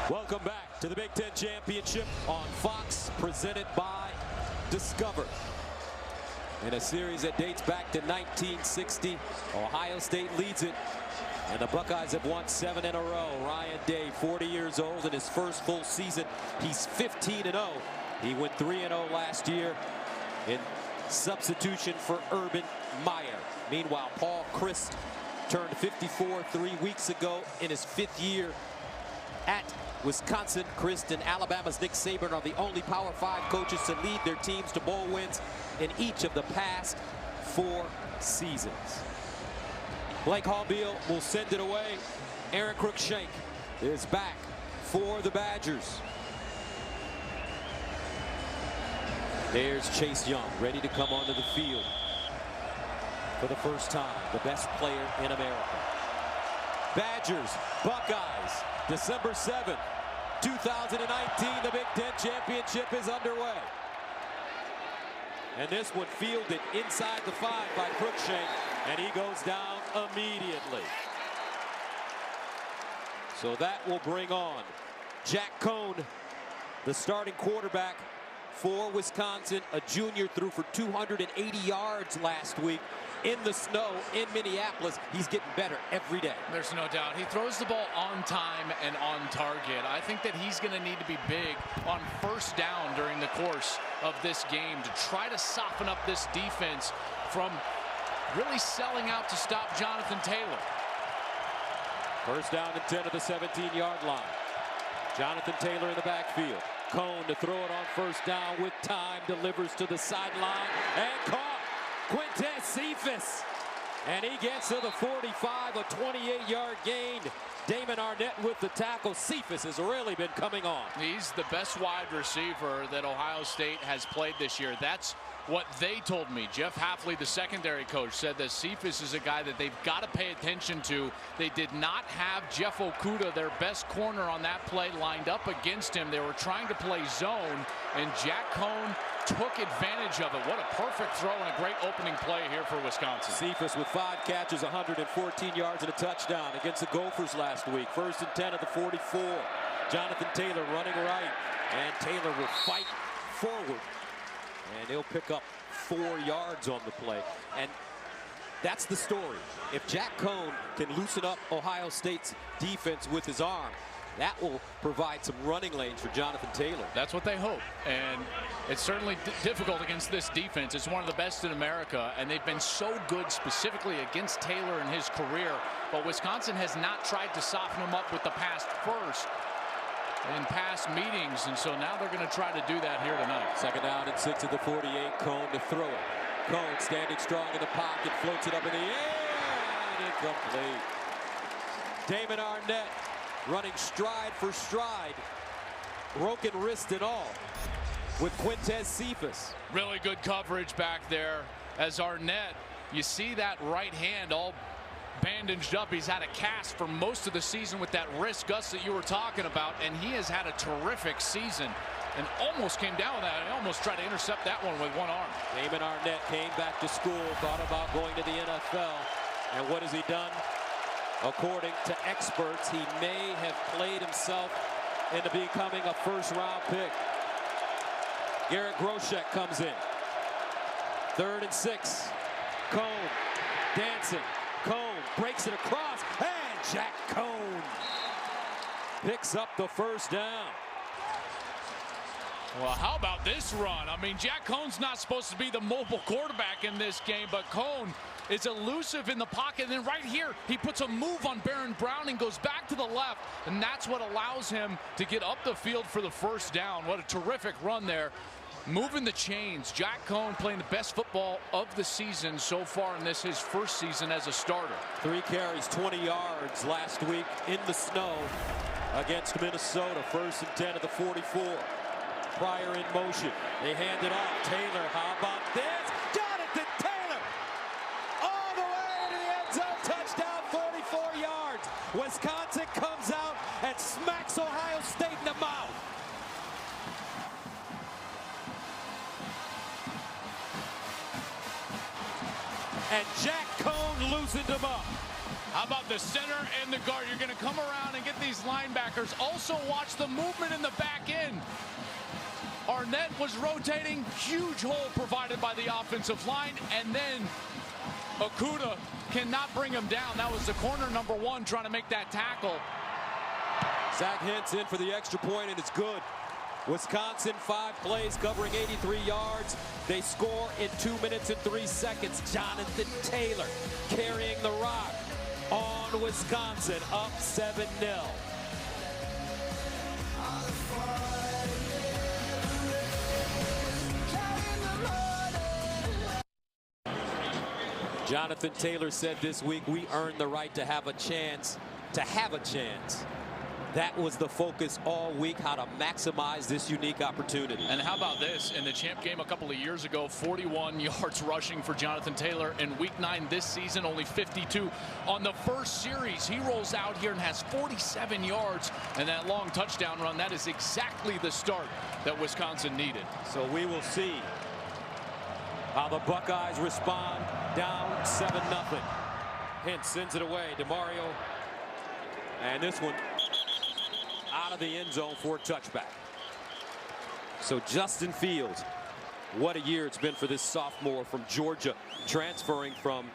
Welcome back to the Big Ten Championship on Fox, presented by Discover. In a series that dates back to 1960, Ohio State leads it, and the Buckeyes have won 7 in a row. Ryan Day, 40 years old, in his first full season, he's 15-0. He went 3-0 last year in substitution for Urban Meyer. Meanwhile, Paul Chryst turned 54 3 weeks ago in his 5th year at Wisconsin. Chryst and Alabama's Nick Saban are the only Power 5 coaches to lead their teams to bowl wins in each of the past 4 seasons. Blake Hallbeal will send it away. Aaron Cruikshank is back for the Badgers. There's Chase Young, ready to come onto the field for the first time, the best player in America. Badgers, Buckeyes, December 7th, 2019, the Big Ten Championship is underway. And this one fielded inside the 5 by Cruikshank, and he goes down immediately. So that will bring on Jack Cohn, the starting quarterback for Wisconsin, a junior, threw for 280 yards last week in the snow in Minneapolis. He's getting better every day. There's no doubt. He throws the ball on time and on target. I think that he's going to need to be big on first down during the course of this game to try to soften up this defense from really selling out to stop Jonathan Taylor. First down and 10 at the 17-yard line. Jonathan Taylor in the backfield. Cohn to throw it on first down with time, delivers to the sideline and caught. Quintez Cephas, and he gets to the 45, a 28-yard gain. Damon Arnett with the tackle. Cephas has really been coming on. He's the best wide receiver that Ohio State has played this year. That's what they told me. Jeff Hafley, the secondary coach, said that Cephas is a guy that they've got to pay attention to. They did not have Jeff Okudah, their best corner on that play, lined up against him. They were trying to play zone, and Jack Cohn took advantage of it. What a perfect throw and a great opening play here for Wisconsin. Cephas with 5 catches, 114 yards and a touchdown against the Gophers last week. First and 10 at the 44. Jonathan Taylor running right, and Taylor will fight forward, and he'll pick up 4 yards on the play. And that's the story. If Jack Cohn can loosen up Ohio State's defense with his arm, that will provide some running lanes for Jonathan Taylor. That's what they hope, and it's certainly difficult against this defense. It's one of the best in America, and they've been so good specifically against Taylor in his career. But Wisconsin has not tried to soften him up with the pass first in past meetings, and so now they're going to try to do that here tonight. Second down and 6 at the 48. Cohn to throw it. Cohn standing strong in the pocket, floats it up in the air, and incomplete. Damon Arnett running stride for stride, broken wrist and all, with Quintez Cephas. Really good coverage back there as Arnett, you see that right hand all bandaged up. He's had a cast for most of the season with that wrist, Gus, that you were talking about, and he has had a terrific season and almost came down with that. He almost tried to intercept that one with one arm. Damon Arnett came back to school, thought about going to the NFL, and what has he done? According to experts, he may have played himself into becoming a first-round pick. Garrett Groshek comes in. 3rd and 6. Cohn dancing. Cohn breaks it across, and Jack Cohn picks up the first down. Well, how about this run? I mean, Jack Cohn's not supposed to be the mobile quarterback in this game, but Cohn is elusive in the pocket. And then right here, he puts a move on Baron Brown and goes back to the left, and that's what allows him to get up the field for the first down. What a terrific run there. Moving the chains. Jack Cohn playing the best football of the season so far in this, his first season as a starter. 3 carries, 20 yards last week in the snow against Minnesota. 1st and 10 at the 44. Pryor in motion. They hand it off. Taylor, how about this? Jonathan Taylor! All the way to the end zone. Touchdown, 44 yards. Wisconsin comes out and smacks Ohio State in the mouth. And Jack Cohn loosened him up. How about the center and the guard? You're going to come around and get these Buckeyes linebackers also watch the movement in the back end. Arnett was rotating, huge hole provided by the offensive line, and then Okudah cannot bring him down. That was the corner number 1 trying to make that tackle. Zach Hintz in for the extra point, and it's good. Wisconsin 5 plays covering 83 yards. They score in 2 minutes and 3 seconds. Jonathan Taylor carrying the rock on Wisconsin, up 7-0. Jonathan Taylor said this week, we earned the right to have a chance. That was the focus all week, how to maximize this unique opportunity. And how about this? In the champ game a couple of years ago, 41 yards rushing for Jonathan Taylor. In week 9 this season, only 52. On the first series, he rolls out here and has 47 yards. And that long touchdown run, that is exactly the start that Wisconsin needed. So we will see how the Buckeyes respond, down 7-0. Hintz sends it away. DeMario. And this one out of the end zone for a touchback. So Justin Fields, what a year it's been for this sophomore from Georgia, transferring from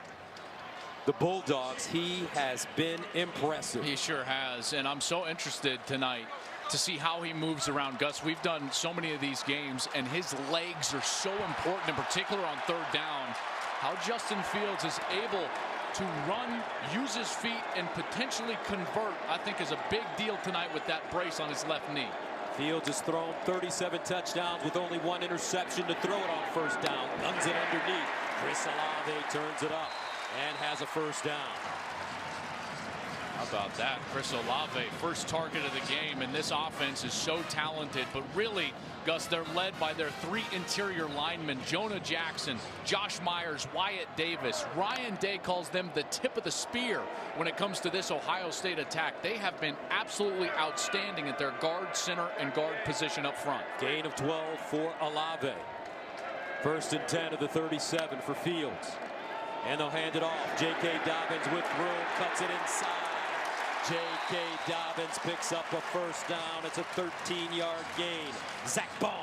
the Bulldogs. He has been impressive. He sure has, and I'm so interested tonight to see how he moves around. Gus, we've done so many of these games, and his legs are so important, in particular on 3rd down. How Justin Fields is able to run, use his feet, and potentially convert, I think, is a big deal tonight with that brace on his left knee. Fields has thrown 37 touchdowns with only 1 interception to throw it on 1st down. Guns it underneath. Chris Olave turns it up and has a 1st down. How about that? Chris Olave, first target of the game, and this offense is so talented, but really, Gus, they're led by their 3 interior linemen, Jonah Jackson, Josh Myers, Wyatt Davis. Ryan Day calls them the tip of the spear when it comes to this Ohio State attack. They have been absolutely outstanding at their guard, center, and guard position up front. Gain of 12 for Olave. 1st and 10 of the 37 for Fields. And they'll hand it off. J.K. Dobbins with room, cuts it inside. J.K. Dobbins picks up a 1st down. It's a 13-yard gain. Zach Bond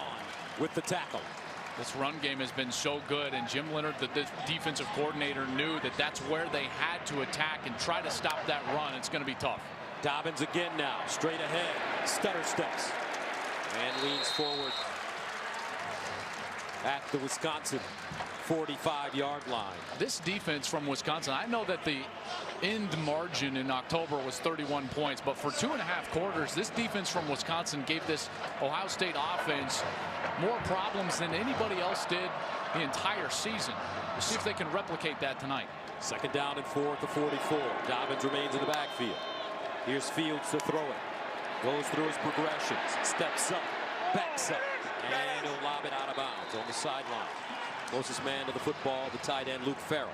with the tackle. This run game has been so good, and Jim Leonard, the defensive coordinator, knew that that's where they had to attack and try to stop that run. It's going to be tough. Dobbins again now, straight ahead. Stutter steps and leans forward at the Wisconsin 45-yard line. This defense from Wisconsin, I know that the end margin in October was 31 points, but for 2.5 quarters, this defense from Wisconsin gave this Ohio State offense more problems than anybody else did the entire season. We'll see if they can replicate that tonight. 2nd down and 4 at the 44. Dobbins remains in the backfield. Here's Fields to throw it. Goes through his progressions. Steps up. Backs up. And he'll lob it out of bounds on the sideline. Closest man to the football, the tight end, Luke Farrell.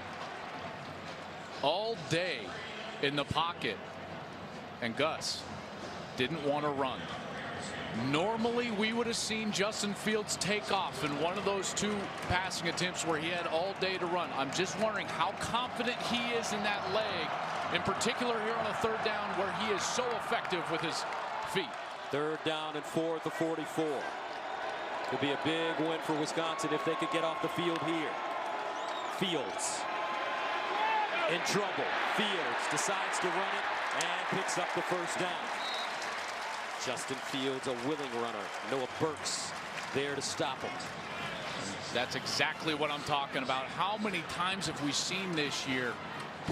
All day in the pocket. And Gus didn't want to run. Normally, we would have seen Justin Fields take off in one of those 2 passing attempts where he had all day to run. I'm just wondering how confident he is in that leg, in particular here on a 3rd down where he is so effective with his feet. 3rd down and 4 at the 44. Could be a big win for Wisconsin if they could get off the field here. Fields in trouble. Fields decides to run it and picks up the 1st down. Justin Fields, a willing runner. Noah Burks there to stop him. That's exactly what I'm talking about. How many times have we seen this year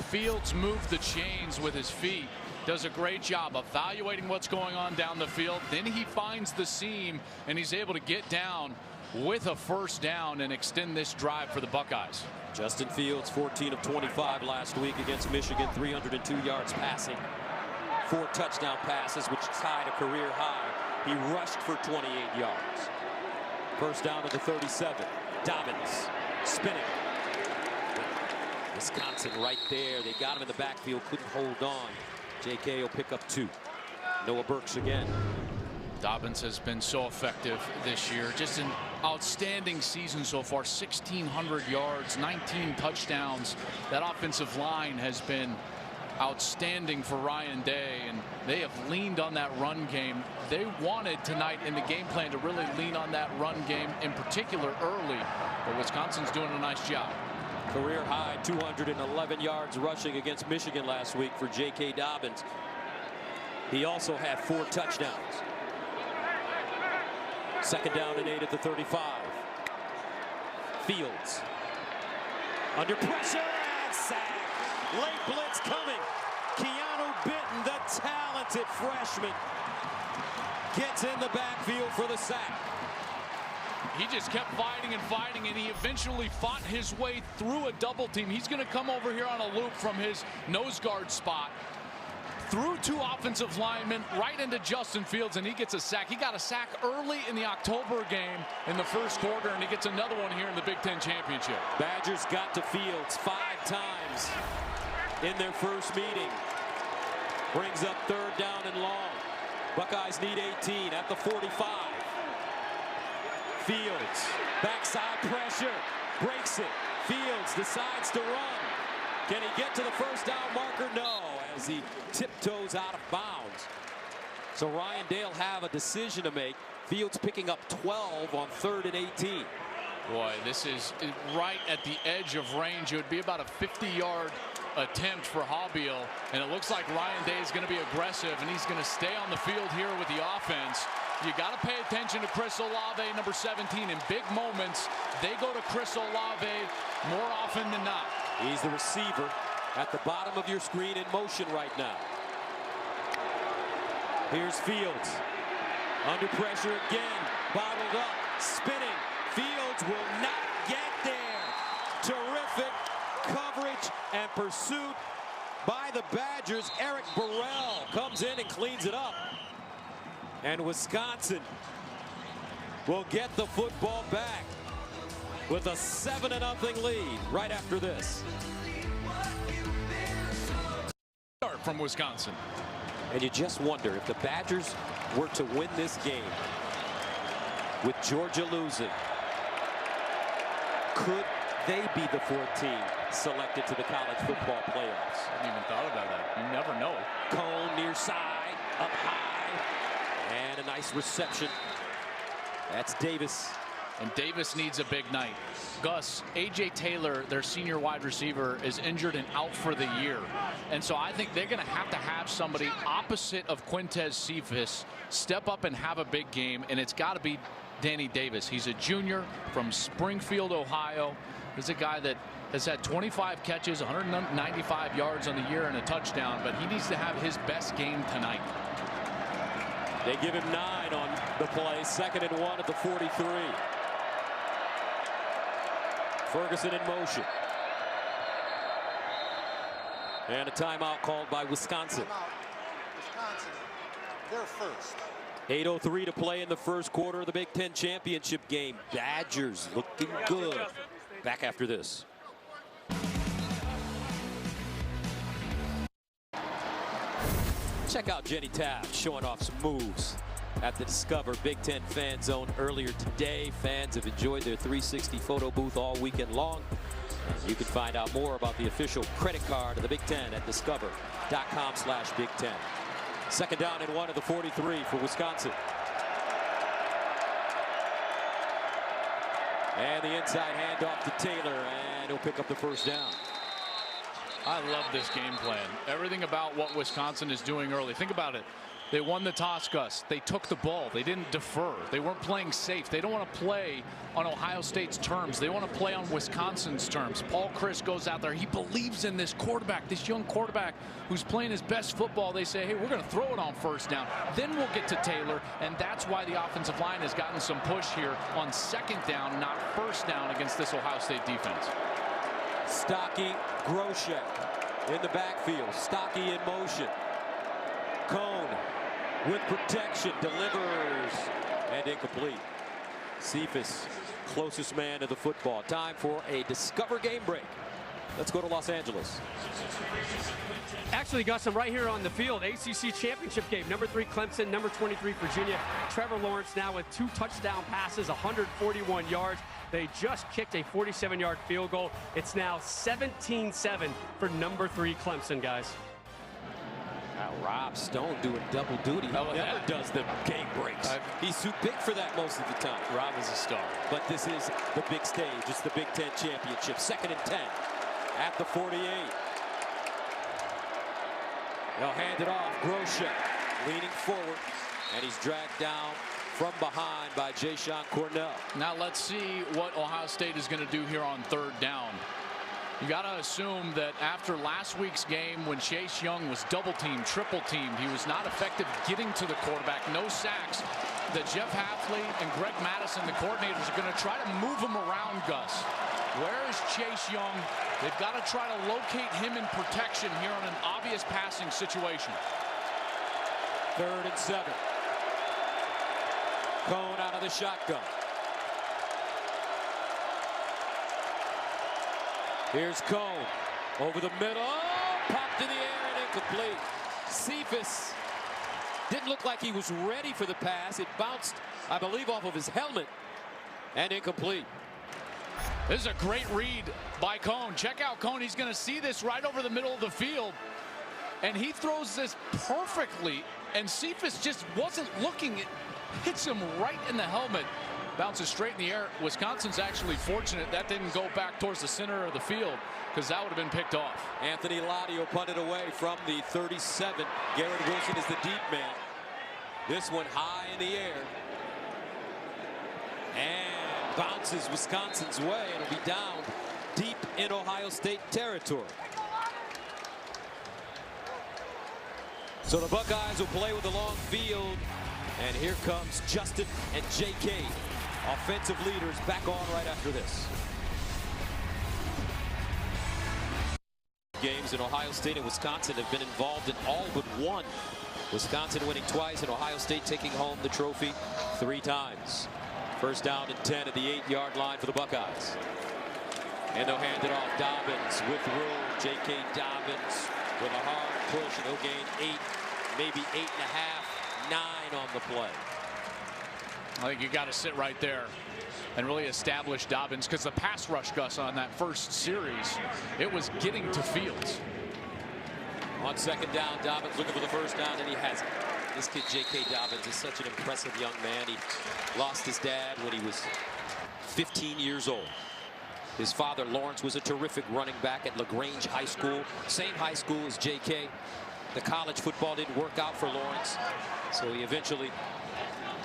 Fields move the chains with his feet? Does a great job evaluating what's going on down the field. Then he finds the seam, and he's able to get down with a 1st down and extend this drive for the Buckeyes. Justin Fields, 14 of 25 last week against Michigan, 302 yards passing. 4 touchdown passes, which tied a career high. He rushed for 28 yards. 1st down to the 37. Dobbins spinning. Wisconsin right there. They got him in the backfield, couldn't hold on. J.K. will pick up 2. Noah Burks again. Dobbins has been so effective this year. Just an outstanding season so far. 1,600 yards, 19 touchdowns. That offensive line has been outstanding for Ryan Day, and they have leaned on that run game. They wanted tonight in the game plan to really lean on that run game in particular early, but Wisconsin's doing a nice job. Career high 211 yards rushing against Michigan last week for J.K. Dobbins. He also had 4 touchdowns. Second down and 8 at the 35. Fields under pressure and sack. Late blitz coming. Keanu Benton, the talented freshman, gets in the backfield for the sack. He just kept fighting and fighting, and he eventually fought his way through a double team. He's going to come over here on a loop from his nose guard spot, through 2 offensive linemen, right into Justin Fields, and he gets a sack. He got a sack early in the October game in the first quarter, and he gets another one here in the Big Ten Championship. Badgers got to Fields 5 times in their first meeting. Brings up 3rd down and long. Buckeyes need 18 at the 45. Fields, backside pressure, breaks it. Fields decides to run. Can he get to the first down marker? No, as he tiptoes out of bounds. So Ryan Day will have a decision to make. Fields picking up 12 on 3rd and 18. Boy, this is right at the edge of range. It would be about a 50-yard attempt for Hobbiel, and it looks like Ryan Day is going to be aggressive, and he's going to stay on the field here with the offense. You got to pay attention to Chris Olave, number 17. In big moments, they go to Chris Olave more often than not. He's the receiver at the bottom of your screen in motion right now. Here's Fields. Under pressure again. Bottled up. Spinning. Fields will not get there. Terrific coverage and pursuit by the Badgers. Eric Burrell comes in and cleans it up. And Wisconsin will get the football back with a 7-0 lead right after this. Start from Wisconsin. And you just wonder if the Badgers were to win this game with Georgia losing, could they be the 4th team selected to the college football playoffs? I haven't even thought about that. You never know. Cone near side, up high, and a nice reception. That's Davis. And Davis needs a big night. Gus, A.J. Taylor, their senior wide receiver, is injured and out for the year. And so I think they're going to have somebody opposite of Quintez Cephas step up and have a big game, and it's got to be Danny Davis. He's a junior from Springfield, Ohio. He's a guy that has had 25 catches, 195 yards on the year, and a touchdown, but he needs to have his best game tonight. They give him 9 on the play. 2nd and 1 at the 43. Ferguson in motion. And a timeout called by Wisconsin. Wisconsin, they're first. 8:03 to play in the first quarter of the Big Ten Championship game. Badgers looking good. Back after this. Check out Jenny Tabb showing off some moves at the Discover Big Ten Fan Zone earlier today. Fans have enjoyed their 360 photo booth all weekend long. And you can find out more about the official credit card of the Big Ten at discover.com/Big Ten. 2nd down and 1 at the 43 for Wisconsin. And the inside handoff to Taylor, and he'll pick up the 1st down. I love this game plan. Everything about what Wisconsin is doing early. Think about it. They won the toss, Gus. They took the ball. They didn't defer. They weren't playing safe. They don't want to play on Ohio State's terms. They want to play on Wisconsin's terms. Paul Chryst goes out there. He believes in this quarterback, this young quarterback who's playing his best football. They say, hey, we're going to throw it on 1st down. Then we'll get to Taylor, and that's why the offensive line has gotten some push here on 2nd down, not 1st down against this Ohio State defense. Stocky, Groshek in the backfield. Stocky in motion. Cone with protection, delivers, and incomplete. Cephas, closest man to the football. Time for a Discover game break. Let's go to Los Angeles. Actually, Gus, I'm right here on the field. ACC championship game. Number 3 Clemson, number 23 Virginia. Trevor Lawrence now with 2 touchdown passes, 141 yards. They just kicked a 47-yard field goal. It's now 17-7 for number 3 Clemson, guys. Wow, Rob Stone doing double duty. He never does the game breaks. He's too big for that most of the time. Rob is a star. But this is the big stage. It's the Big Ten Championship. 2nd and 10 at the 48. They'll hand it off. Groshek leaning forward, and he's dragged down from behind by Jayshon Carnell. Now let's see what Ohio State is going to do here on 3rd down. You got to assume that after last week's game, when Chase Young was double-teamed, triple-teamed, he was not effective getting to the quarterback. No sacks. That Jeff Hafley and Greg Madison, the coordinators, are going to try to move him around, Gus. Where is Chase Young? They've got to try to locate him in protection here on an obvious passing situation. 3rd and 7. Cone out of the shotgun. Here's Cone over the middle. Oh, popped in the air and incomplete. Cephas didn't look like he was ready for the pass. It bounced, I believe, off of his helmet and incomplete. This is a great read by Cone. Check out Cone. He's going to see this right over the middle of the field. And he throws this perfectly. And Cephas just wasn't looking. It hits him right in the helmet. Bounces straight in the air. Wisconsin's actually fortunate that didn't go back towards the center of the field, because that would have been picked off. Anthony Ladio punted away from the 37. Garrett Wilson is the deep man. This one high in the air. And bounces Wisconsin's way. It'll be down deep in Ohio State territory. So the Buckeyes will play with the long field. And here comes Justin and J.K., offensive leaders, back on right after this. Games in Ohio State and Wisconsin have been involved in all but one. Wisconsin winning twice and Ohio State taking home the trophy 3 times. 1st down and 10 at the 8-yard line for the Buckeyes. And they'll hand it off. Dobbins with room. J.K. Dobbins with a hard push, and he'll gain 8, maybe 8.5, 9 on the play. I think you got to sit right there and really establish Dobbins, because the pass rush, Gus, on that first series, it was getting to Fields. On 2nd down, Dobbins looking for the 1st down, and he has it. This kid, J.K. Dobbins, is such an impressive young man. He lost his dad when he was 15 years old. His father, Lawrence, was a terrific running back at LaGrange High School, same high school as J.K. The college football didn't work out for Lawrence, so he eventually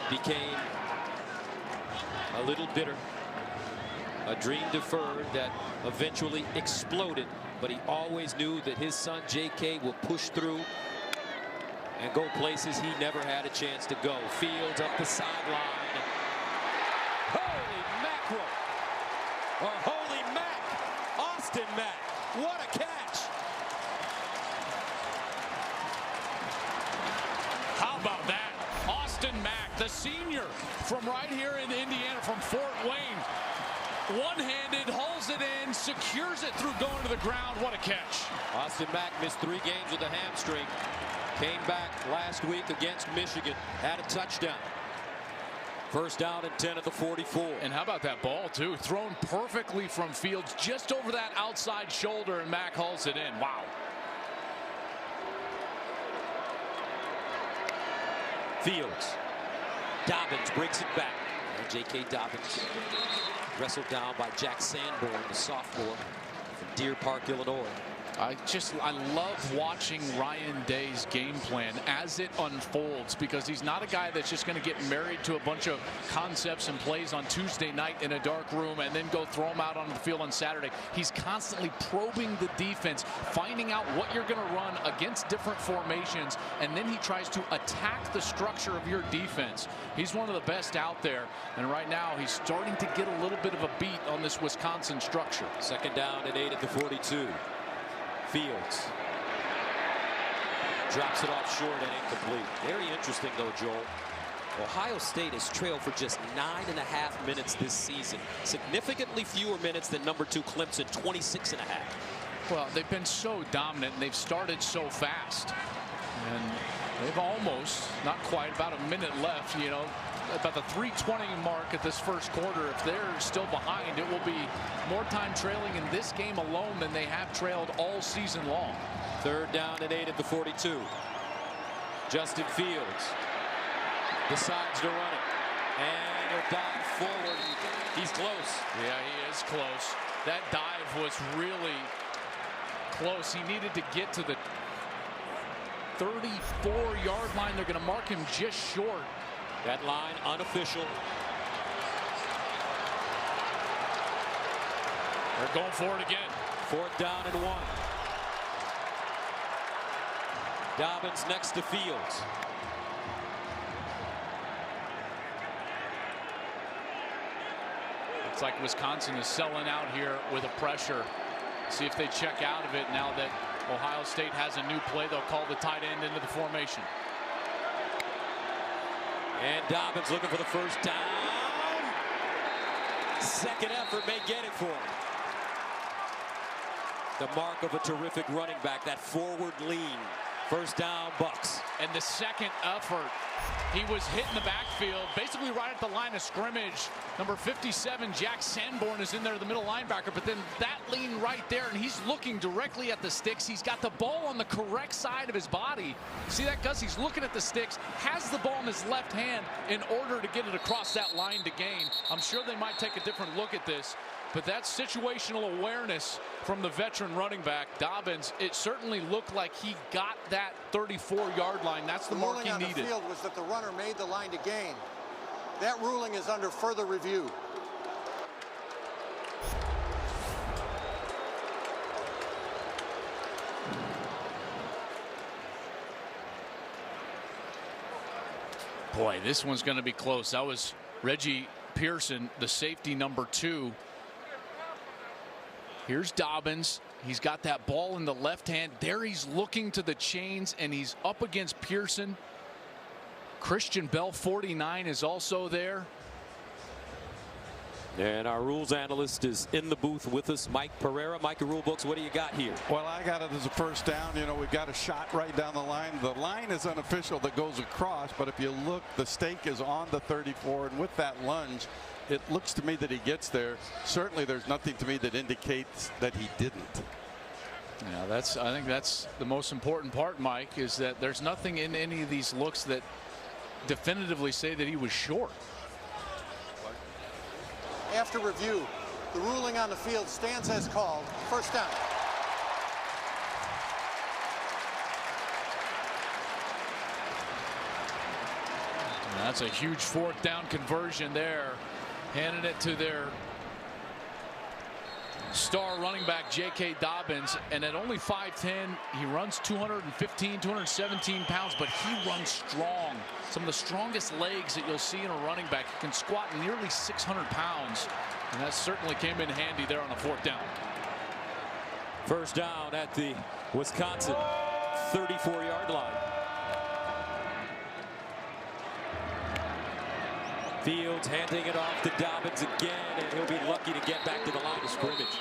became a little bitter. A dream deferred that eventually exploded, but he always knew that his son J.K. will push through and go places he never had a chance to go. Fields up the sideline. Holy mackerel! Or holy Mac! Austin Mack. What a catch! How about that? Austin Mack, the senior from right here in Indiana, from Fort Wayne. One-handed, hauls it in, secures it through going to the ground. What a catch. Austin Mack missed 3 games with a hamstring. Came back last week against Michigan. Had a touchdown. 1st down and 10 at the 44. And how about that ball, too? Thrown perfectly from Fields, just over that outside shoulder, and Mack hauls it in. Wow. Fields. Dobbins breaks it back. And J.K. Dobbins wrestled down by Jack Sanborn, the sophomore from Deer Park, Illinois. I love watching Ryan Day's game plan as it unfolds, because he's not a guy that's just going to get married to a bunch of concepts and plays on Tuesday night in a dark room and then go throw them out on the field on Saturday. He's constantly probing the defense, finding out what you're going to run against different formations, and then he tries to attack the structure of your defense. He's one of the best out there, and right now he's starting to get a little bit of a beat on this Wisconsin structure. 2nd down and 8 at the 42. Fields drops it off short and incomplete. Very interesting, though, Joel. Ohio State has trailed for just 9.5 minutes this season. Significantly fewer minutes than number 2 Clemson, 26.5. Well, they've been so dominant, and they've started so fast. And they've almost, not quite, about a minute left, you know, about the 3:20 mark at this first quarter. If they're still behind, it will be more time trailing in this game alone than they have trailed all season long. 3rd down and 8 at the 42. Justin Fields decides to run it. And he'll dive forward. He's close. Yeah, he is close. That dive was really close. He needed to get to the 34-yard line. They're going to mark him just short. That line unofficial. They're going for it again. 4th down and 1. Dobbins next to Fields. Looks like Wisconsin is selling out here with a pressure. See if they check out of it now that Ohio State has a new play. They'll call the tight end into the formation. And Dobbins looking for the first down. Second effort may get it for him. The mark of a terrific running back, that forward lean. First down, Bucks. And the second effort, he was hit in the backfield, basically right at the line of scrimmage. Number 57, Jack Sanborn, is in there, the middle linebacker, but then that lean right there, and he's looking directly at the sticks. He's got the ball on the correct side of his body. See that, Gus? He's looking at the sticks, has the ball in his left hand in order to get it across that line to gain. I'm sure they might take a different look at this, but that situational awareness from the veteran running back, Dobbins, it certainly looked like he got that 34-yard line. That's the mark he needed. The ruling on the field was that the runner made the line to gain. That ruling is under further review. Boy, this one's going to be close. That was Reggie Pearson, the safety number 2. Here's Dobbins. He's got that ball in the left hand. There he's looking to the chains, and he's up against Pearson. Christian Bell, 49, is also there. And our rules analyst is in the booth with us, Mike Pereira. Mike, Rule Books, what do you got here? Well, I got it as a first down. You know, we've got a shot right down the line. The line is unofficial that goes across, but if you look, the stake is on the 34, and with that lunge, it looks to me that he gets there. Certainly, there's nothing to me that indicates that he didn't. Yeah, I think that's the most important part, Mike, is that there's nothing in any of these looks that definitively say that he was short. After review, the ruling on the field stands as called. First down. And that's a huge 4th down conversion there. Handing it to their star running back, J.K. Dobbins. And at only 5'10", he runs 215, 217 pounds, but he runs strong. Some of the strongest legs that you'll see in a running back. He can squat nearly 600 pounds. And that certainly came in handy there on the 4th down. First down at the Wisconsin 34-yard line. Fields handing it off to Dobbins again, and he'll be lucky to get back to the line of scrimmage.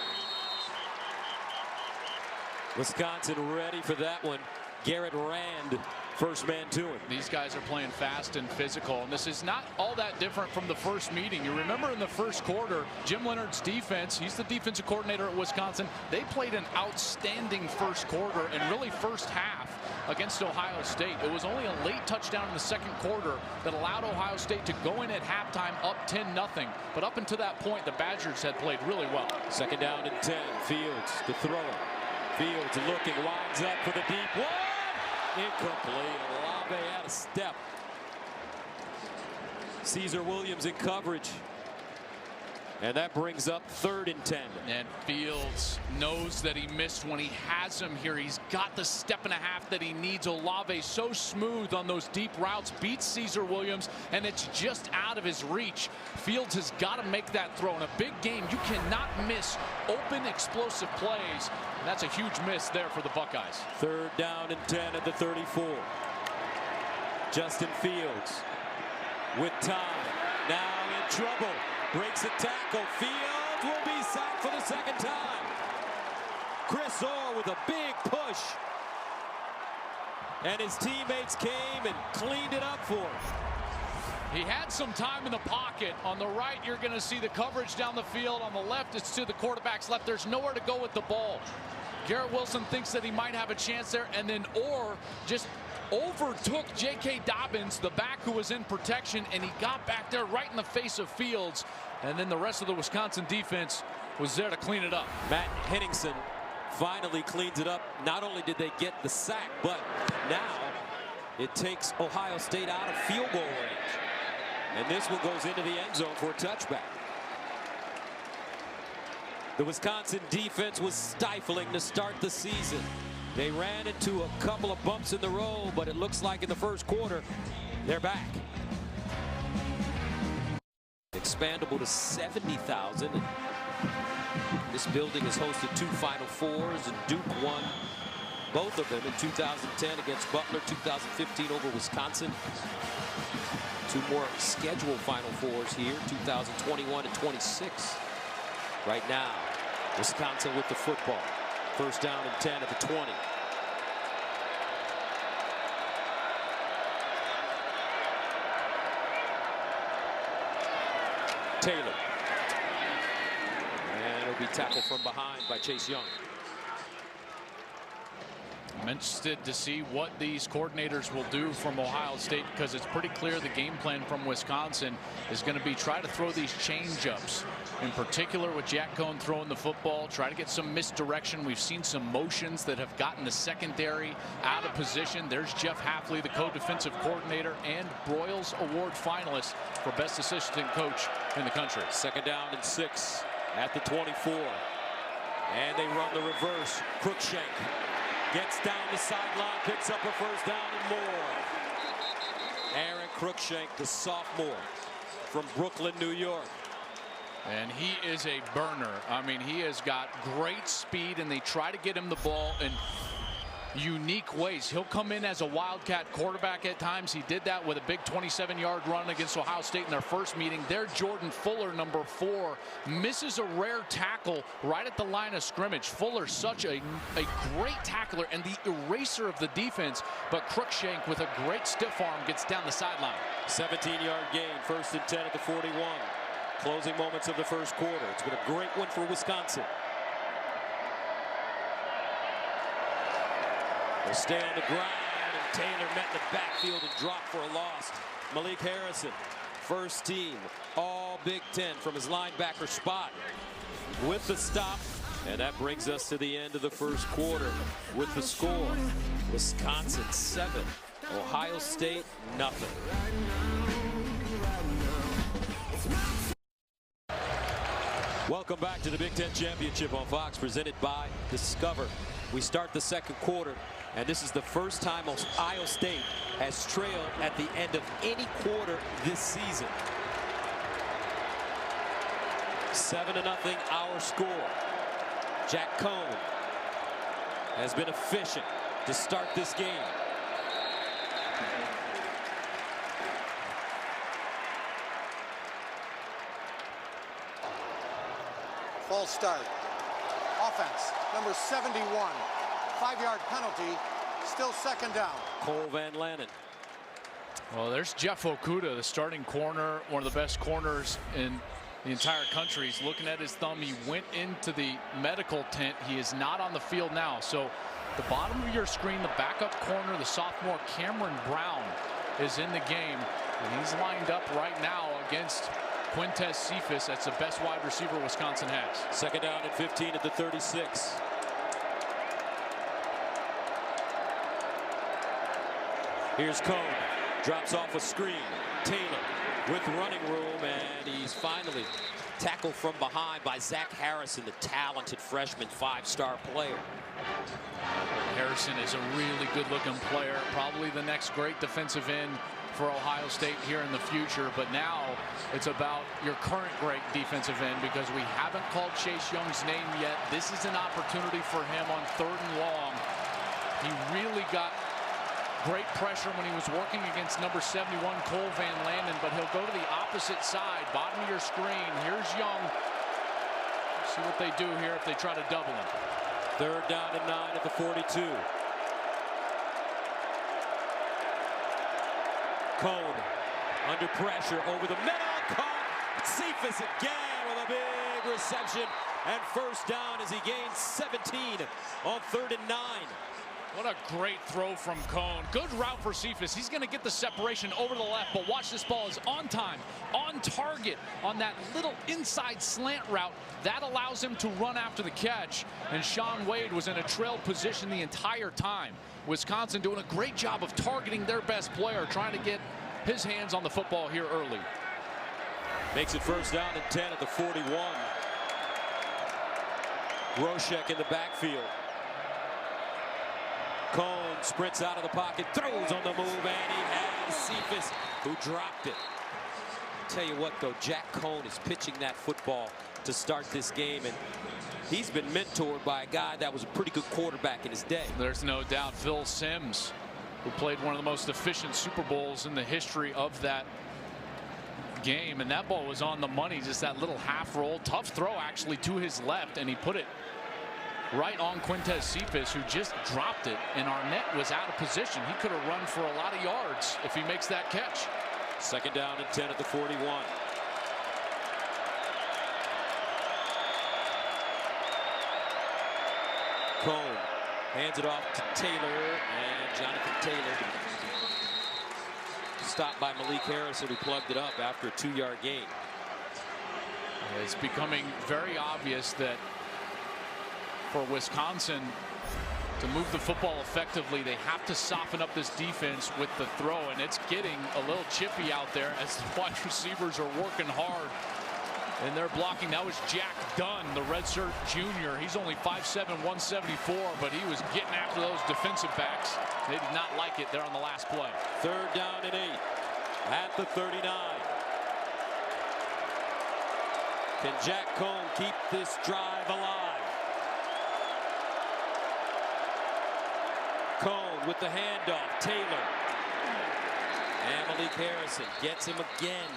Wisconsin ready for that one. Garrett Rand, first man to him. These guys are playing fast and physical, and this is not all that different from the first meeting. You remember in the first quarter, Jim Leonard's defense, he's the defensive coordinator at Wisconsin. They played an outstanding first quarter and really first half against Ohio State. It was only a late touchdown in the second quarter that allowed Ohio State to go in at halftime up 10-0. But up until that point, the Badgers had played really well. Second down and 10. Fields to throw it. Fields looking, winds up for the deep one. Incomplete. Olave out of step. Caesar Williams in coverage. And that brings up 3rd and 10. And Fields knows that he missed when he has him here. He's got the step and a half that he needs. Olave so smooth on those deep routes, beats Caesar Williams, and it's just out of his reach. Fields has got to make that throw. In a big game, you cannot miss open, explosive plays. And that's a huge miss there for the Buckeyes. 3rd down and 10 at the 34. Justin Fields with time. Now in trouble. Breaks a tackle. Fields will be sacked for the second time. Chris Orr with a big push. And his teammates came and cleaned it up for him. He had some time in the pocket. On the right, you're going to see the coverage down the field. On the left, it's to the quarterback's left. There's nowhere to go with the ball. Garrett Wilson thinks that he might have a chance there, and then Orr just overtook J.K. Dobbins, the back who was in protection, and he got back there right in the face of Fields. And then the rest of the Wisconsin defense was there to clean it up. Matt Henningsen finally cleans it up. Not only did they get the sack, but now it takes Ohio State out of field goal range. And this one goes into the end zone for a touchback. The Wisconsin defense was stifling to start the season. They ran into a couple of bumps in the road, but it looks like in the first quarter, they're back. Expandable to 70,000. This building has hosted 2 Final Fours, and Duke won both of them in 2010 against Butler, 2015 over Wisconsin. 2 more scheduled Final Fours here, 2021 and 26. Right now, Wisconsin with the football. First down and 10 at the 20. Taylor. And it'll be tackled from behind by Chase Young. I'm interested to see what these coordinators will do from Ohio State, because it's pretty clear the game plan from Wisconsin is going to be try to throw these change-ups, in particular with Jack Cohn throwing the football, try to get some misdirection. We've seen some motions that have gotten the secondary out of position. There's Jeff Hafley, the co-defensive coordinator and Broyles Award finalist for best assistant coach in the country. Second down and 6 at the 24. And they run the reverse. Cruikshank gets down the sideline, picks up a first down and more. Aaron Cruikshank, the sophomore from Brooklyn, New York. And he is a burner. I mean, he has got great speed, and they try to get him the ball in unique ways. He'll come in as a Wildcat quarterback at times. He did that with a big 27-yard run against Ohio State in their first meeting. There, Jordan Fuller, number 4, misses a rare tackle right at the line of scrimmage. Fuller, such a great tackler and the eraser of the defense, but Cruikshank with a great stiff arm gets down the sideline. 17-yard gain, first and 10 at the 41. Closing moments of the first quarter. It's been a great one for Wisconsin. They'll stay on the ground, and Taylor met in the backfield and dropped for a loss. Malik Harrison, first team, all Big Ten from his linebacker spot with the stop. And that brings us to the end of the first quarter with the score. Wisconsin 7, Ohio State nothing. Welcome back to the Big Ten Championship on Fox, presented by Discover. We start the second quarter, and this is the first time Ohio State has trailed at the end of any quarter this season. 7-0 our score. Jack Cohn has been efficient to start this game. False start. Offense, number 71. 5-yard penalty, still second down. Cole Van Lanen. Well, there's Jeff Okudah, the starting corner, one of the best corners in the entire country. He's looking at his thumb. He went into the medical tent. He is not on the field now. So the bottom of your screen, the backup corner, the sophomore Cameron Brown is in the game. And he's lined up right now against Quintez Cephas. That's the best wide receiver Wisconsin has. Second down and 15 at the 36. Here's Cohn, drops off a screen. Taylor with running room, and he's finally tackled from behind by Zach Harrison, the talented freshman 5-star player. Harrison is a really good-looking player, probably the next great defensive end for Ohio State here in the future. But now it's about your current great defensive end, because we haven't called Chase Young's name yet. This is an opportunity for him on 3rd and long. He really got great pressure when he was working against number 71 Cole Van Lanen, but he'll go to the opposite side, bottom of your screen. Here's Young. See what they do here if they try to double him. 3rd down and 9 at the 42. Cohn under pressure over the middle. Caught. Cephas again with a big reception, and first down as he gains 17 on 3rd and 9. What a great throw from Cone. Good route for Cephas. He's going to get the separation over to the left, but watch, this ball is on time, on target, on that little inside slant route. That allows him to run after the catch, and Shaun Wade was in a trail position the entire time. Wisconsin doing a great job of targeting their best player, trying to get his hands on the football here early. Makes it first down and 10 at the 41. Ruckert in the backfield. Cone sprints out of the pocket, throws on the move, and he has Cephas, who dropped it. Tell you what, though, Jack Cone is pitching that football to start this game, and he's been mentored by a guy that was a pretty good quarterback in his day. There's no doubt. Phil Simms, who played one of the most efficient Super Bowls in the history of that game, and that ball was on the money. Just that little half roll, tough throw actually to his left, and he put it right on Quintez Cephas, who just dropped it, and Arnett was out of position. He could have run for a lot of yards if he makes that catch. Second down and 10 at the 41. Cone hands it off to Taylor, and Jonathan Taylor stopped by Malik Harrison, who plugged it up after a 2-yard gain. It's becoming very obvious that for Wisconsin to move the football effectively, they have to soften up this defense with the throw, and it's getting a little chippy out there as the wide receivers are working hard and they're blocking. That was Jack Dunn, the redshirt junior. He's only 5'7", 174, but he was getting after those defensive backs. They did not like it there on the last play. Third down and 8 at the 39. Can Jack Cone keep this drive alive? Cone with the handoff. Taylor. And Malik Harrison gets him again,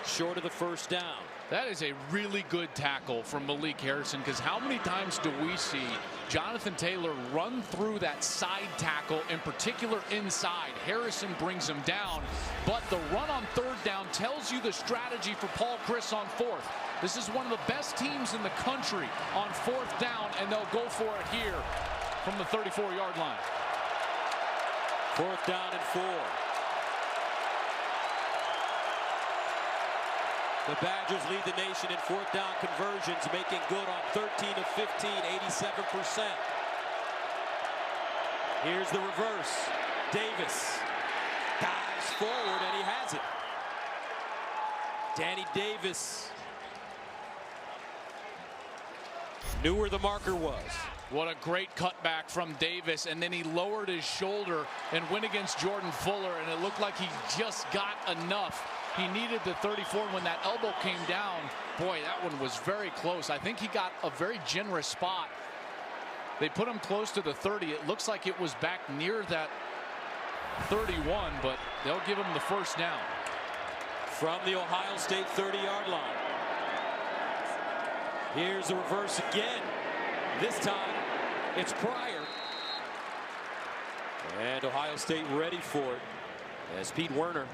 short of the first down. That is a really good tackle from Malik Harrison, because how many times do we see Jonathan Taylor run through that side tackle, in particular inside? Harrison brings him down, but the run on third down tells you the strategy for Paul Chryst on fourth. This is one of the best teams in the country on fourth down, and they'll go for it here from the 34-yard line. Fourth down and 4. The Badgers lead the nation in fourth down conversions, making good on 13 of 15, 87%. Here's the reverse. Davis dives forward, and he has it. Danny Davis knew where the marker was. What a great cutback from Davis, and then he lowered his shoulder and went against Jordan Fuller, and it looked like he just got enough. He needed the 34 when that elbow came down. Boy, that one was very close. I think he got a very generous spot. They put him close to the 30. It looks like it was back near that 31, but they'll give him the first down. From the Ohio State 30-yard line. Here's the reverse again. This time, it's Pryor. And Ohio State ready for it as Pete Werner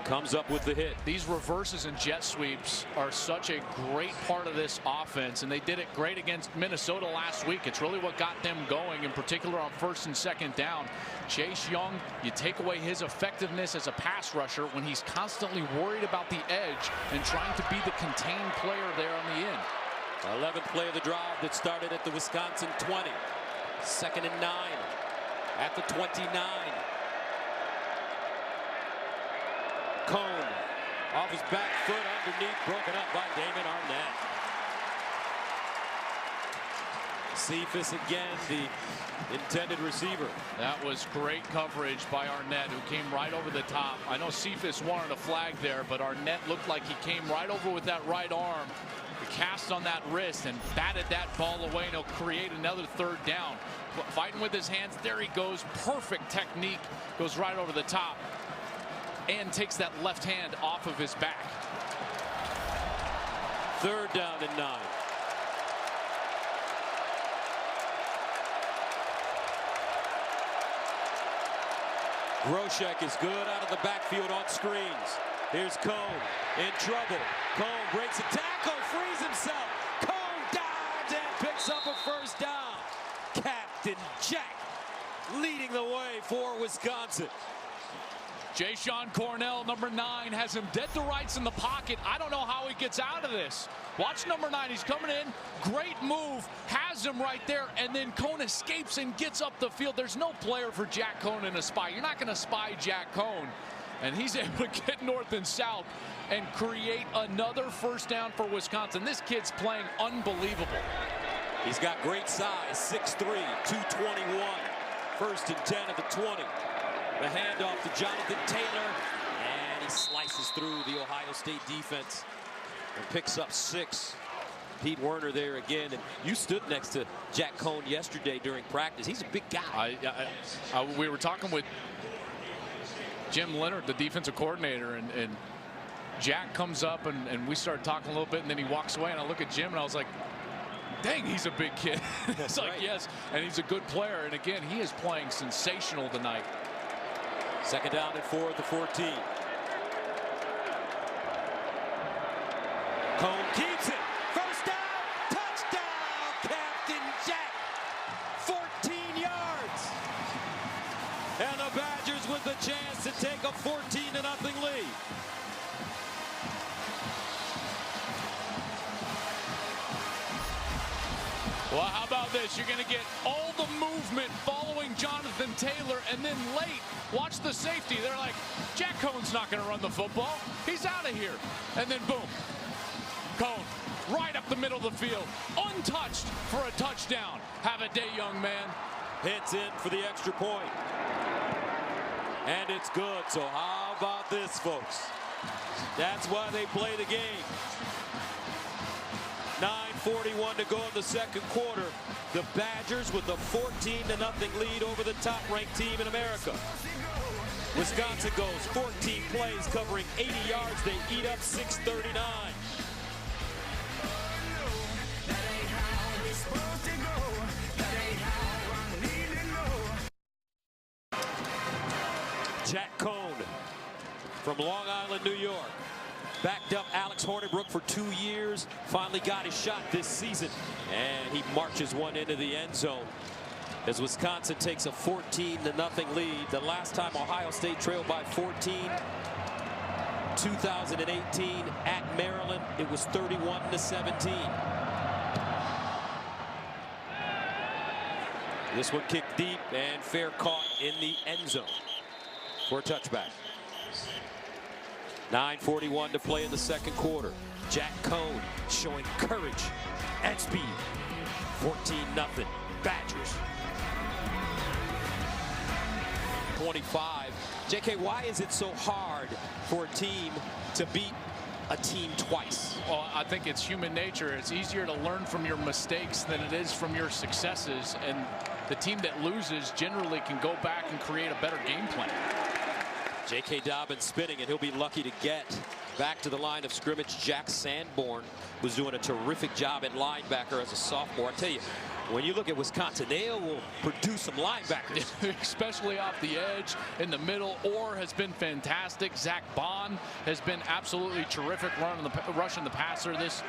comes up with the hit. These reverses and jet sweeps are such a great part of this offense, and they did it great against Minnesota last week. It's really what got them going, in particular on first and second down. Chase Young, you take away his effectiveness as a pass rusher when he's constantly worried about the edge and trying to be the contained player there on the end. 11th play of the drive that started at the Wisconsin 20. Second and 9 at the 29. Cone off his back foot underneath, broken up by Damon Arnett. Cephas again, the intended receiver. That was great coverage by Arnett, who came right over the top. I know Cephas wanted a flag there, but Arnett looked like he came right over with that right arm, the cast on that wrist, and batted that ball away, and he'll create another third down. Fighting with his hands, there he goes, perfect technique, goes right over the top, and takes that left hand off of his back. Third down and 9. Ruckert is good out of the backfield on screens. Here's Cone in trouble. Cone breaks a tackle, frees himself. Cone dives and picks up a first down. Captain Jack leading the way for Wisconsin. Jayshon Carnell, number 9, has him dead to rights in the pocket. I don't know how he gets out of this. Watch number 9. He's coming in. Great move. Has him right there. And then Cone escapes and gets up the field. There's no player for Jack Cone in a spy. You're not going to spy Jack Cone. And he's able to get north and south and create another first down for Wisconsin. This kid's playing unbelievable. He's got great size. 6'3", 221. First and 10 at the 20. The handoff to Jonathan Taylor, and he slices through the Ohio State defense and picks up 6. Pete Werner there again, and you stood next to Jack Cone yesterday during practice. He's a big guy. We were talking with Jim Leonard, the defensive coordinator, and Jack comes up, and we started talking a little bit, and then he walks away, and I look at Jim, and I was like, dang, he's a big kid. It's like, right. Yes, and he's a good player, and again, he is playing sensational tonight. Second down and 4 at the 14. Cone keeps it. First down, touchdown, Captain Jack. 14 yards. And the Badgers with the chance to take a 14-0 lead. Well, how about this? You're going to get all the movement following Jonathan Taylor, and then late, watch the safety. They're like, Jack Cone's not going to run the football. He's out of here. And then boom, Cone right up the middle of the field, untouched for a touchdown. Have a day, young man. Hits in for the extra point. And it's good. So how about this, folks? That's why they play the game. 9:41 to go in the second quarter. The Badgers with a 14-0 lead over the top-ranked team in America. Wisconsin goes 14 plays covering 80 yards. They eat up 639. Jack Cone from Long Island, New York. Backed up Alex Hornibrook for 2 years. Finally got his shot this season. And he marches one into the end zone as Wisconsin takes a 14-0 lead. The last time Ohio State trailed by 14, 2018 at Maryland, it was 31-17. This one kicked deep and fair caught in the end zone for a touchback. 9:41 to play in the second quarter. Jack Cone showing courage and speed. 14-0 Badgers. 25. JK, why is it so hard for a team to beat a team twice? Well, I think it's human nature. It's easier to learn from your mistakes than it is from your successes. And the team that loses generally can go back and create a better game plan. J.K. Dobbins spinning, and he'll be lucky to get back to the line of scrimmage. Jack Sanborn was doing a terrific job at linebacker as a sophomore. I tell you, when you look at Wisconsin, they will produce some linebackers. Especially off the edge, in the middle. Orr has been fantastic. Zach Bond has been absolutely terrific rushing the passer this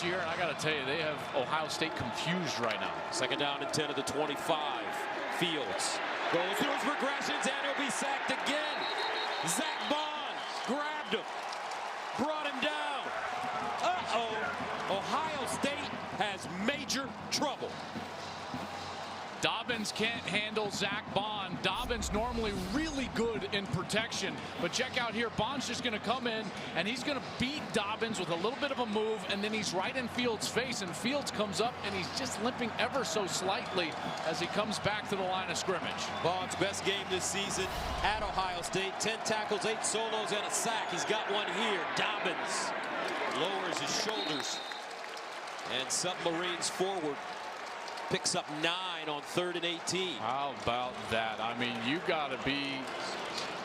year. And I got to tell you, they have Ohio State confused right now. Second down and 10 at the 25. Fields goes through his progressions, and he'll be sacked again. Zach Bond grabbed him, brought him down. Uh-oh. Ohio State has major trouble. Dobbins can't handle Zach Bond. Dobbins normally really good in protection, but check out here, Bond's just going to come in and he's going to beat Dobbins with a little bit of a move, and then he's right in Fields' face, and Fields comes up and he's just limping ever so slightly as he comes back to the line of scrimmage. Bond's best game this season at Ohio State. 10 tackles, 8 solos, and a sack. He's got one here. Dobbins lowers his shoulders and submarines forward. Picks up 9 on 3rd and 18. How about that? I mean, you got to be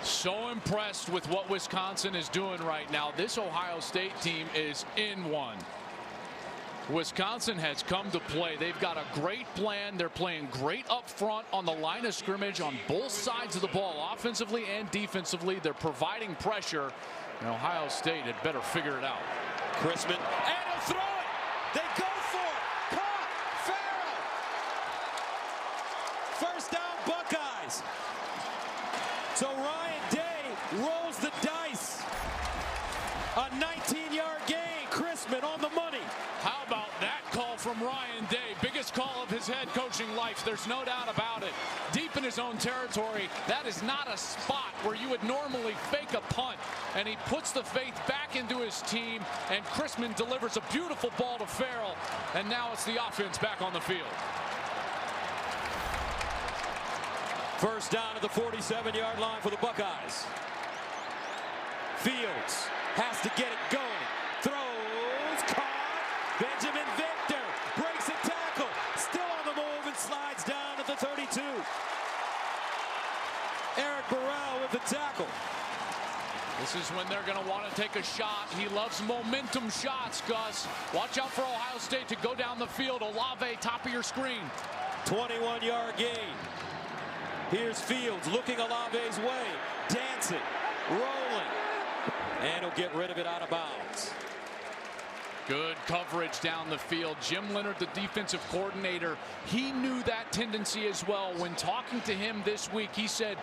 so impressed with what Wisconsin is doing right now. This Ohio State team is in one. Wisconsin has come to play. They've got a great plan. They're playing great up front on the line of scrimmage on both sides of the ball, offensively and defensively. They're providing pressure, and Ohio State had better figure it out. Chrisman, and he'll throw it. They go for it. Caught. Farrell. First down, Buckeyes. from Ryan Day. Biggest call of his head coaching life. There's no doubt about it. Deep in his own territory. That is not a spot where you would normally fake a punt. And he puts the faith back into his team. And Chrisman delivers a beautiful ball to Farrell. And now it's the offense back on the field. First down at the 47-yard line for the Buckeyes. Fields has to get it going. Throws, caught. Benjamin Victor breaks a tackle. Still on the move and slides down at the 32. Eric Burrell with the tackle. This is when they're going to want to take a shot. He loves momentum shots, Gus. Watch out for Ohio State to go down the field. Olave, top of your screen. 21-yard gain. Here's Fields looking Olave's way. Dancing, rolling. And he'll get rid of it out of bounds. Good coverage down the field. Jim Leonard, the defensive coordinator, he knew that tendency as well. When talking to him this week, he said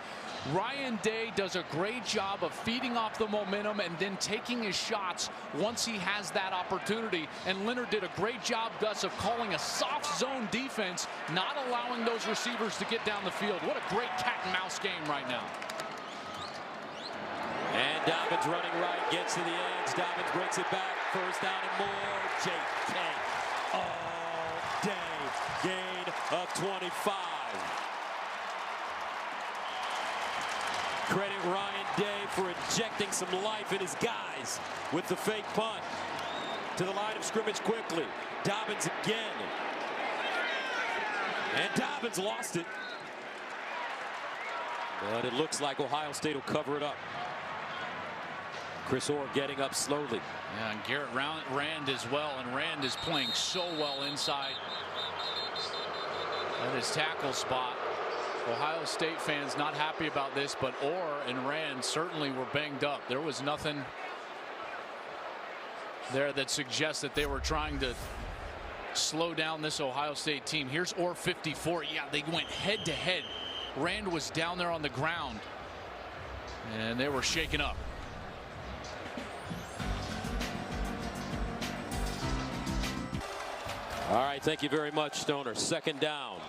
Ryan Day does a great job of feeding off the momentum and then taking his shots once he has that opportunity. And Leonard did a great job, Gus, of calling a soft zone defense, not allowing those receivers to get down the field. What a great cat and mouse game right now. And Dobbins running right, gets to the edge. Dobbins breaks it back. First down and more. J.K. all day. Gain of 25. Credit Ryan Day for injecting some life in his guys with the fake punt. To the line of scrimmage quickly. Dobbins again. And Dobbins lost it. But it looks like Ohio State will cover it up. Chris Orr getting up slowly. Yeah, and Garrett Rand as well, and Rand is playing so well inside at his tackle spot. Ohio State fans not happy about this, but Orr and Rand certainly were banged up. There was nothing there that suggests that they were trying to slow down this Ohio State team. Here's Orr 54. Yeah, they went head to head. Rand was down there on the ground, and they were shaken up. All right, thank you very much, Stoner. Second down.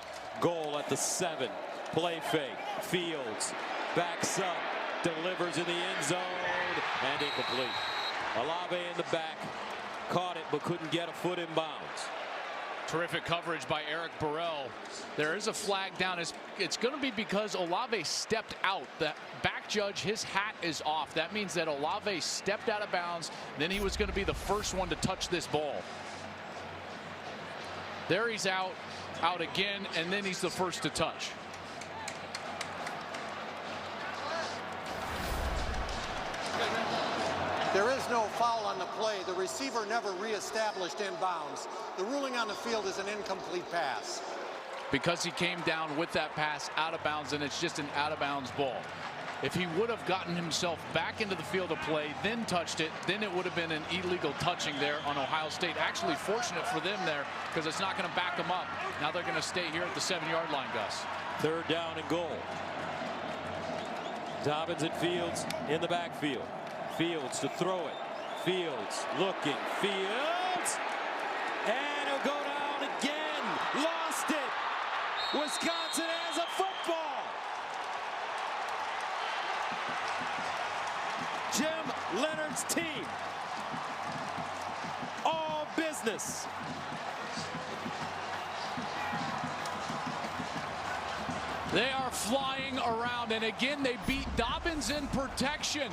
Goal at the 7. Play fake. Fields backs up, delivers in the end zone, and incomplete. Olave in the back, caught it but couldn't get a foot in bounds. Terrific coverage by Eric Burrell. There is a flag down. It's going to be because Olave stepped out. The back judge, his hat is off. That means that Olave stepped out of bounds. Then he was going to be the first one to touch this ball. There he's out again, and then he's the first to touch. There is no foul on the play. The receiver never reestablished in bounds. The ruling on the field is an incomplete pass. Because he came down with that pass out of bounds, and it's just an out of bounds ball. If he would have gotten himself back into the field of play, then touched it, then it would have been an illegal touching there on Ohio State. Actually fortunate for them there, because it's not going to back them up. Now they're going to stay here at the 7-yard line, Gus. Third down and goal. Dobbins and Fields in the backfield. Fields to throw it. Fields looking. Fields. And he'll go down again. Lost it. Wisconsin has a football. Jim Leonard's team. All business. They are flying around, and again they beat Dobbins in protection.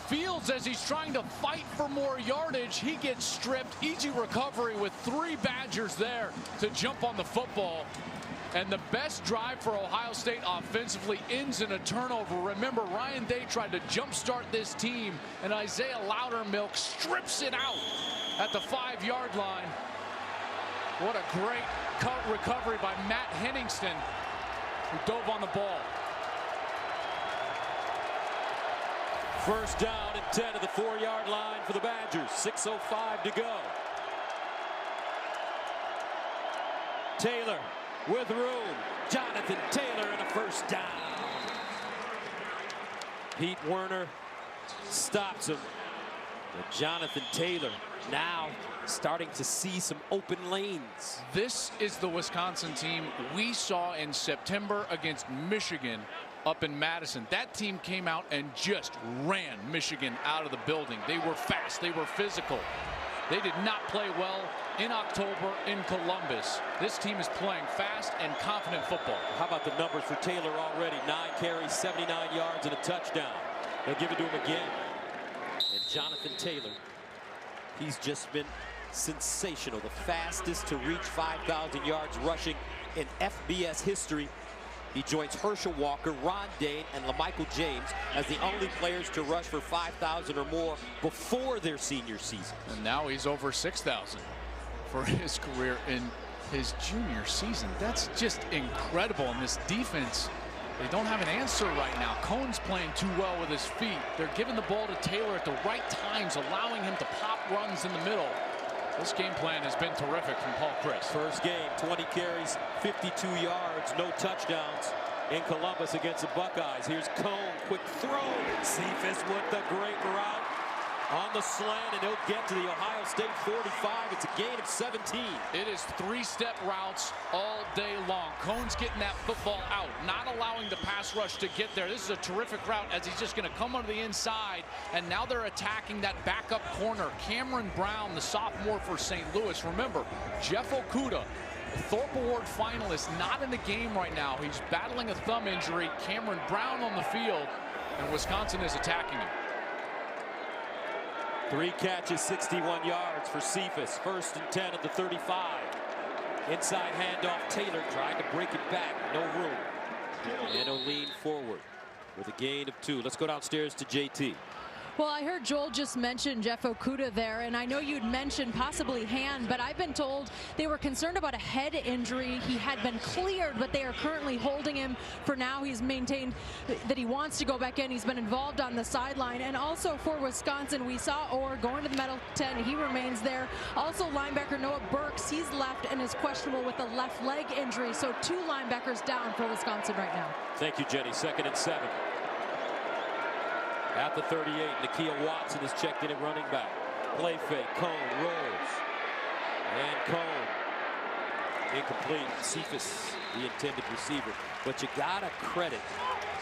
Fields, as he's trying to fight for more yardage, he gets stripped. Easy recovery with 3 Badgers there to jump on the football. And the best drive for Ohio State offensively ends in a turnover. Remember, Ryan Day tried to jumpstart this team, and Isaiah Loudermilk strips it out at the 5-yard line. What a great recovery by Matt Henningston, who dove on the ball. First down and 10 at the 4-yard line for the Badgers. 6:05 to go. Taylor with room. Jonathan Taylor and a first down. Pete Werner stops him. And Jonathan Taylor now starting to see some open lanes. This is the Wisconsin team we saw in September against Michigan up in Madison. That team came out and just ran Michigan out of the building. They were fast. They were physical. They did not play well in October in Columbus. This team is playing fast and confident football. How about the numbers for Taylor already? 9 carries, 79 yards, and a touchdown. They'll give it to him again. And Jonathan Taylor, he's just been sensational. The fastest to reach 5,000 yards rushing in FBS history. He joins Herschel Walker, Ron Dane, and LaMichael James as the only players to rush for 5,000 or more before their senior season. And now he's over 6,000 for his career in his junior season. That's just incredible. And this defense, they don't have an answer right now. Cohn's playing too well with his feet. They're giving the ball to Taylor at the right times, allowing him to pop runs in the middle. This game plan has been terrific from Paul Chryst. First game, 20 carries, 52 yards, no touchdowns in Columbus against the Buckeyes. Here's Cohn, quick throw. Cephas with the great route on the slant, and he'll get to the Ohio State 45. It's a gain of 17. It is three-step routes all day long. Cohn's getting that football out, not allowing the pass rush to get there. This is a terrific route as he's just going to come onto the inside, and now they're attacking that backup corner. Cameron Brown, the sophomore for St. Louis. Remember, Jeff Okudah, Thorpe Award finalist, not in the game right now. He's battling a thumb injury. Cameron Brown on the field, and Wisconsin is attacking him. 3 catches, 61 yards for Cephas. 1st and 10 at the 35. Inside handoff, Taylor trying to break it back. No room. And he'll lean forward with a gain of 2. Let's go downstairs to JT. Well, I heard Joel just mention Jeff Okudah there, and I know you'd mentioned possibly hand, but I've been told they were concerned about a head injury. He had been cleared, but they are currently holding him for now. He's maintained that he wants to go back in. He's been involved on the sideline. And also for Wisconsin, we saw Orr going to the metal tent. He remains there. Also linebacker Noah Burks, he's left and is questionable with a left leg injury. So 2 linebackers down for Wisconsin right now. Thank you, Jenny. 2nd and 7. At the 38, Nakia Watson is checked in at running back. Play fake, Cohn rolls. And Cohn, incomplete. Cephas, the intended receiver. But you gotta credit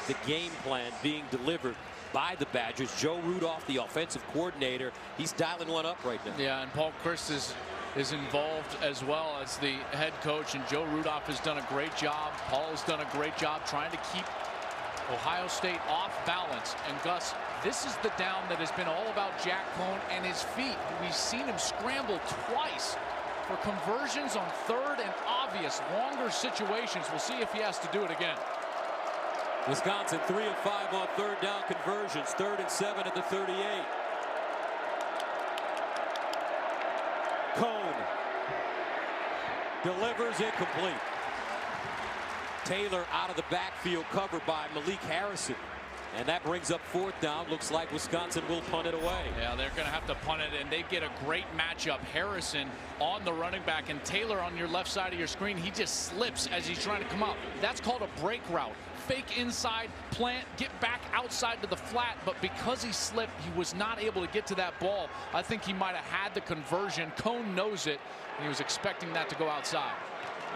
the game plan being delivered by the Badgers. Joe Rudolph, the offensive coordinator, he's dialing one up right now. Yeah, and Paul Chryst is involved as well as the head coach, and Joe Rudolph has done a great job. Paul has done a great job trying to keep Ohio State off balance. And Gus, this is the down that has been all about Jack Cohn and his feet. We've seen him scramble twice for conversions on 3rd and obvious longer situations. We'll see if he has to do it again. Wisconsin 3 of 5 on 3rd down conversions. 3rd and 7 at the 38. Cohn delivers incomplete. Taylor out of the backfield, covered by Malik Harrison. And that brings up 4th down. Looks like Wisconsin will punt it away. Yeah, they're going to have to punt it, and they get a great matchup. Harrison on the running back, and Taylor on your left side of your screen. He just slips as he's trying to come up. That's called a break route. Fake inside, plant, get back outside to the flat, but because he slipped, he was not able to get to that ball. I think he might have had the conversion. Cohn knows it, and he was expecting that to go outside.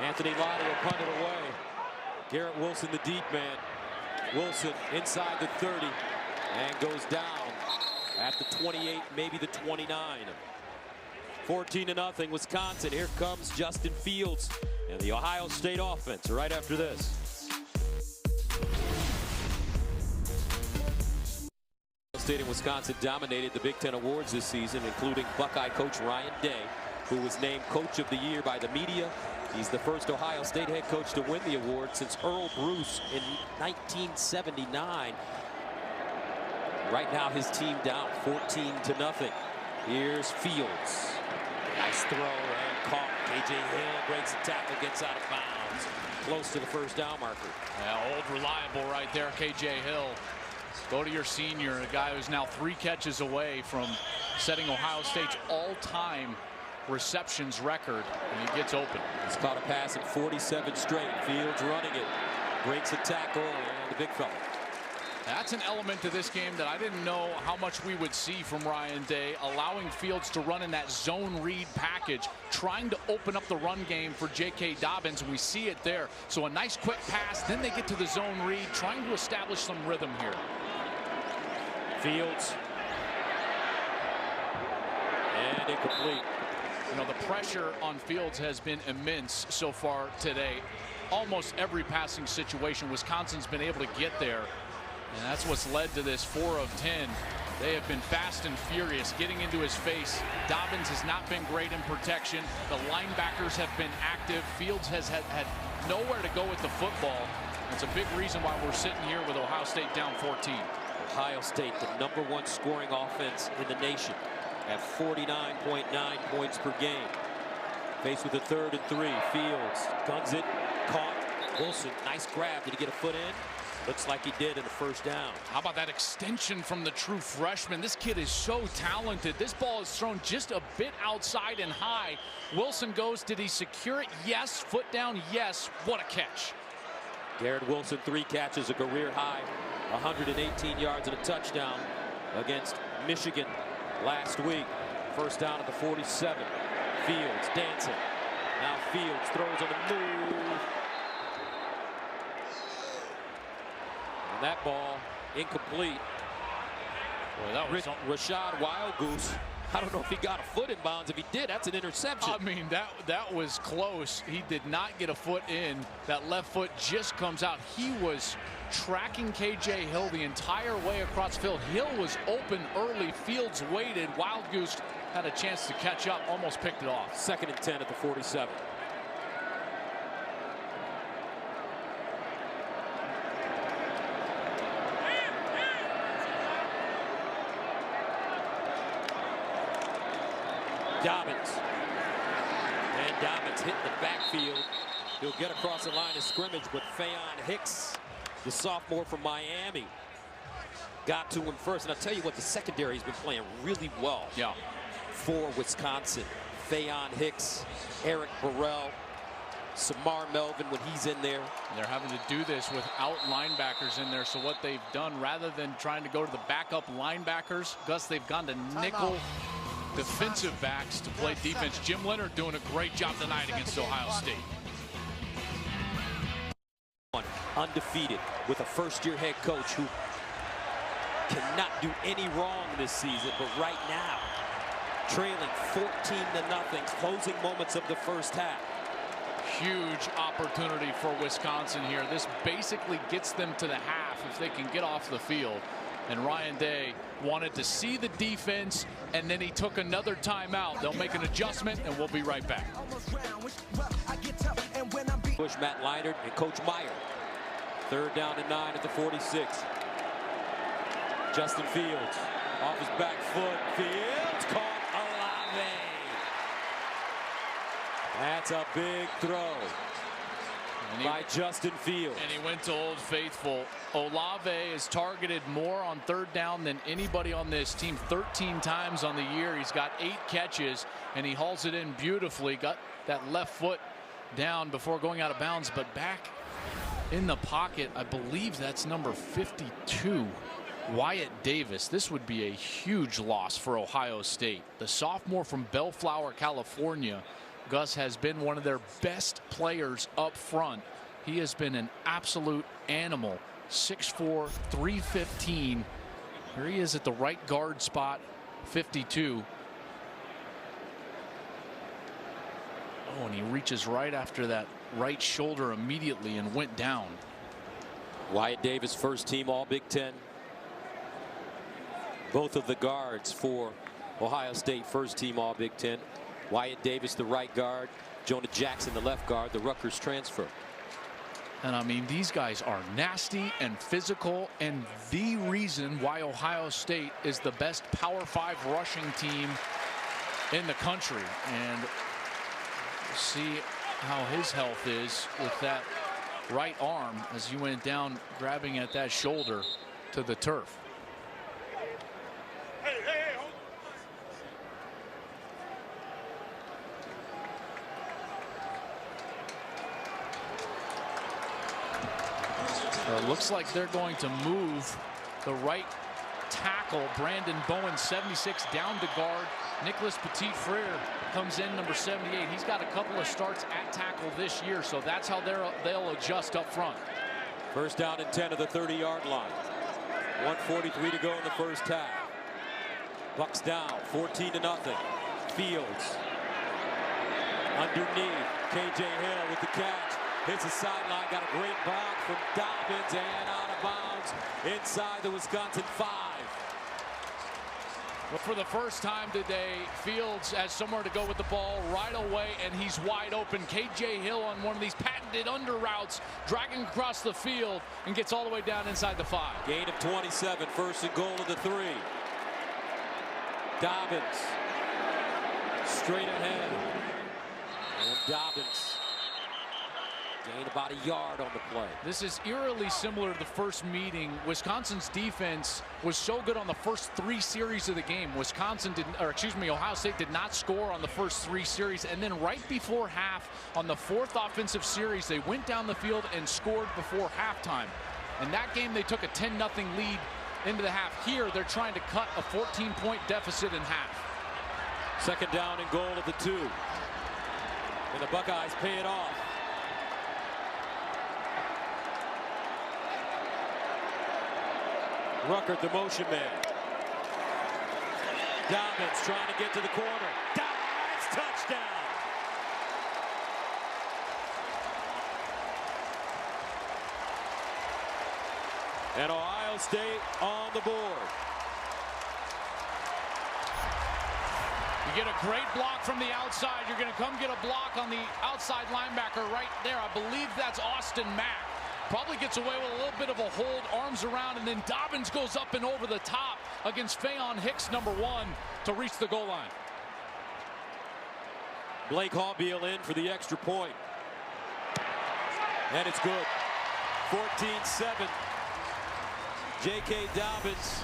Anthony Lottie will punt it away. Garrett Wilson, the deep man. Wilson inside the 30 and goes down at the 28, maybe the 29. 14-0 Wisconsin. Here comes Justin Fields and the Ohio State offense right after this. Ohio State and Wisconsin dominated the Big Ten awards this season, including Buckeye coach Ryan Day, who was named Coach of the Year by the media. He's the first Ohio State head coach to win the award since Earl Bruce in 1979. Right now, his team down 14-0. Here's Fields. Nice throw and caught. K.J. Hill breaks the tackle, gets out of bounds. Close to the 1st down marker. Yeah, old reliable right there, K.J. Hill. Go to your senior, a guy who's now 3 catches away from setting Ohio State's all-time receptions record, and he gets open. He's caught a pass in 47 straight. Fields running it, breaks a tackle, and the big fella. That's an element to this game that I didn't know how much we would see from Ryan Day, allowing Fields to run in that zone read package, trying to open up the run game for J.K. Dobbins, and we see it there. So a nice quick pass, then they get to the zone read, trying to establish some rhythm here. Fields. And incomplete. You know, the pressure on Fields has been immense so far today. Almost every passing situation, Wisconsin's been able to get there. And that's what's led to this 4 of 10. They have been fast and furious getting into his face. Dobbins has not been great in protection. The linebackers have been active. Fields has had nowhere to go with the football. That's a big reason why we're sitting here with Ohio State down 14. Ohio State, the #1 scoring offense in the nation at 49.9 points per game. Faced with a 3rd and 3. Fields guns it, caught. Wilson, nice grab. Did he get a foot in? Looks like he did in the first down. How about that extension from the true freshman? This kid is so talented. This ball is thrown just a bit outside and high. Wilson goes. Did he secure it? Yes. Foot down? Yes. What a catch. Garrett Wilson, 3 catches, a career high, 118 yards and a touchdown against Michigan last week. First down at the 47. Fields dancing. Now Fields throws on the move. And that ball incomplete. Boy, that was Rashad Wildgoose. I don't know if he got a foot in bounds. If he did, that's an interception. I mean, that was close. He did not get a foot in. That left foot just comes out. He was tracking KJ Hill the entire way across field. Hill was open early. Fields waited. Wildgoose had a chance to catch up, almost picked it off. 2nd and 10 at the 47. Dobbins. And Dobbins hit the backfield. He'll get across the line of scrimmage, but Faion Hicks, the sophomore from Miami, got to him first. And I'll tell you what, the secondary has been playing really well for Wisconsin. Faion Hicks, Eric Burrell, Samar Melvin when he's in there. They're having to do this without linebackers in there. So what they've done, rather than trying to go to the backup linebackers, Gus, they've gone to nickel defensive backs to play defense. Jim Leonard doing a great job tonight against Ohio State. Undefeated with a first-year head coach who cannot do any wrong this season, but right now trailing 14-0, closing moments of the first half. Huge opportunity for Wisconsin here. This basically gets them to the half if they can get off the field. And Ryan Day wanted to see the defense, and then he took another timeout. They'll make an adjustment, and we'll be right back. Bush, Matt Leinart, and Coach Meyer. 3rd down and 9 at the 46. Justin Fields off his back foot. Fields caught Olave. That's a big throw by Justin Fields. And he went to Old Faithful. Olave is targeted more on 3rd down than anybody on this team. 13 times on the year. He's got 8 catches, and he hauls it in beautifully. Got that left foot down before going out of bounds, but back in the pocket, I believe that's number 52, Wyatt Davis. This would be a huge loss for Ohio State. The sophomore from Bellflower, California, Gus, has been one of their best players up front. He has been an absolute animal. 6'4", 315. Here he is at the right guard spot, 52. Oh, and he reaches right after that right shoulder immediately and went down. Wyatt Davis, first team All Big Ten. Both of the guards for Ohio State, first team All Big Ten. Wyatt Davis, the right guard. Jonah Jackson, the left guard, the Rutgers transfer. And I mean, these guys are nasty and physical, and the reason why Ohio State is the best Power 5 rushing team in the country. And see how his health is with that right arm as he went down grabbing at that shoulder to the turf. It looks like they're going to move the right tackle, Brandon Bowen, 76, down to guard. Nicholas Petit-Frere comes in, number 78. He's got a couple of starts at tackle this year, so that's how they'll adjust up front. First down and 10 of the 30-yard line. 1:43 to go in the first half. Bucks down 14-0. Fields underneath. KJ Hill with the catch. Hits the sideline. Got a great block from Dobbins and out of bounds inside the Wisconsin 5. But for the first time today, Fields has somewhere to go with the ball right away, and he's wide open. KJ Hill on one of these patented under routes, dragging across the field and gets all the way down inside the 5. Gain of 27, first and goal of the 3. Dobbins straight ahead. And Dobbins gained about a yard on the play. This is eerily similar to the first meeting. Wisconsin's defense was so good on the first 3 series of the game. Ohio State did not score on the first 3 series, and then right before half on the 4th offensive series, they went down the field and scored before halftime. In that game, they took a 10-0 lead into the half. Here, they're trying to cut a 14-point deficit in half. Second down and goal of the 2. And the Buckeyes pay it off. Ruckert, the motion man. Dobbins trying to get to the corner. Dives, touchdown. And Ohio State on the board. You get a great block from the outside. You're going to come get a block on the outside linebacker right there. I believe that's Austin Mack. Probably gets away with a little bit of a hold, arms around, and then Dobbins goes up and over the top against Faion Hicks, number 1, to reach the goal line. Blake Haubeil in for the extra point. And it's good. 14-7. J.K. Dobbins,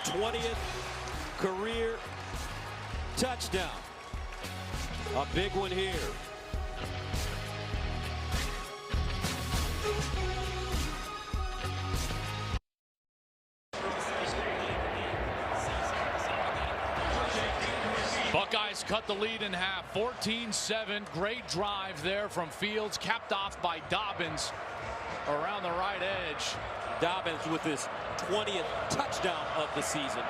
20th career touchdown. A big one here. Buckeyes cut the lead in half, 14-7. Great drive there from Fields, capped off by Dobbins around the right edge. Dobbins with his 20th touchdown of the season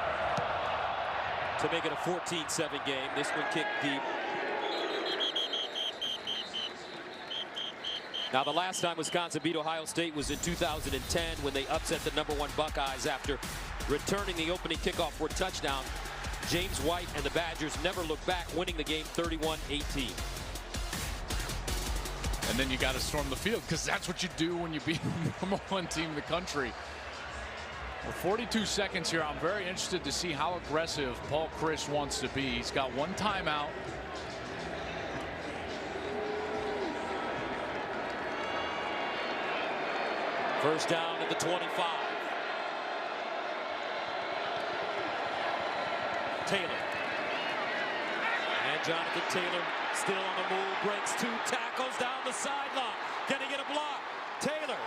to make it a 14-7 game. This one kicked deep. Now, the last time Wisconsin beat Ohio State was in 2010 when they upset the #1 Buckeyes after returning the opening kickoff for a touchdown. James White and the Badgers never looked back, winning the game 31-18. And then you got to storm the field, because that's what you do when you beat the #1 team in the country. Well, 42 seconds here. I'm very interested to see how aggressive Paul Chryst wants to be. He's got 1 timeout. First down at the 25. Taylor. And Jonathan Taylor still on the move, breaks 2 tackles down the sideline. Can he get a block? Taylor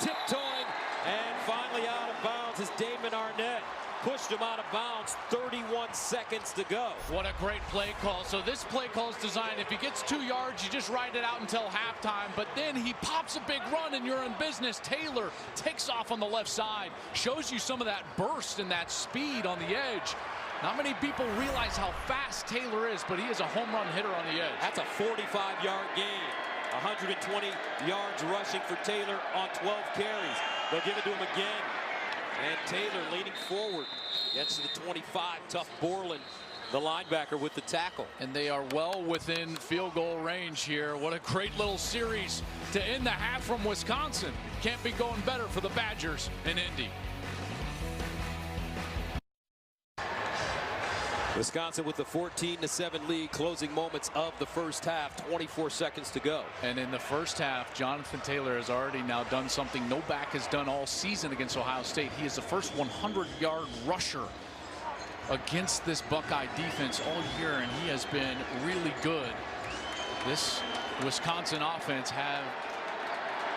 tiptoeing and finally out of bounds as Damon Arnett pushed him out of bounds. 31 seconds to go. What a great play call. So this play call is designed, if he gets 2 yards, you just ride it out until halftime, but then he pops a big run and you're in business. Taylor takes off on the left side, shows you some of that burst and that speed on the edge. Not many people realize how fast Taylor is, but he is a home run hitter on the edge. That's a 45-yard gain. 120 yards rushing for Taylor on 12 carries. They'll give it to him again. And Taylor leaning forward. Gets to the 25. Tough Borland, the linebacker, with the tackle. And they are well within field goal range here. What a great little series to end the half from Wisconsin. Can't be going better for the Badgers in Indy. Wisconsin with the 14-7 lead, closing moments of the first half. 24 seconds to go. And in the first half, Jonathan Taylor has already now done something no back has done all season against Ohio State. He is the first 100-yard rusher against this Buckeye defense all year, and he has been really good. This Wisconsin offense have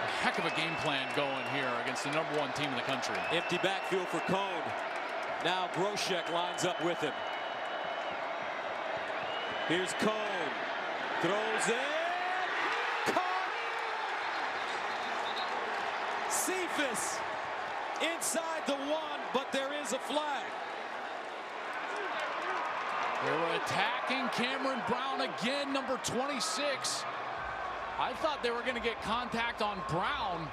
heck of a game plan going here against the #1 team in the country. Empty backfield for Cone. Now Groshek lines up with him. Here's Cone. Throws in. Caught. Cephas inside the 1, but there is a flag. They were attacking Cameron Brown again, number 26. I thought they were going to get contact on Brown.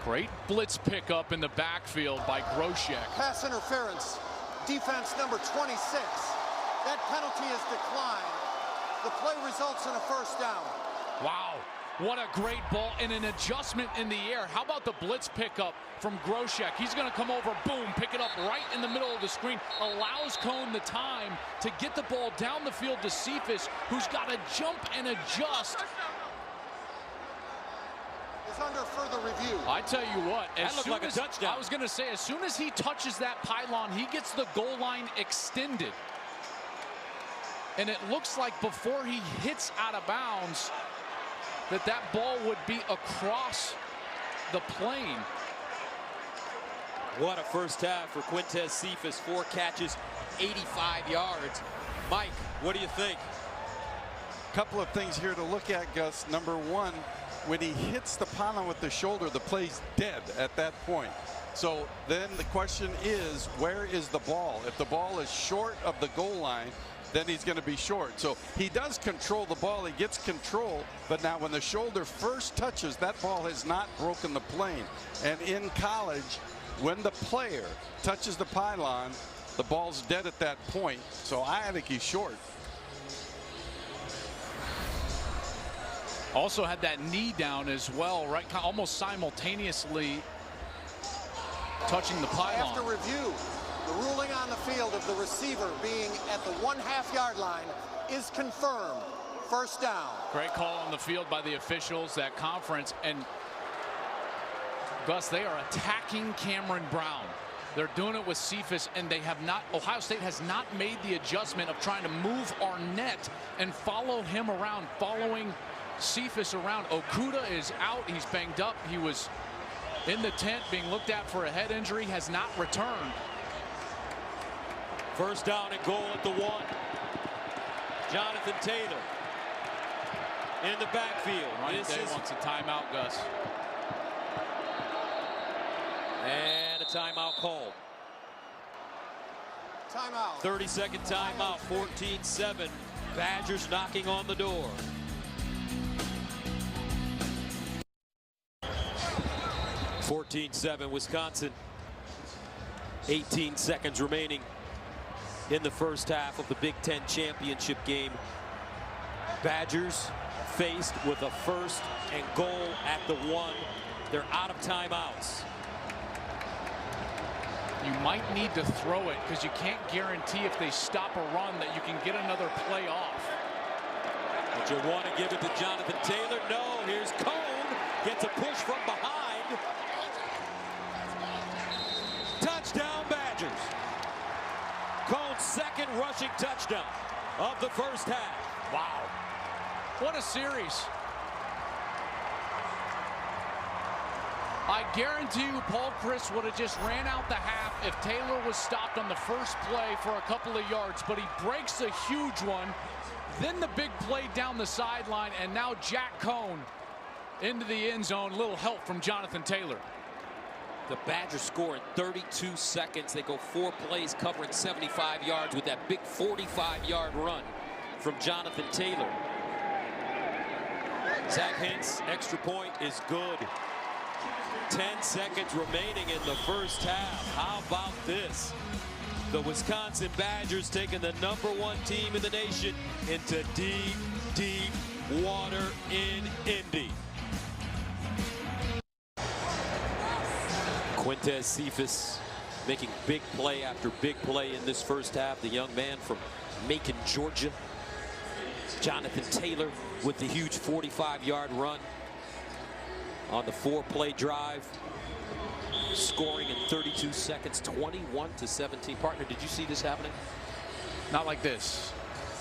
Great blitz pickup in the backfield by Groshek. Pass interference. Defense number 26. That penalty is declined. The play results in a first down. Wow. What a great ball and an adjustment in the air. How about the blitz pickup from Groshek? He's going to come over, boom, pick it up right in the middle of the screen. Allows Cone the time to get the ball down the field to Cephas, who's got to jump and adjust. Is under further review. I tell you what, that looked like a touchdown. I was going to say, as soon as he touches that pylon, he gets the goal line extended. And it looks like before he hits out of bounds, that ball would be across the plane. What a first half for Quintez Cephas. 4 catches, 85 yards. Mike, what do you think? Couple of things here to look at, Gus. Number one, when he hits the pylon with the shoulder, the play's dead at that point. So then the question is, where is the ball? If the ball is short of the goal line, then he's going to be short. So he does control the ball. He gets control. But now when the shoulder first touches, that ball has not broken the plane. And in college, when the player touches the pylon, the ball's dead at that point. So I think he's short. Also had that knee down as well, right? Almost simultaneously touching the pylon. After review, the ruling on the field of the receiver being at the 1/2 yard line is confirmed. First down. Great call on the field by the officials, that conference. And Gus, they are attacking Cameron Brown. They're doing it with Cephas, and they have not, Ohio State has not made the adjustment of trying to move Arnett and follow him around, following Cephas around. Okudah is out. He's banged up. He was in the tent being looked at for a head injury, has not returned. First down and goal at the 1. Jonathan Taylor in the backfield. Ryan Day wants a timeout, Gus. And a timeout called. Timeout. 30-second timeout. 14-7. Badgers knocking on the door. (14-7) Wisconsin. 18 seconds remaining in the first half of the Big Ten championship game. Badgers faced with a first and goal at the 1. They're out of timeouts. You might need to throw it because you can't guarantee if they stop a run that you can get another play off. But you want to give it to Jonathan Taylor? No, here's Cone. Gets a push from behind. Touchdown Badgers. Cone's second rushing touchdown of the first half. Wow. What a series. I guarantee you Paul Chryst would have just ran out the half if Taylor was stopped on the first play for a couple of yards, but he breaks a huge one. Then the big play down the sideline, and now Jack Cone into the end zone. Little help from Jonathan Taylor. The Badgers score in 32 seconds. They go 4 plays covering 75 yards with that big 45-yard run from Jonathan Taylor. Zach Hintz, extra point is good. 10 seconds remaining in the first half. How about this? The Wisconsin Badgers taking the #1 team in the nation into deep, deep water in Indy. Quintez Cephas making big play after big play in this first half. The young man from Macon, Georgia. Jonathan Taylor with the huge 45-yard run on the 4-play drive, scoring in 32 seconds, 21-17. Partner, did you see this happening? Not like this.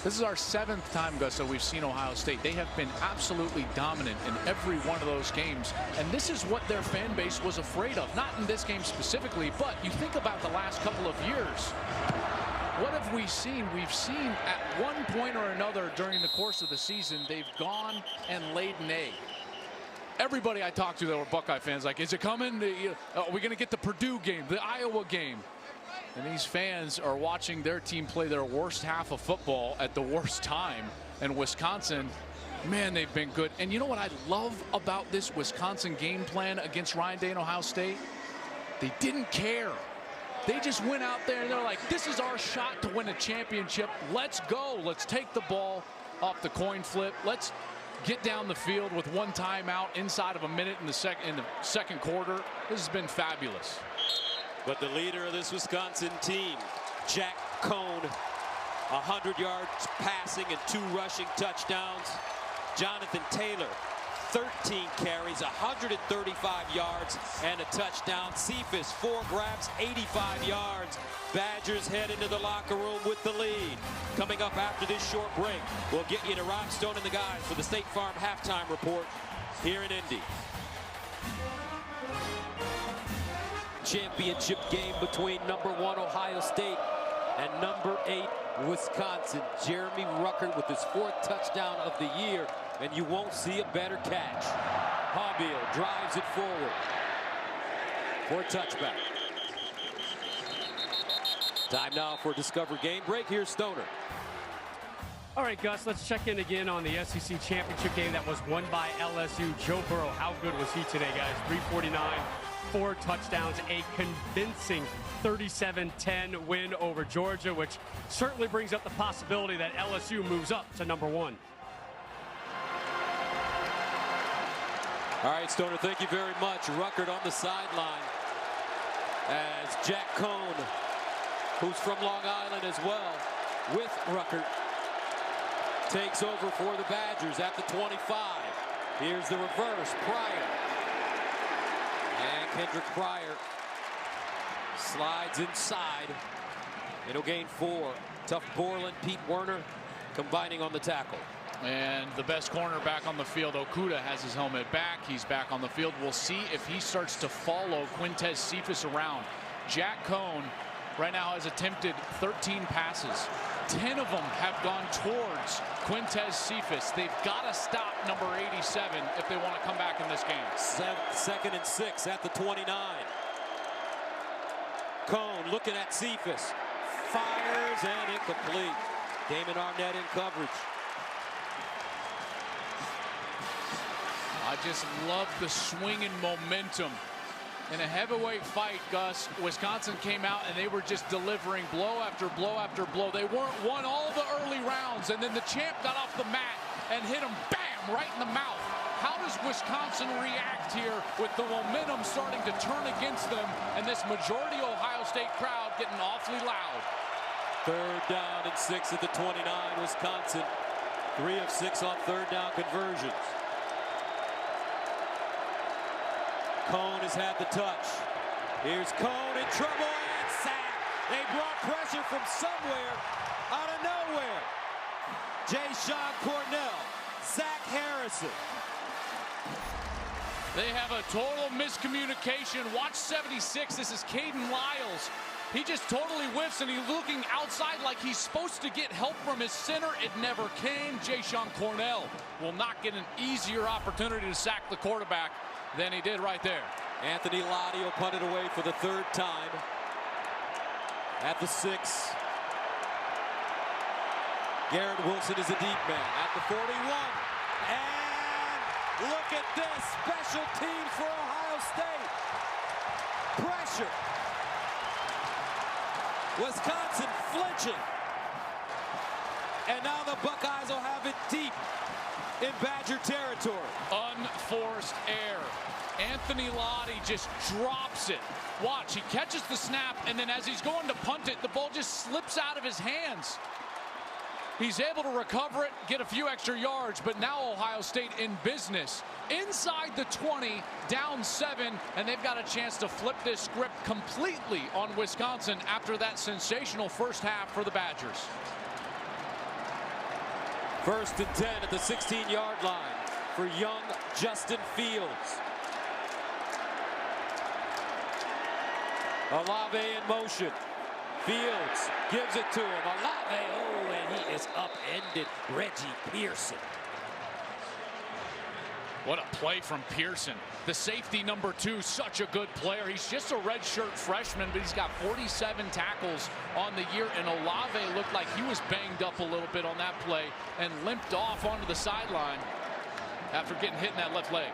This is our 7th time, Gus, that we've seen Ohio State. They have been absolutely dominant in every one of those games. And this is what their fan base was afraid of. Not in this game specifically, but you think about the last couple of years. What have we seen? We've seen at one point or another during the course of the season, they've gone and laid an egg. Everybody I talked to that were Buckeye fans, like, is it coming? Are we going to get the Purdue game, the Iowa game? And these fans are watching their team play their worst half of football at the worst time. And Wisconsin, man, they've been good. And you know what I love about this Wisconsin game plan against Ryan Day and Ohio State? They didn't care. They just went out there and they're like, this is our shot to win a championship. Let's go. Let's take the ball off the coin flip. Let's get down the field with one timeout inside of a minute in the second quarter. This has been fabulous. But the leader of this Wisconsin team, Jack Cohn, 100 yards passing and 2 rushing touchdowns. Jonathan Taylor, 13 carries, 135 yards and a touchdown. Cephas, 4 grabs, 85 yards. Badgers head into the locker room with the lead. Coming up after this short break, we'll get you to Rob Stone and the guys for the State Farm halftime report here in Indy. Championship game between number 1 Ohio State and number 8 Wisconsin. Jeremy Ruckert with his 4th touchdown of the year, and you won't see a better catch. Hobbiel drives it forward for a touchback. Time now for Discover Game Break. Here's Stoner. All right, Gus, let's check in again on the SEC championship game that was won by LSU. Joe Burrow, how good was he today, guys? 349. 4 touchdowns, a convincing 37-10 win over Georgia, which certainly brings up the possibility that LSU moves up to number 1. All right, Stoner, thank you very much. Ruckert on the sideline as Jack Cohn, who's from Long Island as well, with Ruckert, takes over for the Badgers at the 25. Here's the reverse, Pryor. And Kendrick Pryor slides inside. It'll gain 4. Tough Borland, Pete Werner combining on the tackle. And the best corner back on the field, Okudah, has his helmet back. He's back on the field. We'll see if he starts to follow Quintez Cephas around. Jack Cohn right now has attempted 13 passes. 10 of them have gone towards Quintez Cephas. They've got to stop number 87 if they want to come back in this game. 2nd and 6 at the 29. Cohn looking at Cephas. Fires and incomplete. Damon Arnett in coverage. I just love the swing and momentum. In a heavyweight fight, Gus, Wisconsin came out and they were just delivering blow after blow after blow. They weren't won all the early rounds, and then the champ got off the mat and hit him, bam, right in the mouth. How does Wisconsin react here with the momentum starting to turn against them and this majority Ohio State crowd getting awfully loud? 3rd down and 6 at the 29. Wisconsin, 3 of 6 on 3rd down conversions. Cohn has had the touch. Here's Cohn in trouble and sack. They brought pressure from somewhere out of nowhere. Jay-Sean Carnell, Zach Harrison. They have a total miscommunication. Watch 76. This is Caden Lyles. He just totally whiffs, and he's looking outside like he's supposed to get help from his center. It never came. Jay-Sean Carnell will not get an easier opportunity to sack the quarterback than he did right there. Anthony Lottie will punt it away for the 3rd time. At the 6. Garrett Wilson is a deep man at the 41. And look at this. Special teams for Ohio State. Pressure. Wisconsin flinching. And now the Buckeyes will have it deep in Badger territory. Unforced error. Anthony Lottie just drops it. Watch, he catches the snap, and then as he's going to punt it, the ball just slips out of his hands. He's able to recover it, get a few extra yards, but now Ohio State in business. Inside the 20, down 7, and they've got a chance to flip this script completely on Wisconsin after that sensational first half for the Badgers. First and 10 at the 16-yard line for young Justin Fields. Olave in motion. Fields gives it to him. Olave, oh, and he is upended. Reggie Pearson. What a play from Pearson. The safety number 2, such a good player. He's just a redshirt freshman, but he's got 47 tackles on the year, and Olave looked like he was banged up a little bit on that play and limped off onto the sideline after getting hit in that left leg.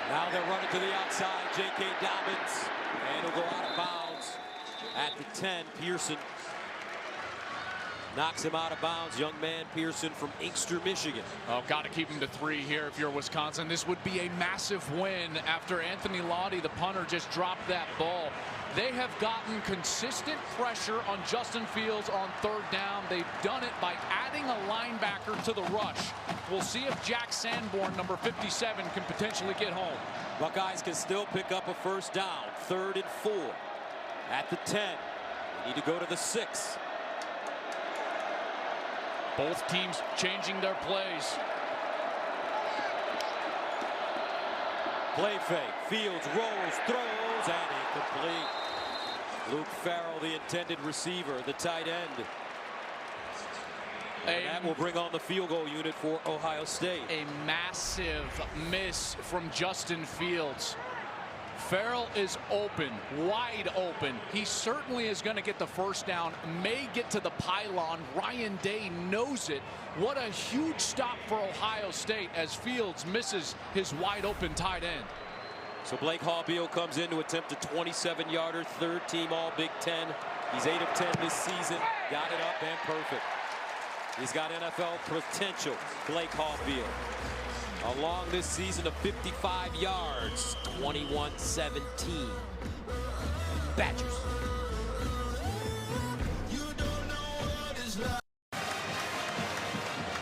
Now they're running to the outside. J.K. Dobbins, and he'll go out of bounds at the 10. Pearson knocks him out of bounds. Young man Pearson from Inkster, Michigan. Oh, got to keep him to 3 here if you're Wisconsin. This would be a massive win after Anthony Lottie, the punter, just dropped that ball. They have gotten consistent pressure on Justin Fields on 3rd down. They've done it by adding a linebacker to the rush. We'll see if Jack Sanborn, number 57, can potentially get home. Buckeyes can still pick up a first down. 3rd and 4 at the 10. They need to go to the 6. Both teams changing their plays. Play fake. Fields rolls, throws, and incomplete. Luke Farrell, the intended receiver, the tight end. And that will bring on the field goal unit for Ohio State. A massive miss from Justin Fields. Farrell is open, wide open. He certainly is going to get the first down, may get to the pylon. Ryan Day knows it. What a huge stop for Ohio State as Fields misses his wide open tight end. So Blake Hallbeal comes in to attempt a 27-yarder, 3rd team all Big Ten. He's 8 of 10 this season. Got it up and perfect. He's got NFL potential, Blake Hallbeal. Along this season of 55 yards, 21-17. Badgers.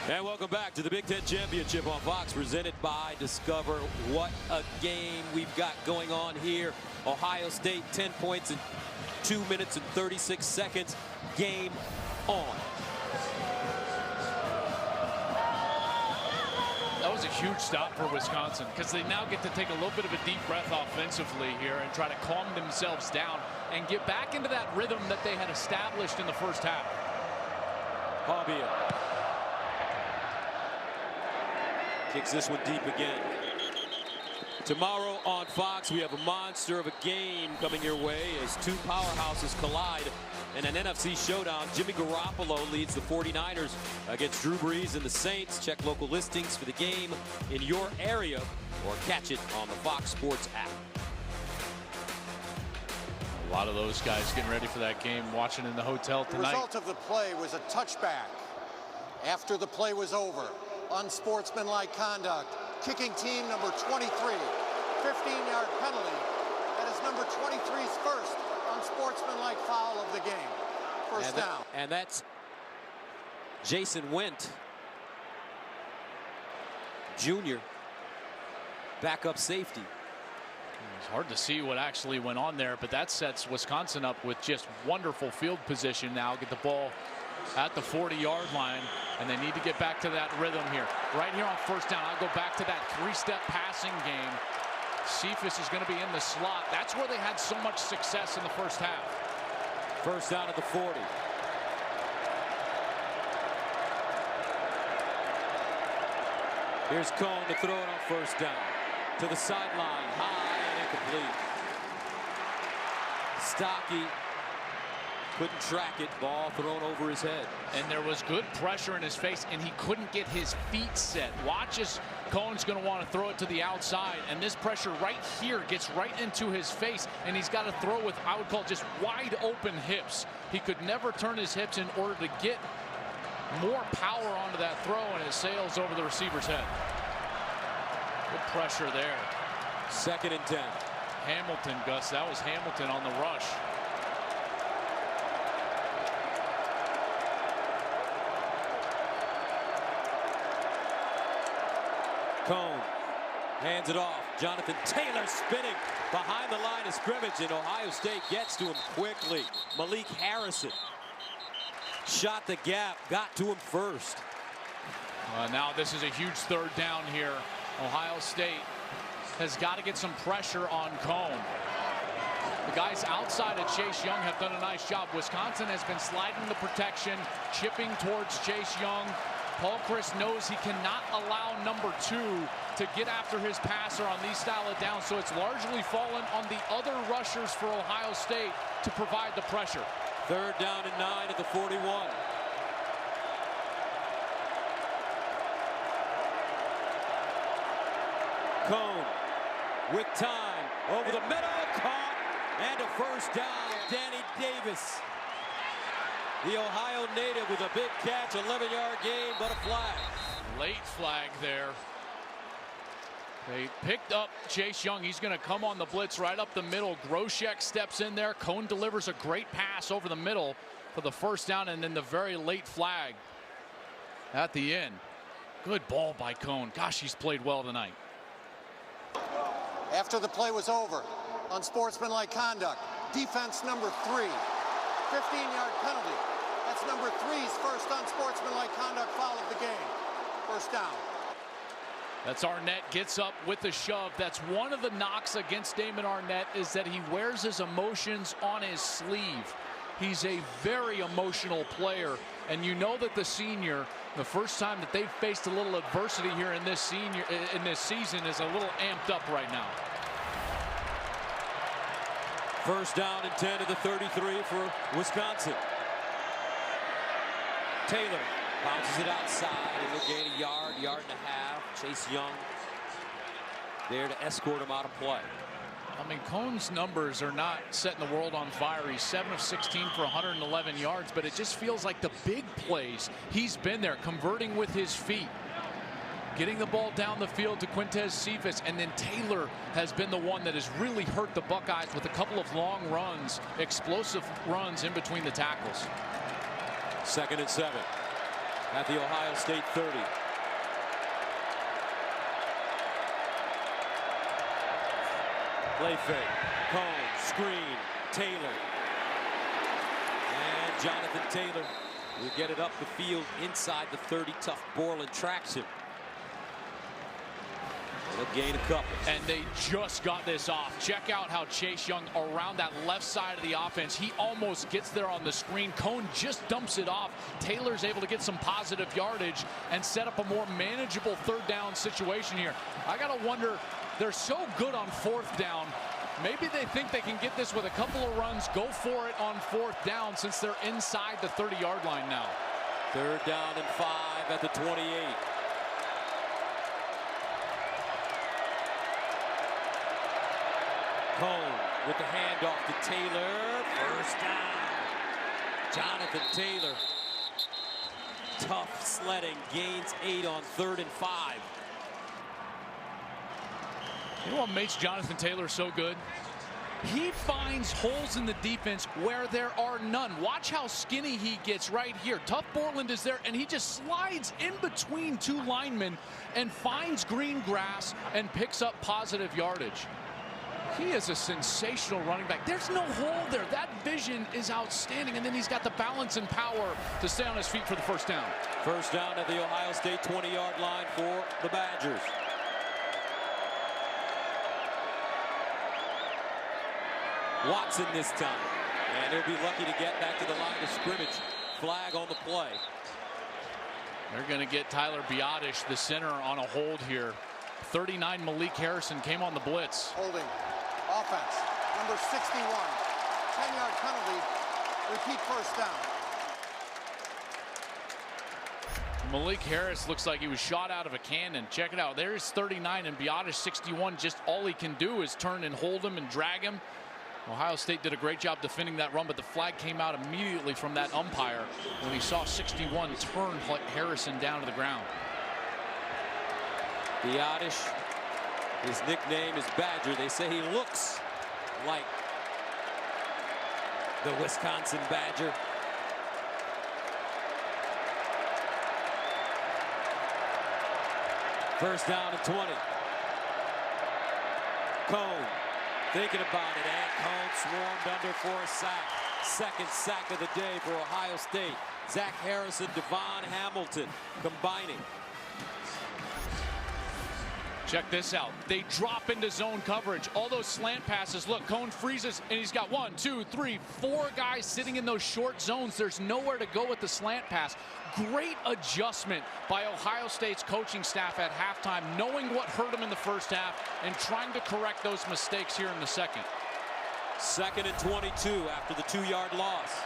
And welcome back to the Big Ten Championship on Fox, presented by Discover. What a game we've got going on here. Ohio State 10 points in 2 minutes and 36 seconds. Game on. That was a huge stop for Wisconsin because they now get to take a little bit of a deep breath offensively here and try to calm themselves down and get back into that rhythm that they had established in the first half. Hallbeal kicks this one deep again. Tomorrow on Fox, we have a monster of a game coming your way as 2 powerhouses collide in an NFC showdown. Jimmy Garoppolo leads the 49ers against Drew Brees and the Saints. Check local listings for the game in your area or catch it on the Fox Sports app. A lot of those guys getting ready for that game, watching in the hotel tonight. The result of the play was a touchback. After the play was over, unsportsmanlike conduct. Kicking team number 23, 15-yard penalty. That is number 23's first unsportsmanlike foul of the game. First down. And that's Jason Went, Jr., backup safety. It's hard to see what actually went on there, but that sets Wisconsin up with just wonderful field position now. Get the ball at the 40-yard line, and they need to get back to that rhythm here. Right here on first down, I'll go back to that 3-step passing game. Cephas is going to be in the slot. That's where they had so much success in the first half. First down at the 40. Here's Cone to throw it on first down. To the sideline, high and incomplete. Stocky couldn't track it. Ball thrown over his head. And there was good pressure in his face, and he couldn't get his feet set. Watch as Cone's going to want to throw it to the outside, and this pressure right here gets right into his face, and he's got to throw with, I would call, just wide open hips. He could never turn his hips in order to get more power onto that throw, and it sails over the receiver's head. Good pressure there. 2nd and 10. Hamilton, Gus. That was Hamilton on the rush. Cone hands it off. Jonathan Taylor spinning behind the line of scrimmage, and Ohio State gets to him quickly. Malik Harrison shot the gap, got to him first. Now this is a huge third down here. Ohio State has got to get some pressure on Cone. The guys outside of Chase Young have done a nice job. Wisconsin has been sliding the protection, chipping towards Chase Young. Paul Chryst knows he cannot allow number 2 to get after his passer on these style of downs, so it's largely fallen on the other rushers for Ohio State to provide the pressure. Third down and 9 at the 41. Cone with time over the middle, caught, and a first down. Danny Davis, the Ohio native, with a big catch, 11-yard gain, but a flag. Late flag there. They picked up Chase Young. He's going to come on the blitz right up the middle. Groshek steps in there. Cone delivers a great pass over the middle for the first down, and then the very late flag at the end. Good ball by Cone. Gosh, he's played well tonight. After the play was over, unsportsmanlike conduct, defense number 3, 15-yard penalty. That's number 3's first unsportsmanlike conduct foul of the game. First down. That's Arnett gets up with the shove. That's one of the knocks against Damon Arnett, is that he wears his emotions on his sleeve. He's a very emotional player, and you know that the senior, the first time that they've faced a little adversity here in this season, is a little amped up right now. First down and 10 to the 33 for Wisconsin. Taylor bounces it outside, and they'll gain a yard and a half. Chase Young there to escort him out of play. I mean, Cone's numbers are not setting the world on fire. He's 7 of 16 for 111 yards, but it just feels like the big plays, he's been there, converting with his feet, getting the ball down the field to Quintez Cephas, and then Taylor has been the one that has really hurt the Buckeyes with a couple of long runs, explosive runs in between the tackles. 2nd and 7 at the Ohio State 30. Play fake, Cone, screen, Taylor. And Jonathan Taylor will get it up the field inside the 30. Tough Borland tracks him. They'll gain a couple. And they just got this off. Check out how Chase Young around that left side of the offense. He almost gets there on the screen. Cone just dumps it off. Taylor's able to get some positive yardage and set up a more manageable third down situation here. I gotta wonder, they're so good on 4th down. Maybe they think they can get this with a couple of runs, go for it on 4th down, since they're inside the 30-yard line now. 3rd down and 5 at the 28. Cone with the handoff to Taylor. First down. Jonathan Taylor. Tough sledding. Gains 8 on 3rd and 5. You know what makes Jonathan Taylor so good? He finds holes in the defense where there are none. Watch how skinny he gets right here. Tough Borland is there, and he just slides in between 2 linemen and finds green grass and picks up positive yardage. He is a sensational running back. There's no hole there. That vision is outstanding, and then he's got the balance and power to stay on his feet for the first down. First down at the Ohio State 20-yard line for the Badgers. Watson this time, and he'll be lucky to get back to the line of scrimmage. Flag on the play. They're going to get Tyler Biotish, the center, on a hold here. 39 Malik Harrison came on the blitz. Holding. Offense. Number 61. 10-yard penalty. Repeat first down. Malik Harris looks like he was shot out of a cannon. Check it out. There's 39, and Biotish 61. Just all he can do is turn and hold him and drag him. Ohio State did a great job defending that run, but the flag came out immediately from that umpire when he saw 61 turn Harrison down to the ground. Biotish, his nickname is Badger. They say he looks like the Wisconsin Badger. First down and 20. Cone thinking about it, and Cone swarmed under for a sack. 2nd sack of the day for Ohio State. Zach Harrison, Devon Hamilton combining Check this out. They drop into zone coverage. All those slant passes. Look, Cone freezes, and he's got 1, 2, 3, 4 guys sitting in those short zones. There's nowhere to go with the slant pass. Great adjustment by Ohio State's coaching staff at halftime, knowing what hurt them in the first half and trying to correct those mistakes here in the second. 2nd and 22 after the 2-yard loss.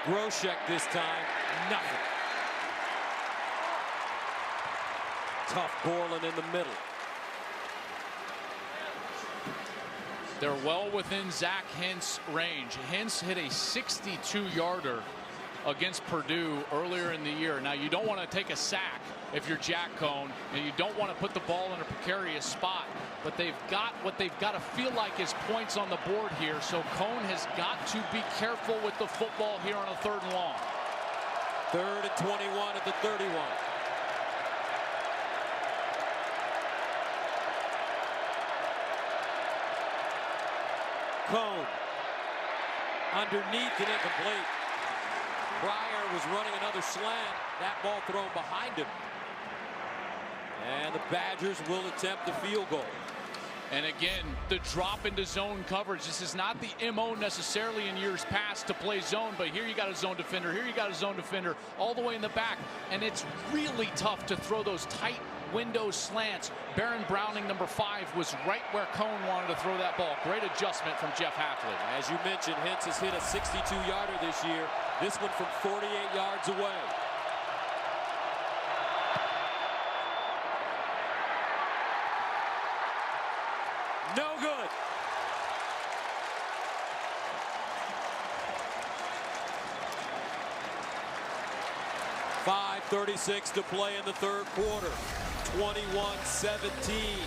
Groshek this time, nothing. Tough Borland in the middle. They're well within Zach Hintz' range. Hintz hit a 62-yarder against Purdue earlier in the year. Now, you don't want to take a sack if you're Jack Cone, and you don't want to put the ball in a precarious spot, but they've got what they've got to feel like is points on the board here, so Cone has got to be careful with the football here on a 3rd and long. 3rd and 21 at the 31. Cone underneath and incomplete. Pryor was running another slant. That ball thrown behind him. And the Badgers will attempt the field goal. And again, the drop into zone coverage. This is not the MO necessarily in years past to play zone, but here you got a zone defender, here you got a zone defender all the way in the back. And it's really tough to throw those tight window slants. Baron Browning, number 5, was right where Cone wanted to throw that ball. Great adjustment from Jeff Hafley. As you mentioned, Hintz has hit a 62-yarder this year. This one from 48 yards away. No good. .5:36 to play in the 3rd quarter. 21-17.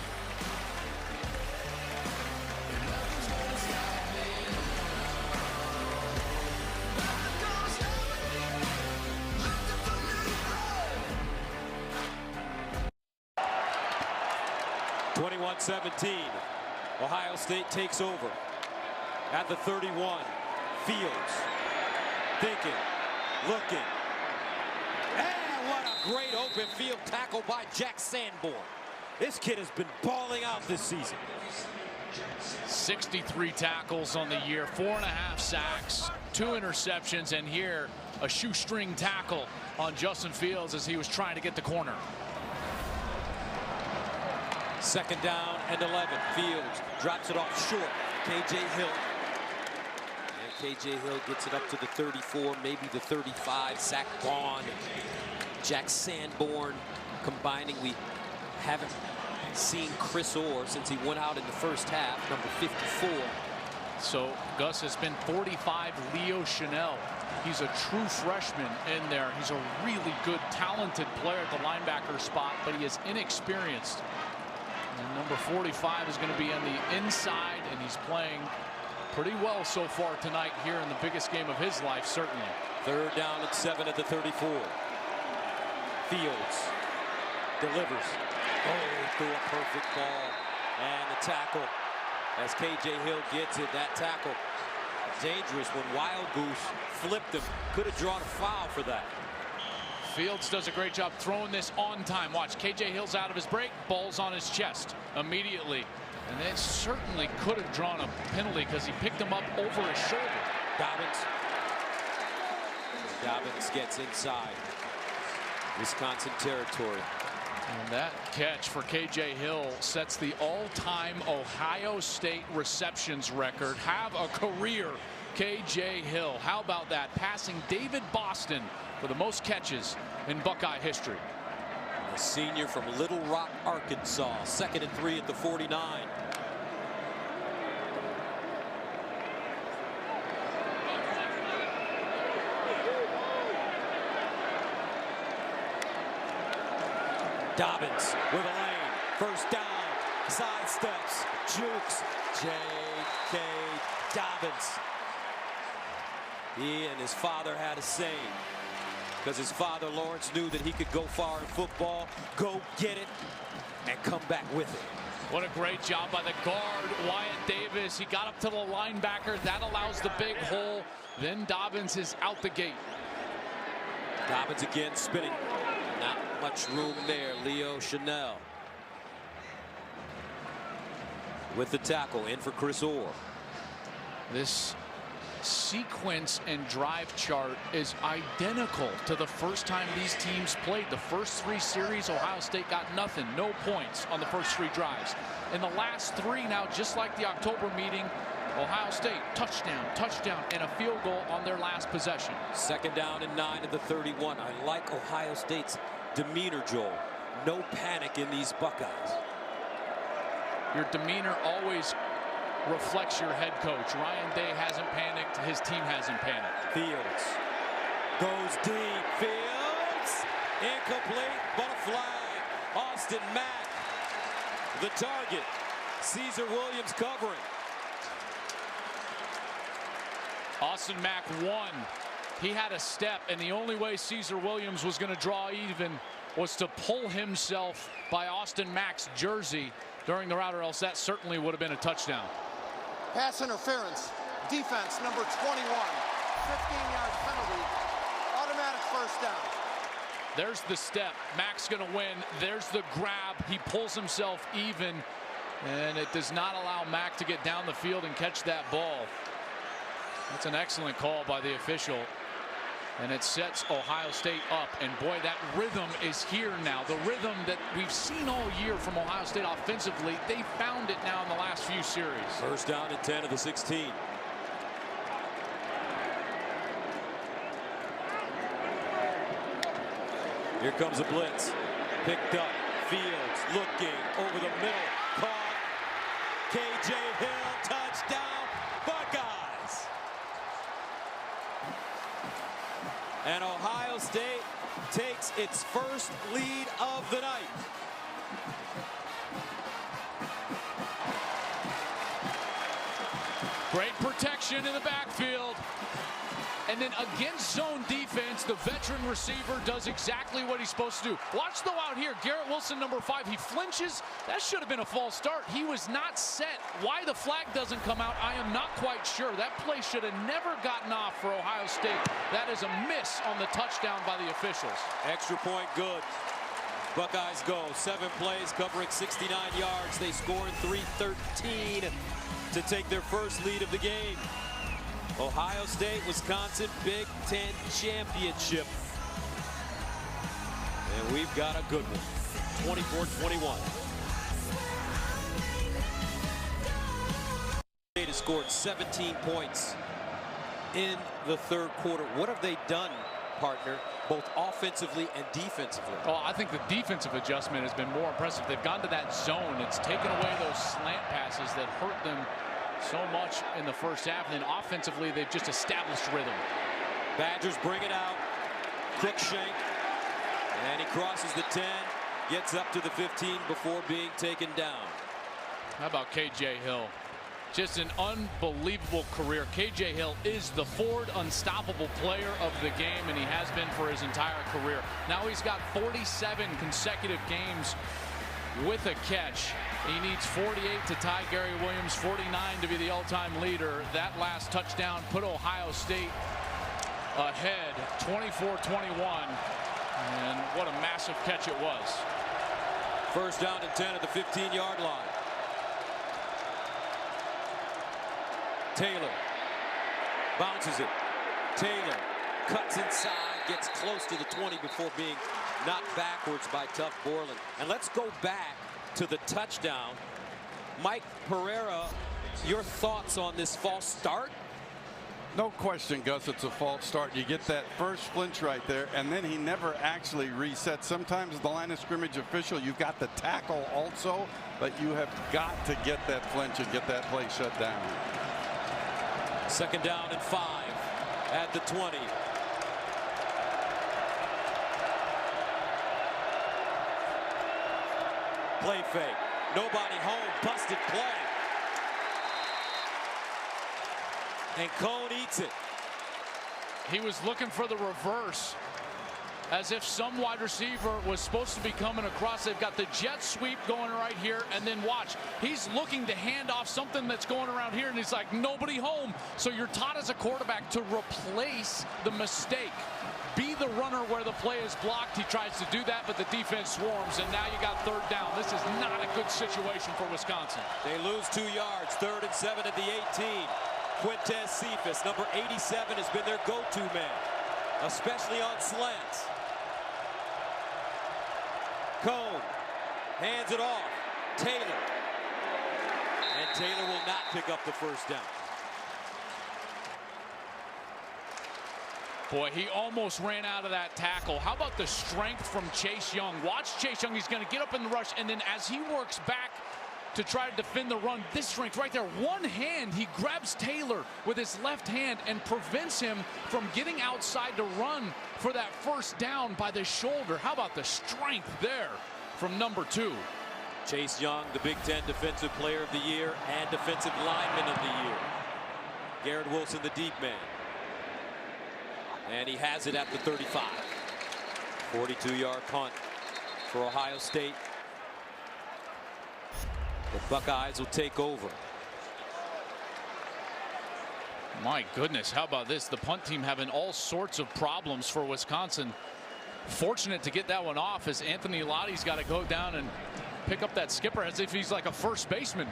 Ohio State takes over at the 31. Fields thinking, looking, and what a great open field tackle by Jack Sanborn. This kid has been balling out this season. 63 tackles on the year, 4.5 sacks, 2 interceptions, and here a shoestring tackle on Justin Fields as he was trying to get the corner. 2nd down and 11. Fields drops it off short. KJ Hill. And KJ Hill gets it up to the 34, maybe the 35. Zach Vaughn, Jack Sanborn combining. We haven't seen Chris Orr since he went out in the first half, number 54. So Gus has been 45. Leo Chanel. He's a true freshman in there. He's a really good, talented player at the linebacker spot, but he is inexperienced. And number 45 is going to be on the inside, and he's playing pretty well so far tonight here in the biggest game of his life, certainly. 3rd down and 7 at the 34. Fields delivers. Oh, threw a perfect ball. And the tackle as KJ Hill gets it. That tackle dangerous when Wild Goose flipped him. Could have drawn a foul for that. Fields does a great job throwing this on time. Watch, KJ Hill's out of his break, ball's on his chest immediately. And that certainly could have drawn a penalty because he picked him up over his shoulder. Dobbins gets inside Wisconsin territory. And that catch for KJ Hill sets the all-time Ohio State receptions record. Have a career, KJ Hill. How about that? Passing David Boston for the most catches in Buckeye history. A senior from Little Rock, Arkansas. 2nd and 3 at the 49. Dobbins with a lane. 1st down. Sidesteps. Jukes. J.K. Dobbins. He and his father had a saying, because his father Lawrence knew that he could go far in football, go get it, and come back with it. What a great job by the guard, Wyatt Davis. He got up to the linebacker. That allows the big hole. Then Dobbins is out the gate. Dobbins again spinning. Not much room there. Leo Chanel with the tackle in for Chris Orr. This sequence and drive chart is identical to the first time these teams played. The first 3 series, Ohio State got nothing, no points on the first 3 drives. In the last 3 now, just like the October meeting, Ohio State touchdown, touchdown, and a field goal on their last possession. 2nd down and 9 at the 31. I like Ohio State's demeanor, Joel. No panic in these Buckeyes. Your demeanor always reflects your head coach. Ryan Day hasn't panicked. His team hasn't panicked. Fields goes deep. Fields incomplete, but a flag. Austin Mack, the target. Caesar Williams covering. Austin Mack won. He had a step, and the only way Caesar Williams was going to draw even was to pull himself by Austin Mack's jersey during the route, or else that certainly would have been a touchdown. Pass interference. Defense number 21. 15-yard penalty. Automatic first down. There's the step. Mack's going to win. There's the grab. He pulls himself even, and it does not allow Mack to get down the field and catch that ball. That's an excellent call by the official, and it sets Ohio State up. And boy, that rhythm is here now. The rhythm that we've seen all year from Ohio State offensively, they found it now in the last few series. 1st down and 10 of the 16. Here comes a blitz. Picked up. Fields looking over the middle. Caught. KJ Hill, touchdown, Buckeyes. And Ohio State takes its first lead of the night. Great protection in the backfield. And then against zone defense, the veteran receiver does exactly what he's supposed to do. Watch though out here, Garrett Wilson, number 5, he flinches. That should have been a false start. He was not set. Why the flag doesn't come out, I am not quite sure. That play should have never gotten off for Ohio State. That is a miss on the touchdown by the officials. Extra point good. Buckeyes go 7 plays covering 69 yards. They score in 3:13 to take their first lead of the game. Ohio State, Wisconsin, Big Ten championship. And we've got a good one. 24-21. State has scored 17 points in the 3rd quarter. What have they done, partner, both offensively and defensively? Well, I think the defensive adjustment has been more impressive. They've gone to that zone. It's taken away those slant passes that hurt them so much in the first half, and then offensively they've just established rhythm. Badgers bring it out. Cruikshank, and he crosses the 10, gets up to the 15 before being taken down. How about KJ Hill? Just an unbelievable career. KJ Hill is the Ford unstoppable player of the game, and he has been for his entire career. Now he's got 47 consecutive games with a catch. He needs 48 to tie Gary Williams, 49 to be the all-time leader. That last touchdown put Ohio State ahead, 24-21. And what a massive catch it was. 1st down and 10 at the 15-yard line. Taylor bounces it. Taylor cuts inside, gets close to the 20 before being knocked backwards by Tough Borland. And let's go back to the touchdown. Mike Pereira, your thoughts on this false start? No question, Gus, it's a false start. You get that first flinch right there, and then he never actually resets. Sometimes the line of scrimmage official, you've got the tackle also, but you have got to get that flinch and get that play shut down. 2nd down and 5 at the 20. Play fake. Nobody home. Busted play. And Cone eats it. He was looking for the reverse. as if some wide receiver was supposed to be coming across. They've got the jet sweep going right here, and then watch. He's looking to hand off something that's going around here, and he's like, nobody home. So you're taught as a quarterback to replace the mistake. Be the runner where the play is blocked. He tries to do that, but the defense swarms, and now you got third down. This is not a good situation for Wisconsin. They lose 2 yards, 3rd and 7 at the 18. Quintez Cephas, number 87, has been their go-to man, especially on slants. Cone hands it off. Taylor. And Taylor will not pick up the first down. Boy, he almost ran out of that tackle. How about the strength from Chase Young? Watch Chase Young. He's going to get up in the rush, and then as he works back to try to defend the run, this strength right there. One hand, he grabs Taylor with his left hand and prevents him from getting outside to run for that first down by the shoulder. How about the strength there from number 2? Chase Young, the Big Ten Defensive Player of the Year and Defensive Lineman of the Year. Garrett Wilson, the deep man. And he has it at the 35. 42-yard punt for Ohio State. The Buckeyes will take over. My goodness, how about this? The punt team having all sorts of problems for Wisconsin. Fortunate to get that one off, as Anthony Lottie's got to go down and pick up that skipper as if he's like a first baseman.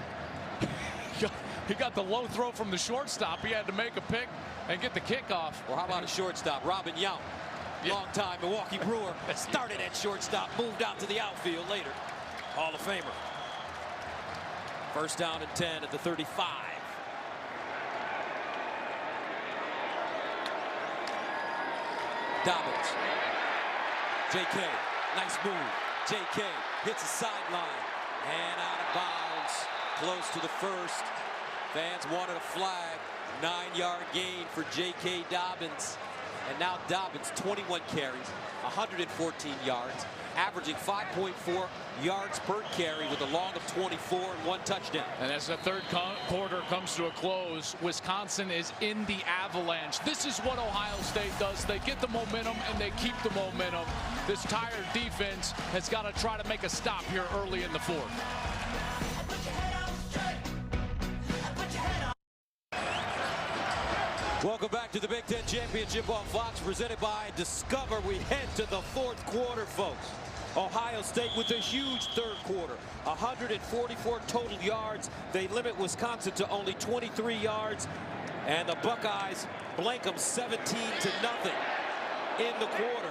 He got the low throw from the shortstop. He had to make a pick and get the kickoff. Or how about a shortstop? Robin Yount, long-time Milwaukee Brewer, started at shortstop, moved out to the outfield later. Hall of Famer. First down and 10 at the 35. Dobbins. J.K. Nice move. J.K. hits the sideline and out of bounds. Close to the first. Fans wanted a flag. 9-yard gain for J.K. Dobbins. And now Dobbins, 21 carries, 114 yards, averaging 5.4 yards per carry with a long of 24 and 1 touchdown. And as the third quarter comes to a close, Wisconsin is in the avalanche. This is what Ohio State does. They get the momentum and they keep the momentum. This tired defense has got to try to make a stop here early in the fourth. Welcome back to the Big Ten Championship on Fox, presented by Discover. We head to the fourth quarter, folks. Ohio State with a huge third quarter. 144 total yards. They limit Wisconsin to only 23 yards. And the Buckeyes blank them 17-0 in the quarter.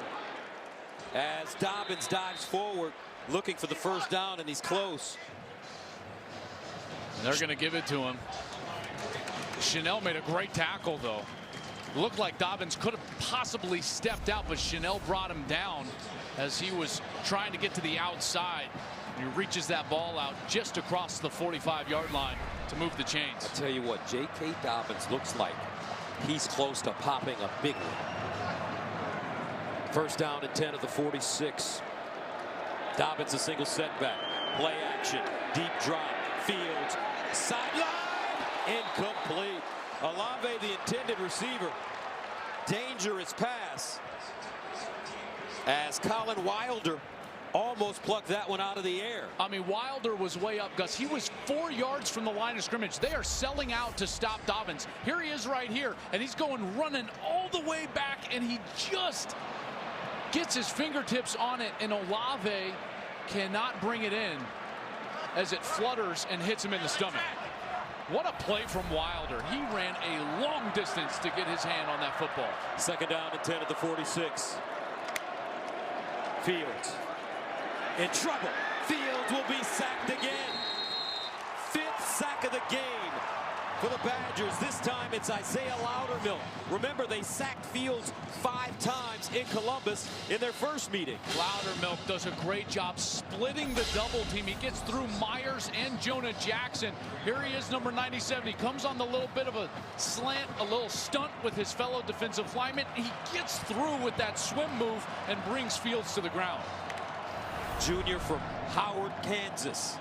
As Dobbins dives forward, looking for the first down, and he's close. They're going to give it to him. Chanel made a great tackle, though. Looked like Dobbins could have possibly stepped out, but Chanel brought him down as he was trying to get to the outside. He reaches that ball out just across the 45-yard line to move the chains. I tell you what, J.K. Dobbins looks like he's close to popping a big one. First down and 10 at the 46. Dobbins a single setback. Play action. Deep drop. Fields. Sideline. Incomplete. Olave, the intended receiver. Dangerous pass. As Colin Wilder almost plucked that one out of the air. I mean, Wilder was way up, Gus. He was 4 yards from the line of scrimmage. They are selling out to stop Dobbins. Here he is right here, and he's running all the way back, and he just gets his fingertips on it, and Olave cannot bring it in as it flutters and hits him in the stomach. What a play from Wilder. He ran a long distance to get his hand on that football. Second down and 10 at the 46. Fields in trouble. Fields will be sacked again. 5th sack of the game for the Badgers. This time it's Isaiah Loudermilk. Remember, they sacked Fields 5 times in Columbus in their first meeting. Loudermilk does a great job splitting the double team. He gets through Myers and Jonah Jackson. Here he is, number 97. He comes on the little bit of a slant, a little stunt with his fellow defensive lineman. He gets through with that swim move and brings Fields to the ground. Junior from Howard, Kansas.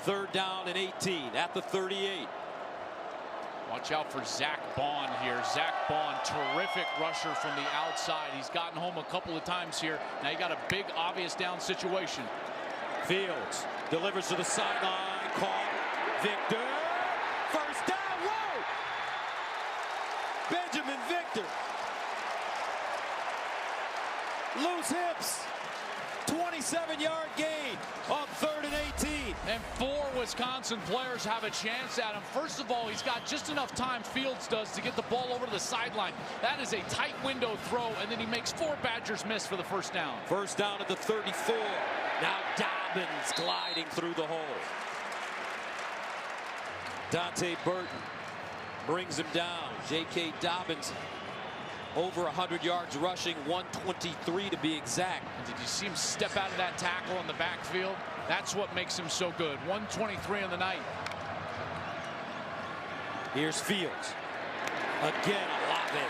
Third down and 18 at the 38. Watch out for Zach Bond here. Zach Bond, terrific rusher from the outside. He's gotten home a couple of times here. Now you got a big, obvious down situation. Fields delivers to the sideline. Caught. Victor. First down. Whoa! Benjamin Victor. Loose hips. 27-yard gain on 3rd and 18. And 4 Wisconsin players have a chance at him. First of all, he's got just enough time, Fields does, to get the ball over to the sideline. That is a tight window throw, and then he makes 4 Badgers miss for the first down. First down at the 34. Now Dobbins gliding through the hole. Dante Burton brings him down. J.K. Dobbins over 100 yards rushing, 123 to be exact. And did you see him step out of that tackle in the backfield? That's what makes him so good. 123 on the night. Here's Fields. Again, Olave.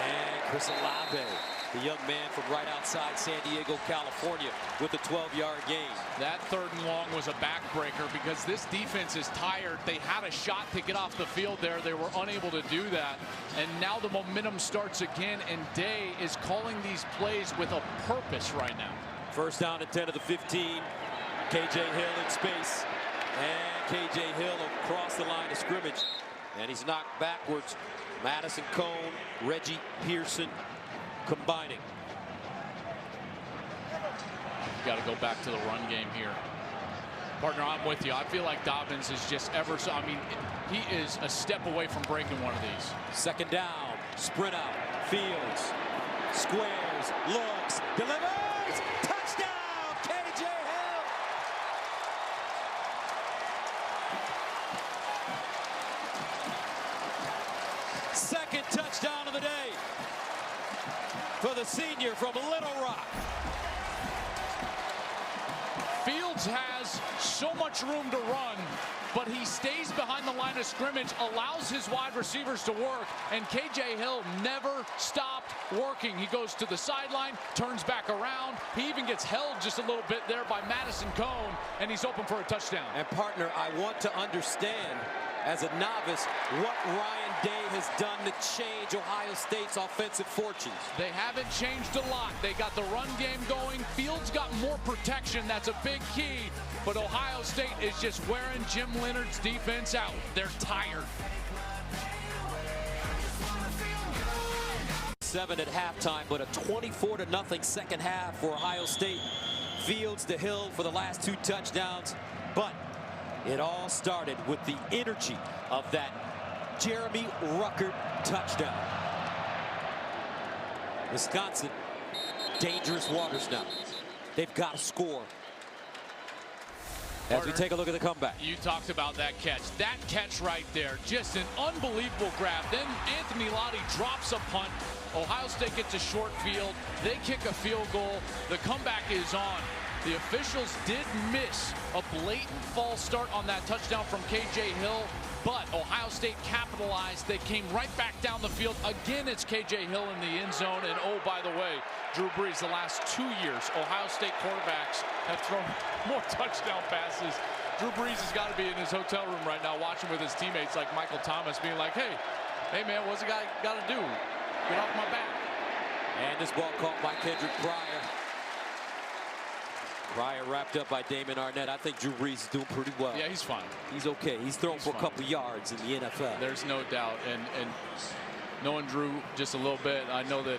And Chris Olave, the young man from right outside San Diego, California, with a 12-yard gain. That 3rd and long was a backbreaker because this defense is tired. They had a shot to get off the field there. They were unable to do that. And now the momentum starts again, and Day is calling these plays with a purpose right now. First down at 10 of the 15. K.J. Hill in space. And K.J. Hill across the line of scrimmage. And he's knocked backwards. Madison Cone, Reggie Pearson combining. Got to go back to the run game here. Partner, I'm with you. I feel like Dobbins is just ever so, I mean, he is a step away from breaking one of these. Second down, sprint out, Fields, squares, looks, delivers, touchdown, K.J. Hill. Second touchdown of the day for the senior from Little Rock. Fields has so much room to run, but he stays behind the line of scrimmage, allows his wide receivers to work, and K.J. Hill never stopped working. He goes to the sideline, turns back around. He even gets held just a little bit there by Madison Cone, and he's open for a touchdown. And partner, I want to understand, as a novice, what Ryan Day has done to change Ohio State's offensive fortunes. They haven't changed a lot. They got the run game going. Fields got more protection. That's a big key. But Ohio State is just wearing Jim Leonard's defense out. They're tired. 7 at halftime, but a 24-0 second half for Ohio State. Fields to Hill for the last 2 touchdowns. But it all started with the energy of that Jeremy Ruckert touchdown. Wisconsin, dangerous waters now. They've got to score. As we take a look at the comeback. You talked about that catch. That catch right there, just an unbelievable grab. Then Anthony Lottie drops a punt. Ohio State gets a short field. They kick a field goal. The comeback is on. The officials did miss a blatant false start on that touchdown from K.J. Hill, but Ohio State capitalized. They came right back down the field. Again, it's K.J. Hill in the end zone. And oh, by the way, Drew Brees, the last 2 years, Ohio State quarterbacks have thrown more touchdown passes. Drew Brees has got to be in his hotel room right now watching with his teammates like Michael Thomas being like, hey man, what's the guy got to do? Get off my back. And this ball caught by Kendrick Pryor. Pryor wrapped up by Damon Arnett. I think Drew Brees is doing pretty well. Yeah, he's fine. He's okay. He's thrown for a couple yards in the NFL. There's no doubt. And knowing Drew just a little bit, I know that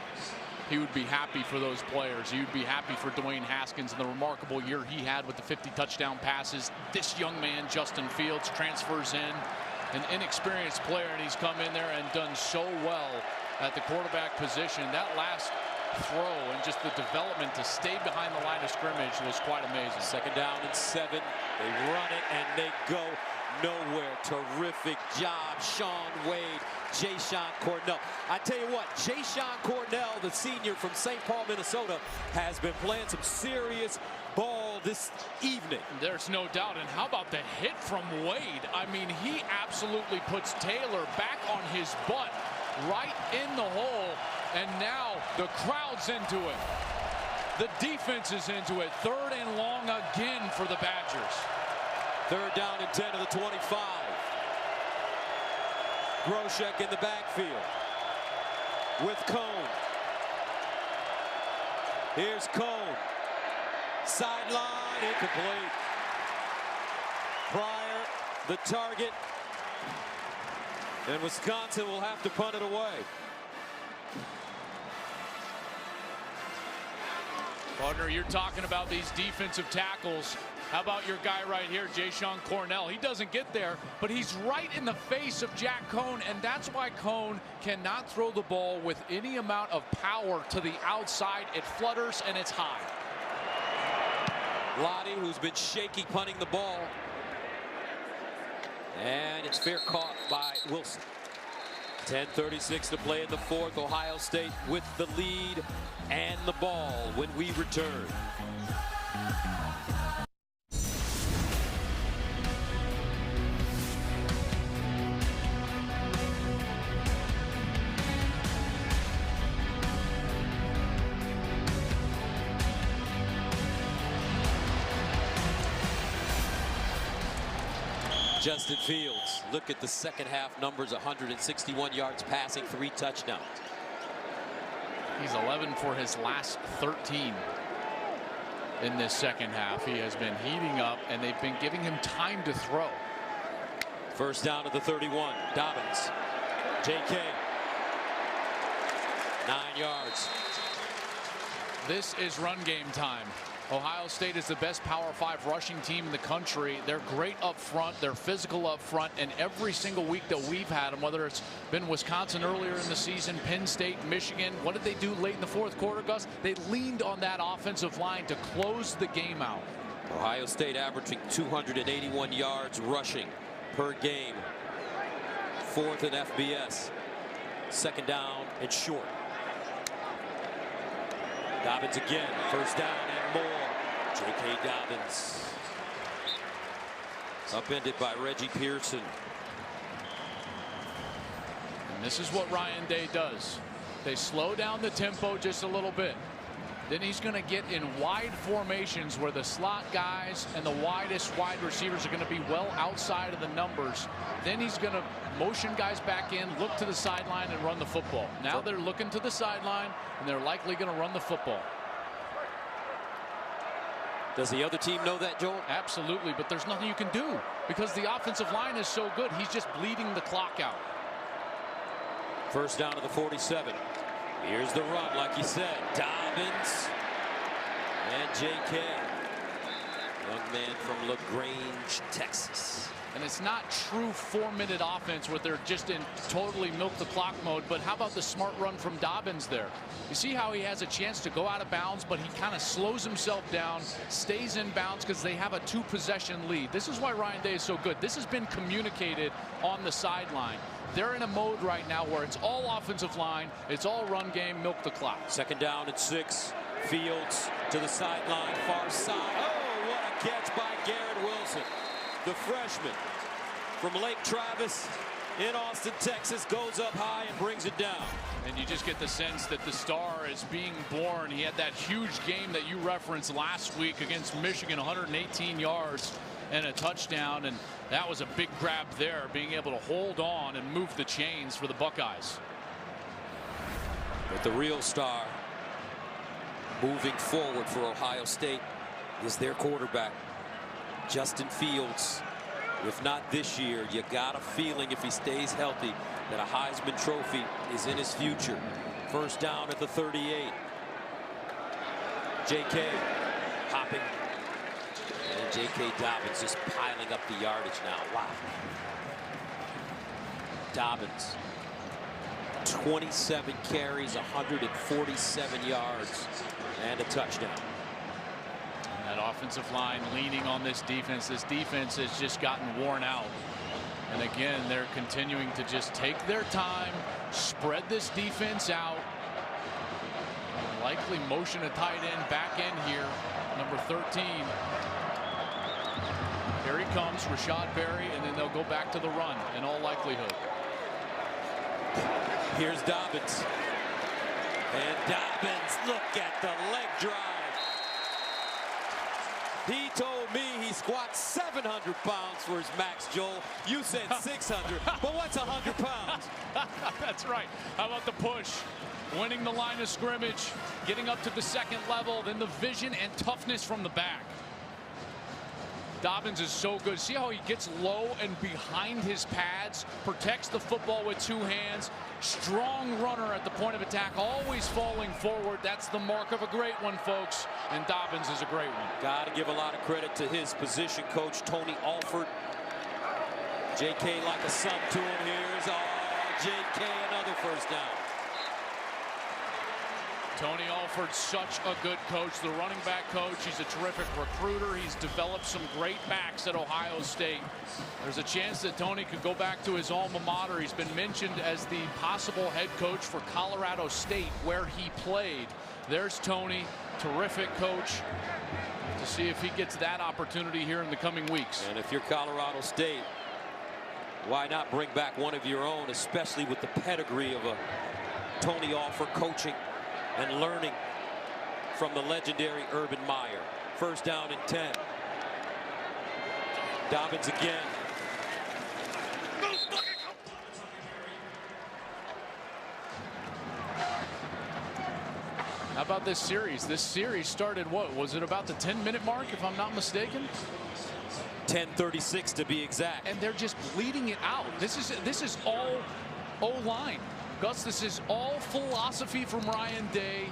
he would be happy for those players. He would be happy for Dwayne Haskins and the remarkable year he had with the 50 touchdown passes. This young man, Justin Fields, transfers in, an inexperienced player, and he's come in there and done so well at the quarterback position. That last throw and just the development to stay behind the line of scrimmage was quite amazing. Second down and 7. They run it and they go nowhere. Terrific job, Sean Wade, Jayshon Cornell. I tell you what, Jayshon Cornell, the senior from St. Paul, Minnesota, has been playing some serious ball this evening. There's no doubt. And how about the hit from Wade? I mean, he absolutely puts Taylor back on his butt, right in the hole. And now the crowd's into it. The defense is into it. 3rd and long again for the Badgers. 3rd down and 10 to the 25. Groshek in the backfield with Cone. Here's Cone. Sideline, incomplete. Pryor, the target. And Wisconsin will have to punt it away. Partner, you're talking about these defensive tackles. How about your guy right here, Jayshon Carnell? He doesn't get there, but he's right in the face of Jack Cone, and that's why Cone cannot throw the ball with any amount of power to the outside. It flutters and it's high. Lottie, who's been shaky punting the ball. And it's fair caught by Wilson. 10:36 to play in the fourth. Ohio State with the lead and the ball when we return. Justin Fields, look at the second half numbers, 161 yards passing, 3 touchdowns. He's 11 for his last 13 in this second half. He has been heating up, and they've been giving him time to throw. First down at the 31. Dobbins. JK. 9 yards. This is run game time. Ohio State is the best Power 5 rushing team in the country. They're great up front. They're physical up front. And every single week that we've had them, whether it's been Wisconsin earlier in the season, Penn State, Michigan, what did they do late in the fourth quarter, Gus? They leaned on that offensive line to close the game out. Ohio State averaging 281 yards rushing per game. 4th in FBS. Second down and short. Dobbins again. First down and more. J.K. Dobbins. Upended by Reggie Pearson. And this is what Ryan Day does. They slow down the tempo just a little bit. Then he's going to get in wide formations where the slot guys and the widest wide receivers are going to be well outside of the numbers. Then he's going to motion guys back in, look to the sideline, and run the football. Now they're looking to the sideline, and they're likely going to run the football. Does the other team know that, Joel? Absolutely, but there's nothing you can do because the offensive line is so good. He's just bleeding the clock out. First down to the 47. Here's the run, like you said. Dobbins and J.K. Young man from LaGrange, Texas. And it's not true 4-minute offense where they're just in totally milk the clock mode. But how about the smart run from Dobbins there? You see how he has a chance to go out of bounds, but he kind of slows himself down, stays in bounds because they have a 2-possession lead. This is why Ryan Day is so good. This has been communicated on the sideline. They're in a mode right now where it's all offensive line, it's all run game, milk the clock. Second down and 6. Fields to the sideline, far side. Oh, what a catch by Garrett Wilson. The freshman from Lake Travis in Austin, Texas, goes up high and brings it down. And you just get the sense that the star is being born. He had that huge game that you referenced last week against Michigan, 118 yards and a touchdown, and that was a big grab there, being able to hold on and move the chains for the Buckeyes. But the real star moving forward for Ohio State is their quarterback, Justin Fields. If not this year, you got a feeling if he stays healthy that a Heisman Trophy is in his future. First down at the 38. J.K. hopping. And J.K. Dobbins just piling up the yardage now. Wow. Dobbins, 27 carries, 147 yards, and a touchdown. That offensive line leaning on this defense. This defense has just gotten worn out. And again, they're continuing to just take their time, spread this defense out, and likely motion a tight end back in here, number 13. Here he comes, Rashad Berry, and then they'll go back to the run in all likelihood. Here's Dobbins. And Dobbins, look at the leg drive. He told me he squats 700 pounds for his max, Joel. You said 600, but what's 100 pounds? That's right. How about the push? Winning the line of scrimmage, getting up to the second level, then the vision and toughness from the back. Dobbins is so good. See how he gets low and behind his pads, protects the football with two hands. Strong runner at the point of attack, always falling forward. That's the mark of a great one, folks. And Dobbins is a great one. Got to give a lot of credit to his position coach, Tony Alford. JK like a son to him. Here's JK, another first down. Tony Alford, such a good coach, the running back coach. He's a terrific recruiter. He's developed some great backs at Ohio State. There's a chance that Tony could go back to his alma mater. He's been mentioned as the possible head coach for Colorado State, where he played. There's Tony, terrific coach, to see if he gets that opportunity here in the coming weeks. And if you're Colorado State, why not bring back one of your own, especially with the pedigree of a Tony Alford coaching and learning from the legendary Urban Meyer. First down and 10. Dobbins again. How about this series? This series started, what, was it about the 10-minute mark, if I'm not mistaken? 10:36 to be exact. And they're just bleeding it out. This is all O-line. Gus, this is all philosophy from Ryan Day.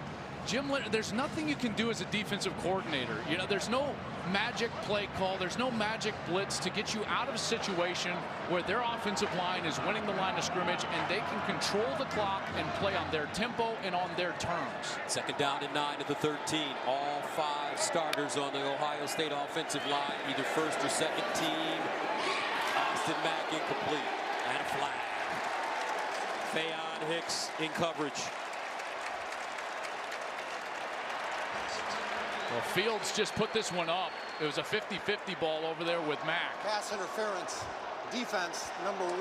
Jim Leonhard, there's nothing you can do as a defensive coordinator. You know, there's no magic play call. There's no magic blitz to get you out of a situation where their offensive line is winning the line of scrimmage and they can control the clock and play on their tempo and on their terms. Second down and 9 at the 13. All 5 starters on the Ohio State offensive line, either first or second team. Austin Mack incomplete and a flag. Faion Hicks in coverage. Well, Fields just put this one up. It was a 50-50 ball over there with Mack. Pass interference. Defense, number 1.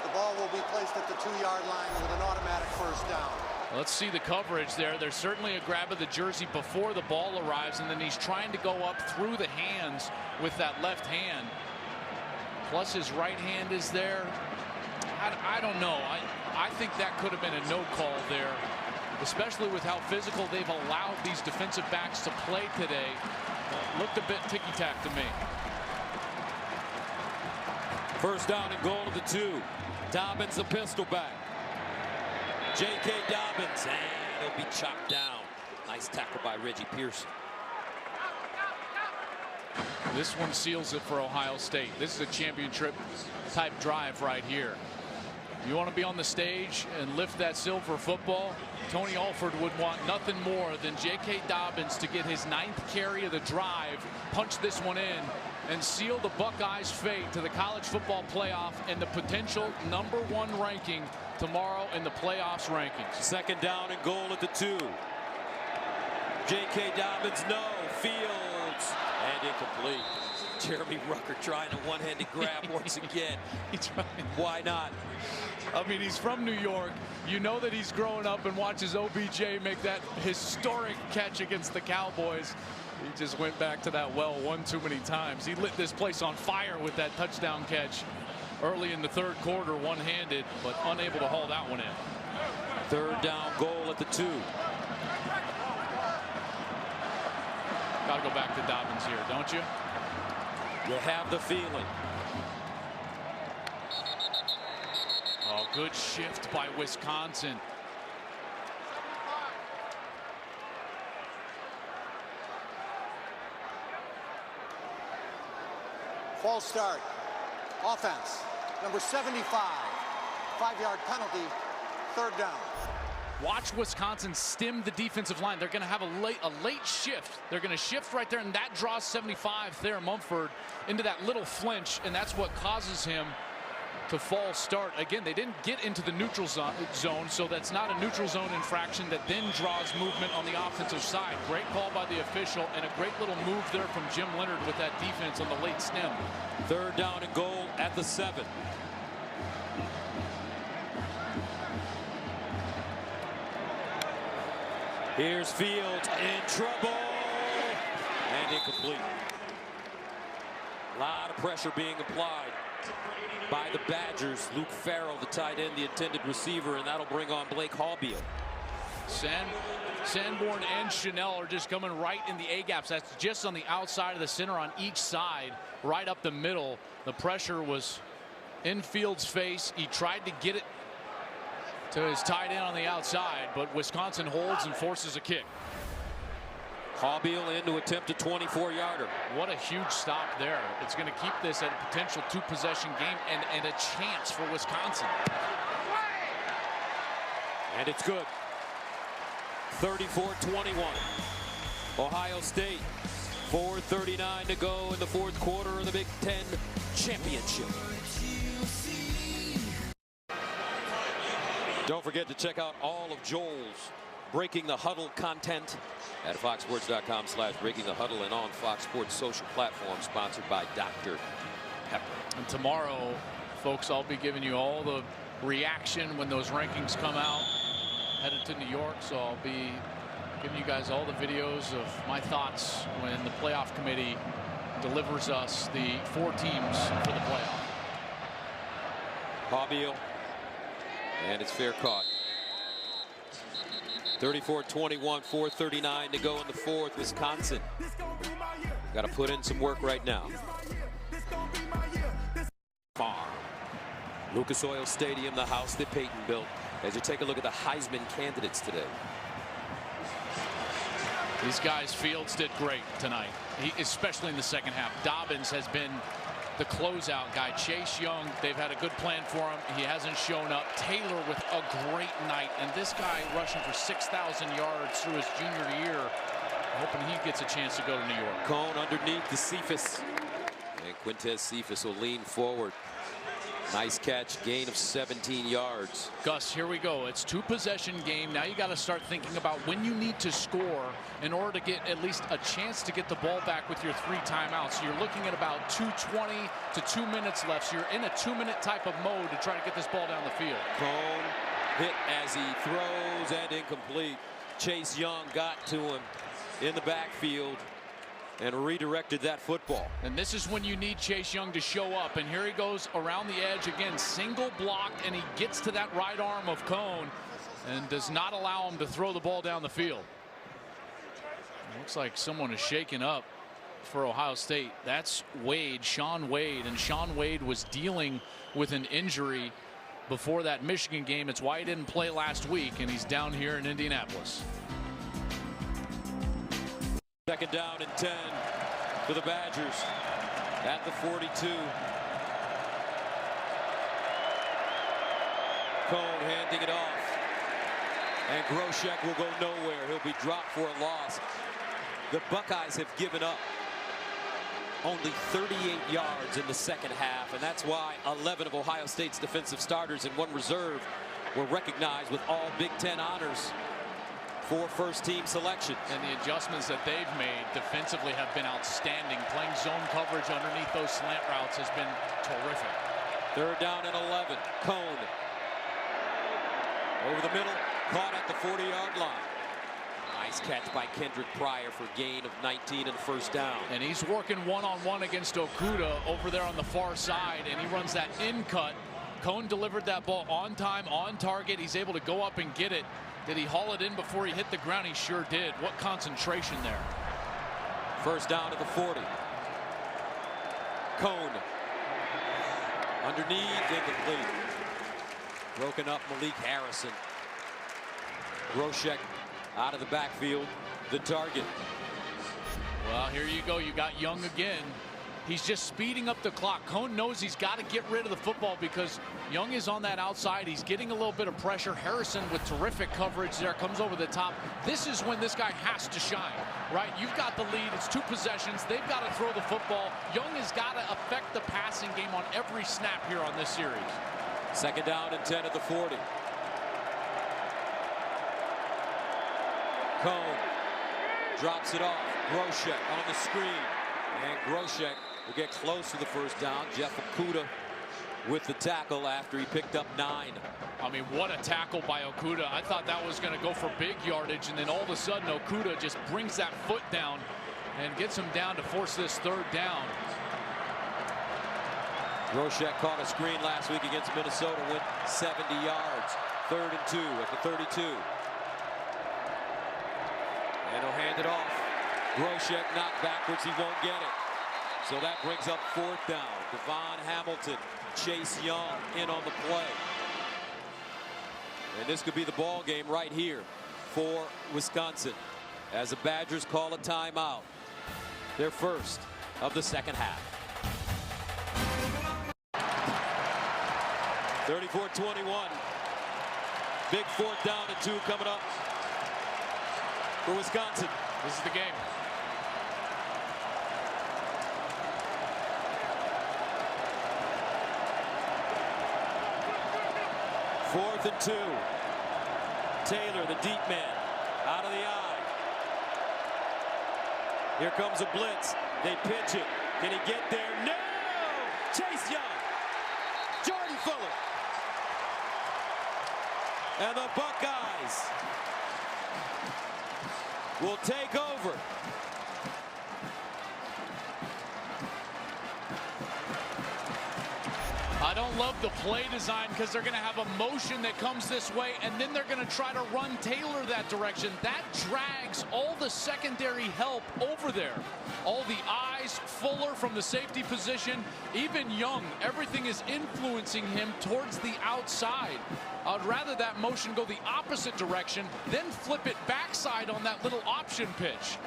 The ball will be placed at the 2-yard line with an automatic first down. Let's see the coverage there. There's certainly a grab of the jersey before the ball arrives, and then he's trying to go up through the hands with that left hand. Plus his right hand is there. I don't know. I think that could have been a no call there, especially with how physical they've allowed these defensive backs to play today. Looked a bit ticky-tack to me. First down and goal to the 2. Dobbins the pistol back. J.K. Dobbins, and he'll be chopped down. Nice tackle by Reggie Pearson. This one seals it for Ohio State. This is a championship type drive right here. You want to be on the stage and lift that silver football? Tony Alford would want nothing more than J.K. Dobbins to get his 9th carry of the drive, punch this one in, and seal the Buckeyes' fate to the college football playoff and the potential #1 ranking tomorrow in the playoffs rankings. Second down and goal at the 2. J.K. Dobbins, no. Fields, and incomplete. Jeremy Ruckert trying a one-handed grab once again. Why not? I mean, he's from New York. You know that he's growing up and watches OBJ make that historic catch against the Cowboys. He just went back to that well one too many times. He lit this place on fire with that touchdown catch early in the 3rd quarter, one-handed, but unable to haul that one in. Third down goal at the 2. Got to go back to Dobbins here, don't you? You have the feeling. Oh, good shift by Wisconsin. False start. Offense, number 75. 5-yard penalty, 3rd down. Watch Wisconsin stem the defensive line. They're going to have a late shift. They're going to shift right there, and that draws 75 Thayer Mumford into that little flinch, and that's what causes him to false start. Again, they didn't get into the neutral zone, so that's not a neutral zone infraction that then draws movement on the offensive side. Great call by the official, and a great little move there from Jim Leonhard with that defense on the late stem. Third down and goal at the 7. Here's Fields in trouble. And incomplete. A lot of pressure being applied by the Badgers. Luke Farrell, the tight end, the intended receiver, and that'll bring on Blake Hallbeal. Sanborn and Chanel are just coming right in the A-gaps. That's just on the outside of the center on each side, right up the middle. The pressure was in Fields' face. He tried to get it to his tight end on the outside, but Wisconsin holds and forces a kick. Hallbeal in to attempt a 24-yarder. What a huge stop there. It's going to keep this at a potential 2-possession game and a chance for Wisconsin. And it's good. 34-21. Ohio State. 4:39 to go in the fourth quarter of the Big Ten Championship. Don't forget to check out all of Joel's Breaking the Huddle content at foxsports.com/Breaking the Huddle and on Fox Sports social platform, sponsored by Dr. Pepper. And tomorrow, folks, I'll be giving you all the reaction when those rankings come out. Headed to New York, so I'll be giving you guys all the videos of my thoughts when the playoff committee delivers us the 4 teams for the playoff. Hallbeal, and it's fair caught. 34-21, 4:39 to go in the fourth. Wisconsin got to put in some work right now. Farm. Lucas Oil Stadium, the house that Peyton built. As you take a look at the Heisman candidates today. These guys, Fields did great tonight, especially in the second half. Dobbins has been the closeout guy. Chase Young, they've had a good plan for him. He hasn't shown up. Taylor with a great night. And this guy rushing for 6,000 yards through his junior year. Hoping he gets a chance to go to New York. Cone underneath the Cephas. And Quintez Cephas will lean forward. Nice catch, gain of 17 yards. Gus, here we go. It's 2-possession game. Now you got to start thinking about when you need to score in order to get at least a chance to get the ball back with your 3 timeouts. So you're looking at about 2:20 to 2 minutes left. So you're in a 2-minute type of mode to try to get this ball down the field. Cone hit as he throws and incomplete. Chase Young got to him in the backfield and redirected that football. And this is when you need Chase Young to show up. And here he goes around the edge again, single blocked, and he gets to that right arm of Cone and does not allow him to throw the ball down the field. It looks like someone is shaken up for Ohio State. That's Wade, Shaun Wade, and Shaun Wade was dealing with an injury before that Michigan game. It's why he didn't play last week, and he's down here in Indianapolis. Second down and 10 for the Badgers at the 42. Cone handing it off. And Groshek will go nowhere. He'll be dropped for a loss. The Buckeyes have given up only 38 yards in the second half, and that's why 11 of Ohio State's defensive starters and 1 reserve were recognized with all Big Ten honors for first-team selection. And the adjustments that they've made defensively have been outstanding. Playing zone coverage underneath those slant routes has been terrific. Third down and 11. Cone over the middle, caught at the 40-yard line. Nice catch by Kendrick Pryor for gain of 19 and first down. And he's working one-on-one against Okudah over there on the far side, and he runs that in cut. Cone delivered that ball on time, on target. He's able to go up and get it. Did he haul it in before he hit the ground? He sure did. What concentration there. First down to the 40. Cone underneath, incomplete. Broken up Malik Harrison. Groshek out of the backfield, the target. Well, here you go. You got Young again. He's just speeding up the clock. Cone knows he's got to get rid of the football because Young is on that outside. He's getting a little bit of pressure. Harrison with terrific coverage there, comes over the top. This is when this guy has to shine, right? You've got the lead. It's 2 possessions. They've got to throw the football. Young has got to affect the passing game on every snap here on this series. Second down and 10 at the 40. Cone drops it off. Groshek on the screen. And Groshek will get close to the first down. Jeff Okudah with the tackle after he picked up 9. I mean, what a tackle by Okudah. I thought that was going to go for big yardage, and then all of a sudden Okudah just brings that foot down and gets him down to force this third down. Ruckert caught a screen last week against Minnesota, went 70 yards. 3rd and 2 at the 32. And he'll hand it off. Ruckert knocked backwards. He won't get it. So that brings up 4th down. Devon Hamilton, Chase Young in on the play. And this could be the ball game right here for Wisconsin as the Badgers call a timeout. Their first of the second half. 34-21. Big 4th down and 2 coming up for Wisconsin. This is the game. Fourth and 2. Taylor, the deep man, out of the eye. Here comes a blitz. They pitch it. Can he get there? No! Chase Young. Jordan Fuller. And the Buckeyes will take over. I don't love the play design because they're going to have a motion that comes this way, and then they're going to try to run Taylor that direction. That drags all the secondary help over there. All the eyes, Fuller from the safety position, even Young, everything is influencing him towards the outside. I'd rather that motion go the opposite direction, then flip it backside on that little option pitch.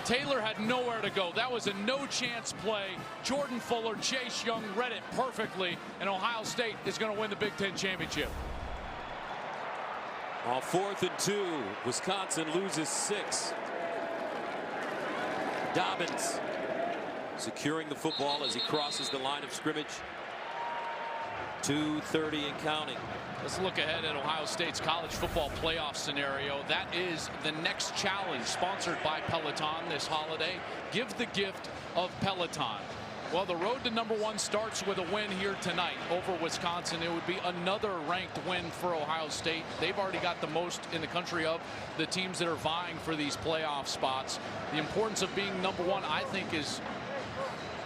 Taylor had nowhere to go. That was a no-chance play. Jordan Fuller, Chase Young read it perfectly, and Ohio State is going to win the Big Ten championship. On 4th and 2, Wisconsin loses 6. Dobbins securing the football as he crosses the line of scrimmage. 2:30 and counting. Let's look ahead at Ohio State's college football playoff scenario. That is the next challenge, sponsored by Peloton this holiday. Give the gift of Peloton. Well, the road to #1 starts with a win here tonight over Wisconsin. It would be another ranked win for Ohio State. They've already got the most in the country of the teams that are vying for these playoff spots. The importance of being #1, I think, is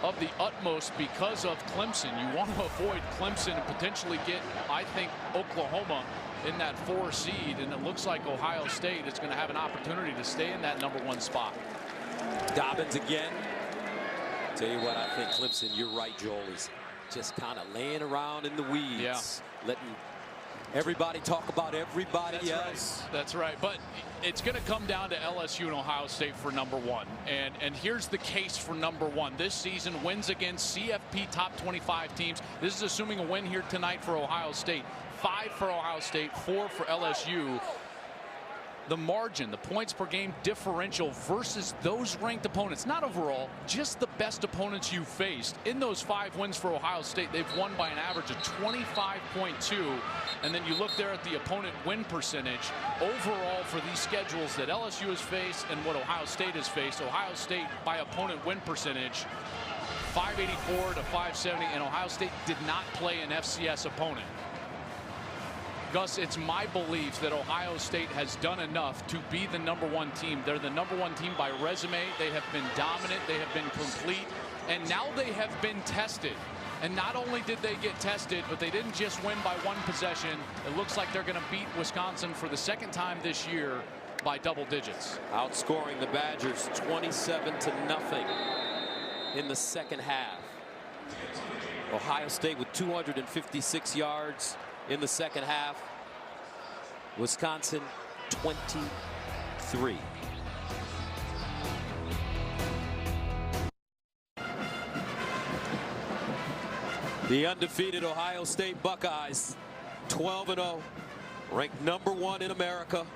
of the utmost because of Clemson. You want to avoid Clemson and potentially get, I think, Oklahoma in that 4 seed, and it looks like Ohio State is going to have an opportunity to stay in that #1 spot. Dobbins again. Tell you what, I think Clemson, you're right, Joel, is just kind of laying around in the weeds, letting everybody talk about everybody else. Right. That's right. But it's going to come down to LSU and Ohio State for #1. And here's the case for #1. This season, wins against CFP top 25 teams. This is assuming a win here tonight for Ohio State. 5 for Ohio State, 4 for LSU. The margin, the points per game differential versus those ranked opponents, not overall, just the best opponents you faced. In those 5 wins for Ohio State, they've won by an average of 25.2. And then you look there at the opponent win percentage overall for these schedules that LSU has faced and what Ohio State has faced. Ohio State by opponent win percentage 584 to 570, and Ohio State did not play an FCS opponent. Gus, it's my belief that Ohio State has done enough to be the #1 team. They're the #1 team by resume. They have been dominant. They have been complete. And now they have been tested. And not only did they get tested, but they didn't just win by 1 possession. It looks like they're going to beat Wisconsin for the 2nd time this year by double digits. Outscoring the Badgers 27-0 in the second half. Ohio State with 256 yards in the second half. Wisconsin 23. The undefeated Ohio State Buckeyes 12-0, ranked #1 in America.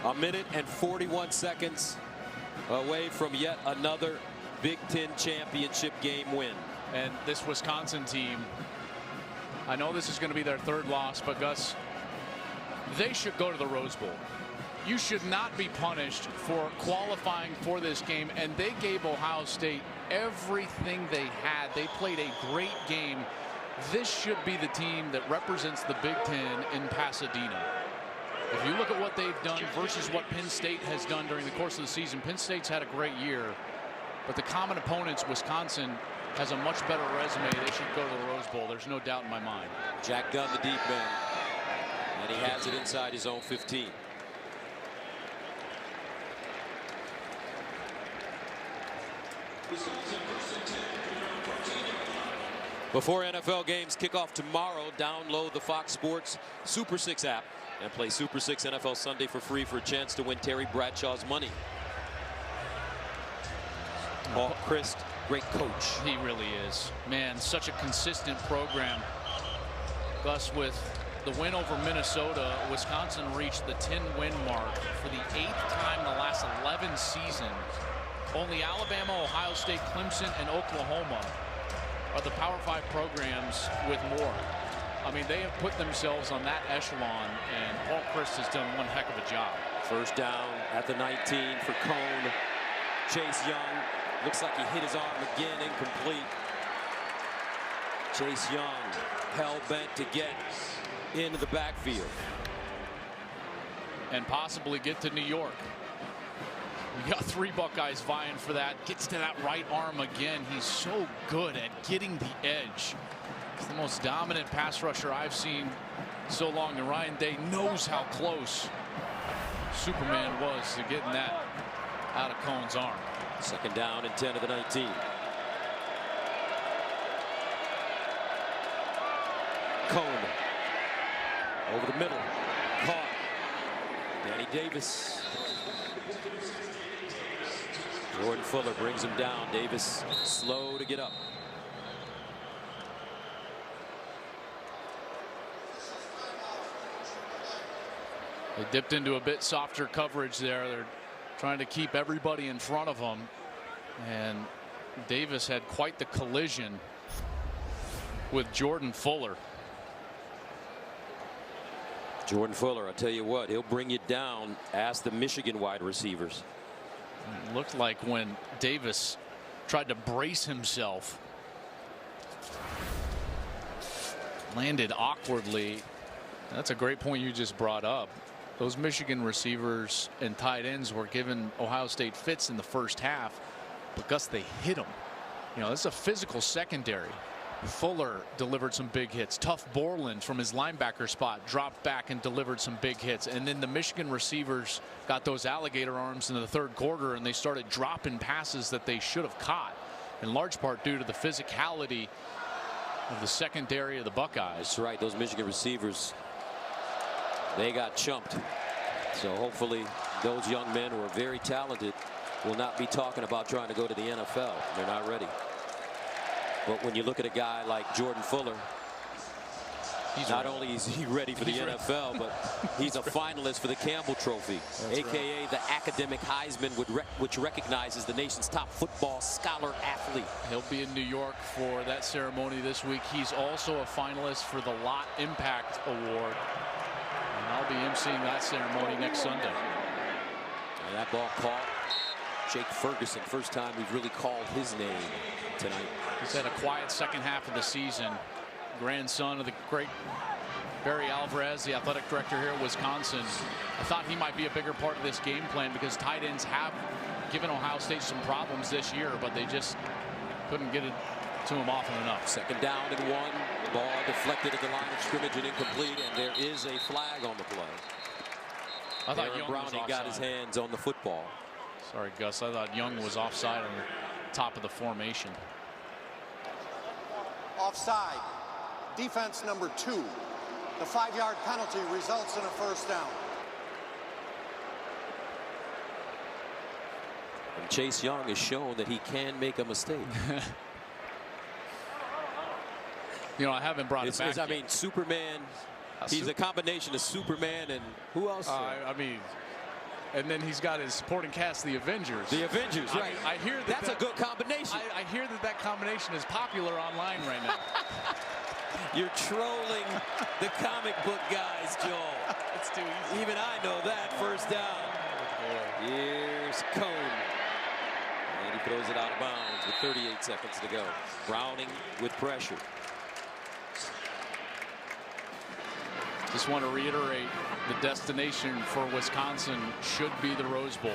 1 minute and 41 seconds away from yet another Big Ten championship game win. And this Wisconsin team, I know this is going to be their 3rd loss, but Gus, they should go to the Rose Bowl. You should not be punished for qualifying for this game, and they gave Ohio State everything they had. They played a great game. This should be the team that represents the Big Ten in Pasadena. If you look at what they've done versus what Penn State has done during the course of the season, Penn State's had a great year, but the common opponents, Wisconsin, has a much better resume. They should go to the Rose Bowl. There's no doubt in my mind. Jack Gunn, the deep man, and he has it inside his own 15. Before NFL games kick off tomorrow, download the Fox Sports Super 6 app and play Super 6 NFL Sunday for free for a chance to win Terry Bradshaw's money. Paul Chryst, great coach. He really is. Man, such a consistent program. Gus, with the win over Minnesota, Wisconsin reached the 10-win mark for the 8th time in the last 11 seasons. Only Alabama, Ohio State, Clemson, and Oklahoma are the Power 5 programs with more. I mean, they have put themselves on that echelon, and Paul Chryst has done one heck of a job. First down at the 19 for Cone. Chase Young looks like he hit his arm again, incomplete. Chase Young hell-bent to get into the backfield. And possibly get to New York. We got 3 Buckeyes vying for that. Gets to that right arm again. He's so good at getting the edge. He's the most dominant pass rusher I've seen so long. And Ryan Day knows how close Superman was to getting that out of Cone's arm. Second down and 10 of the 19. Cone over the middle. Caught. Danny Davis. Jordan Fuller brings him down. Davis slow to get up. They dipped into a bit softer coverage there. They're trying to keep everybody in front of them. And Davis had quite the collision with Jordan Fuller. Jordan Fuller, I'll tell you what, he'll bring you down. Ask the Michigan wide receivers. It looked like when Davis tried to brace himself, landed awkwardly. That's a great point you just brought up. Those Michigan receivers and tight ends were giving Ohio State fits in the first half, but Gus, they hit them. You know, this is a physical secondary. Fuller delivered some big hits. Tough Borland from his linebacker spot dropped back and delivered some big hits. And then the Michigan receivers got those alligator arms in the third quarter, and they started dropping passes that they should have caught, in large part due to the physicality of the secondary of the Buckeyes. That's right. Those Michigan receivers, they got chumped. So hopefully those young men who are very talented will not be talking about trying to go to the NFL. They're not ready. But when you look at a guy like Jordan Fuller, not only is he ready for the NFL, but he's a finalist for the Campbell Trophy, a.k.a. the academic Heisman, which recognizes the nation's top football scholar athlete. He'll be in New York for that ceremony this week. He's also a finalist for the Lot Impact Award. And I'll be emceeing that ceremony next Sunday. And that ball caught. Jake Ferguson, first time we've really called his name tonight. He's had a quiet second half of the season. Grandson of the great Barry Alvarez, the athletic director here at Wisconsin. I thought he might be a bigger part of this game plan because tight ends have given Ohio State some problems this year, but they just couldn't get it to him often enough. Second down and 1. Ball deflected at the line of scrimmage and incomplete, and there is a flag on the play. I thought Young Browning got his hands on the football. Sorry, Gus. I thought Young was offside on the top of the formation. Offside. Defense number 2. The 5-yard penalty results in a first down. And Chase Young has shown that he can make a mistake. You know, I haven't brought it back. I mean, Superman. He's a combination of Superman and who else? I mean, and then he's got his supporting cast, the Avengers. The Avengers, right? I hear that that's a good combination. I hear that combination is popular online right now. You're trolling the comic book guys, Joel. It's too easy. Even I know that. First down. Here's Cone. And he throws it out of bounds with 38 seconds to go. Browning with pressure. Just want to reiterate, the destination for Wisconsin should be the Rose Bowl.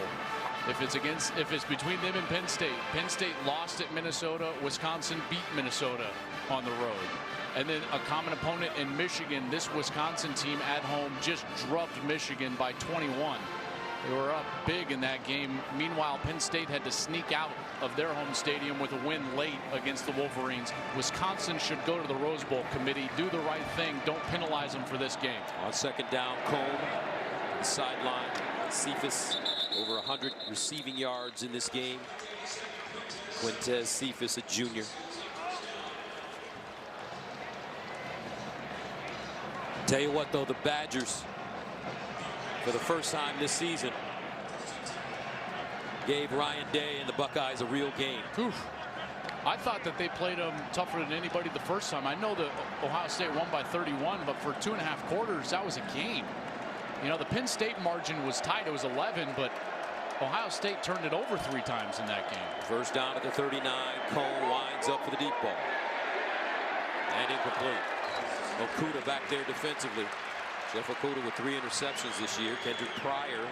If it's between them and Penn State lost at Minnesota, Wisconsin beat Minnesota on the road. And then a common opponent in Michigan, this Wisconsin team at home just drubbed Michigan by 21. They were up big in that game. Meanwhile, Penn State had to sneak out of their home stadium with a win late against the Wolverines. Wisconsin should go to the Rose Bowl committee, do the right thing, don't penalize them for this game. On second down, Cone, the sideline. Cephas, over 100 receiving yards in this game. Quintez Cephas, a junior. Tell you what, though, the Badgers, for the first time this season, gave Ryan Day and the Buckeyes a real game. Oof. I thought that they played them tougher than anybody the first time. I know that Ohio State won by 31, but for 2.5 quarters, that was a game. You know, the Penn State margin was tight. It was 11, but Ohio State turned it over 3 times in that game. First down at the 39. Cone winds up for the deep ball. And incomplete. Okudah back there defensively. Jeff Okudah with 3 interceptions this year. Kendrick Pryor,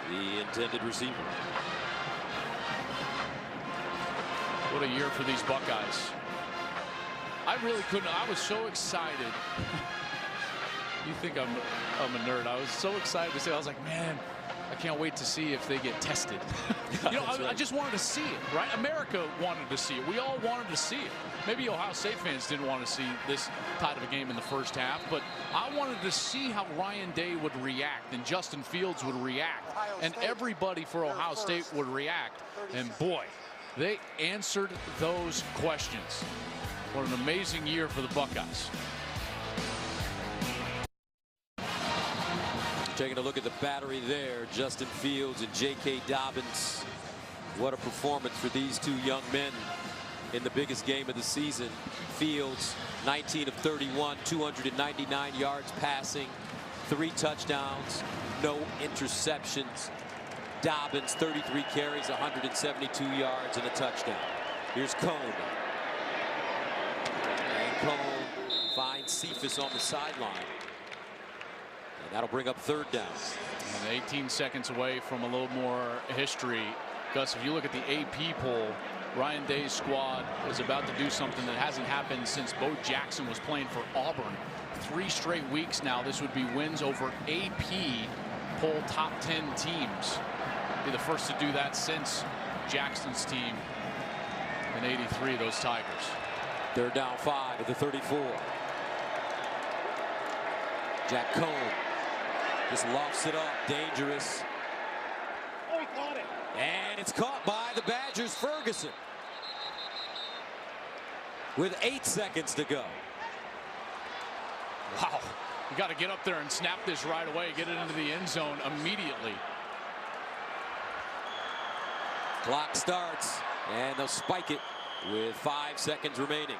the intended receiver. What a year for these Buckeyes. I really couldn't. I was so excited. You think I'm a nerd. I was so excited to say, I was like, man, I can't wait to see if they get tested. You know, I just wanted to see it, right? America wanted to see it. We all wanted to see it. Maybe Ohio State fans didn't want to see this tight of a game in the first half, but I wanted to see how Ryan Day would react and Justin Fields would react and everybody for Ohio State would react. And boy, they answered those questions. What an amazing year for the Buckeyes. Taking a look at the battery there, Justin Fields and J.K. Dobbins. What a performance for these 2 young men in the biggest game of the season. Fields, 19 of 31, 299 yards passing, 3 touchdowns, no interceptions. Dobbins, 33 carries, 172 yards and a touchdown. Here's Cone. And Cone finds Cephas on the sideline. And that'll bring up 3rd down. And 18 seconds away from a little more history. Gus, if you look at the AP poll, Ryan Day's squad is about to do something that hasn't happened since Bo Jackson was playing for Auburn. 3 straight weeks now. This would be wins over AP poll top 10 teams. Be the first to do that since Jackson's team in '83, those Tigers. 3rd down 5 at the 34. Jack Cone just lofts it up, dangerous. Oh, he caught it. And it's caught by the Badgers. Ferguson with 8 seconds to go. Wow, you got to get up there and snap this right away, get it into the end zone immediately. Clock starts and they'll spike it with 5 seconds remaining.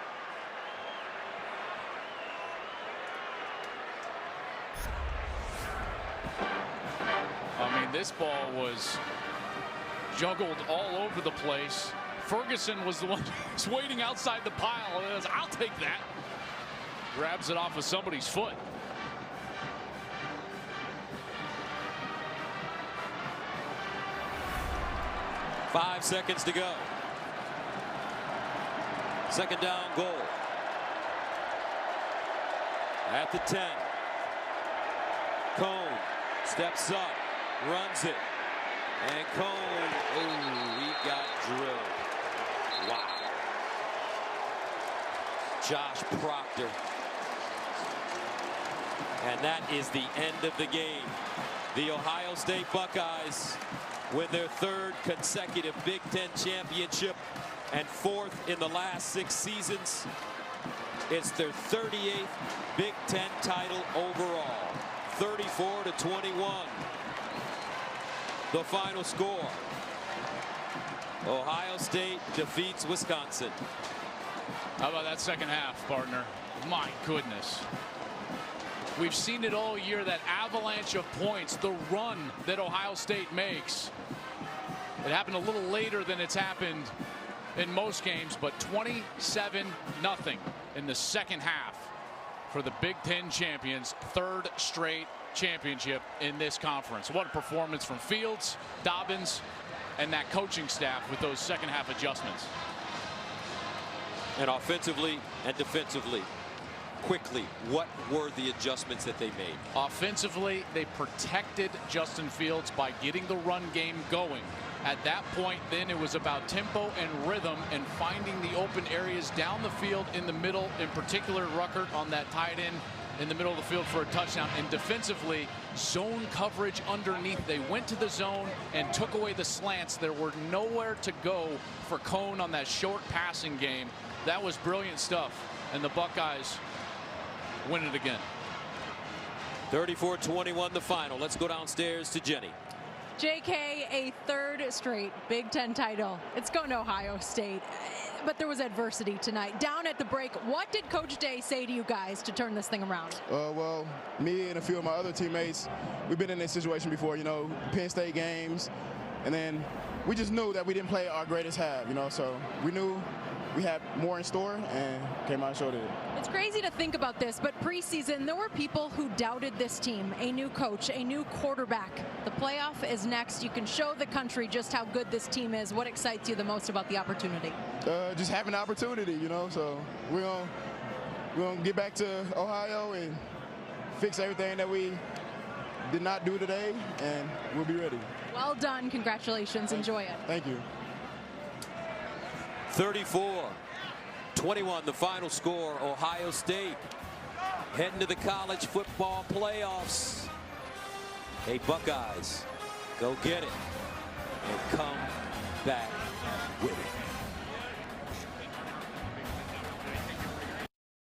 I mean, this ball was juggled all over the place. Ferguson was the one who was waiting outside the pile. And was, I'll take that. Grabs it off of somebody's foot. Five seconds to go. 2nd down goal. At the 10. Cone steps up, runs it. And Cone, oh, he got drilled. Wow. Josh Proctor. And that is the end of the game. The Ohio State Buckeyes win their 3rd consecutive Big Ten championship and 4th in the last 6 seasons. It's their 38th Big Ten title overall. 34-21. The final score. Ohio State defeats Wisconsin. How about that second half, partner? My goodness. We've seen it all year, that avalanche of points, the run that Ohio State makes. It happened a little later than it's happened in most games, but 27-0 in the second half for the Big Ten champions, third straight championship in this conference. What a performance from Fields, Dobbins, and that coaching staff with those second half adjustments. And offensively and defensively, quickly, what were the adjustments that they made? Offensively, they protected Justin Fields by getting the run game going. At that point, then it was about tempo and rhythm and finding the open areas down the field in the middle, in particular Ruckert on that tight end in the middle of the field for a touchdown. And defensively, zone coverage underneath. They went to the zone and took away the slants. There were nowhere to go for Cone on that short passing game. That was brilliant stuff. And the Buckeyes win it again. 34-21 the final. Let's go downstairs to Jenny. JK, a third straight Big Ten title. It's going to Ohio State. But there was adversity tonight. Down at the break, what did Coach Day say to you guys to turn this thing around? Well, me and a few of my other teammates, we've been in this situation before, you know, Penn State games. And then we just knew that we didn't play our greatest half, you know, so we knew we had more in store and came out and showed it. It's crazy to think about this, but preseason, there were people who doubted this team. A new coach, a new quarterback. The playoff is next. You can show the country just how good this team is. What excites you the most about the opportunity? Just having the opportunity, you know, so we're gonna get back to Ohio and fix everything that we did not do today, and we'll be ready. Well done. Congratulations. Enjoy it. Thank you. 34-21 the final score. Ohio State heading to the college football playoffs. Hey, Buckeyes, go get it and come back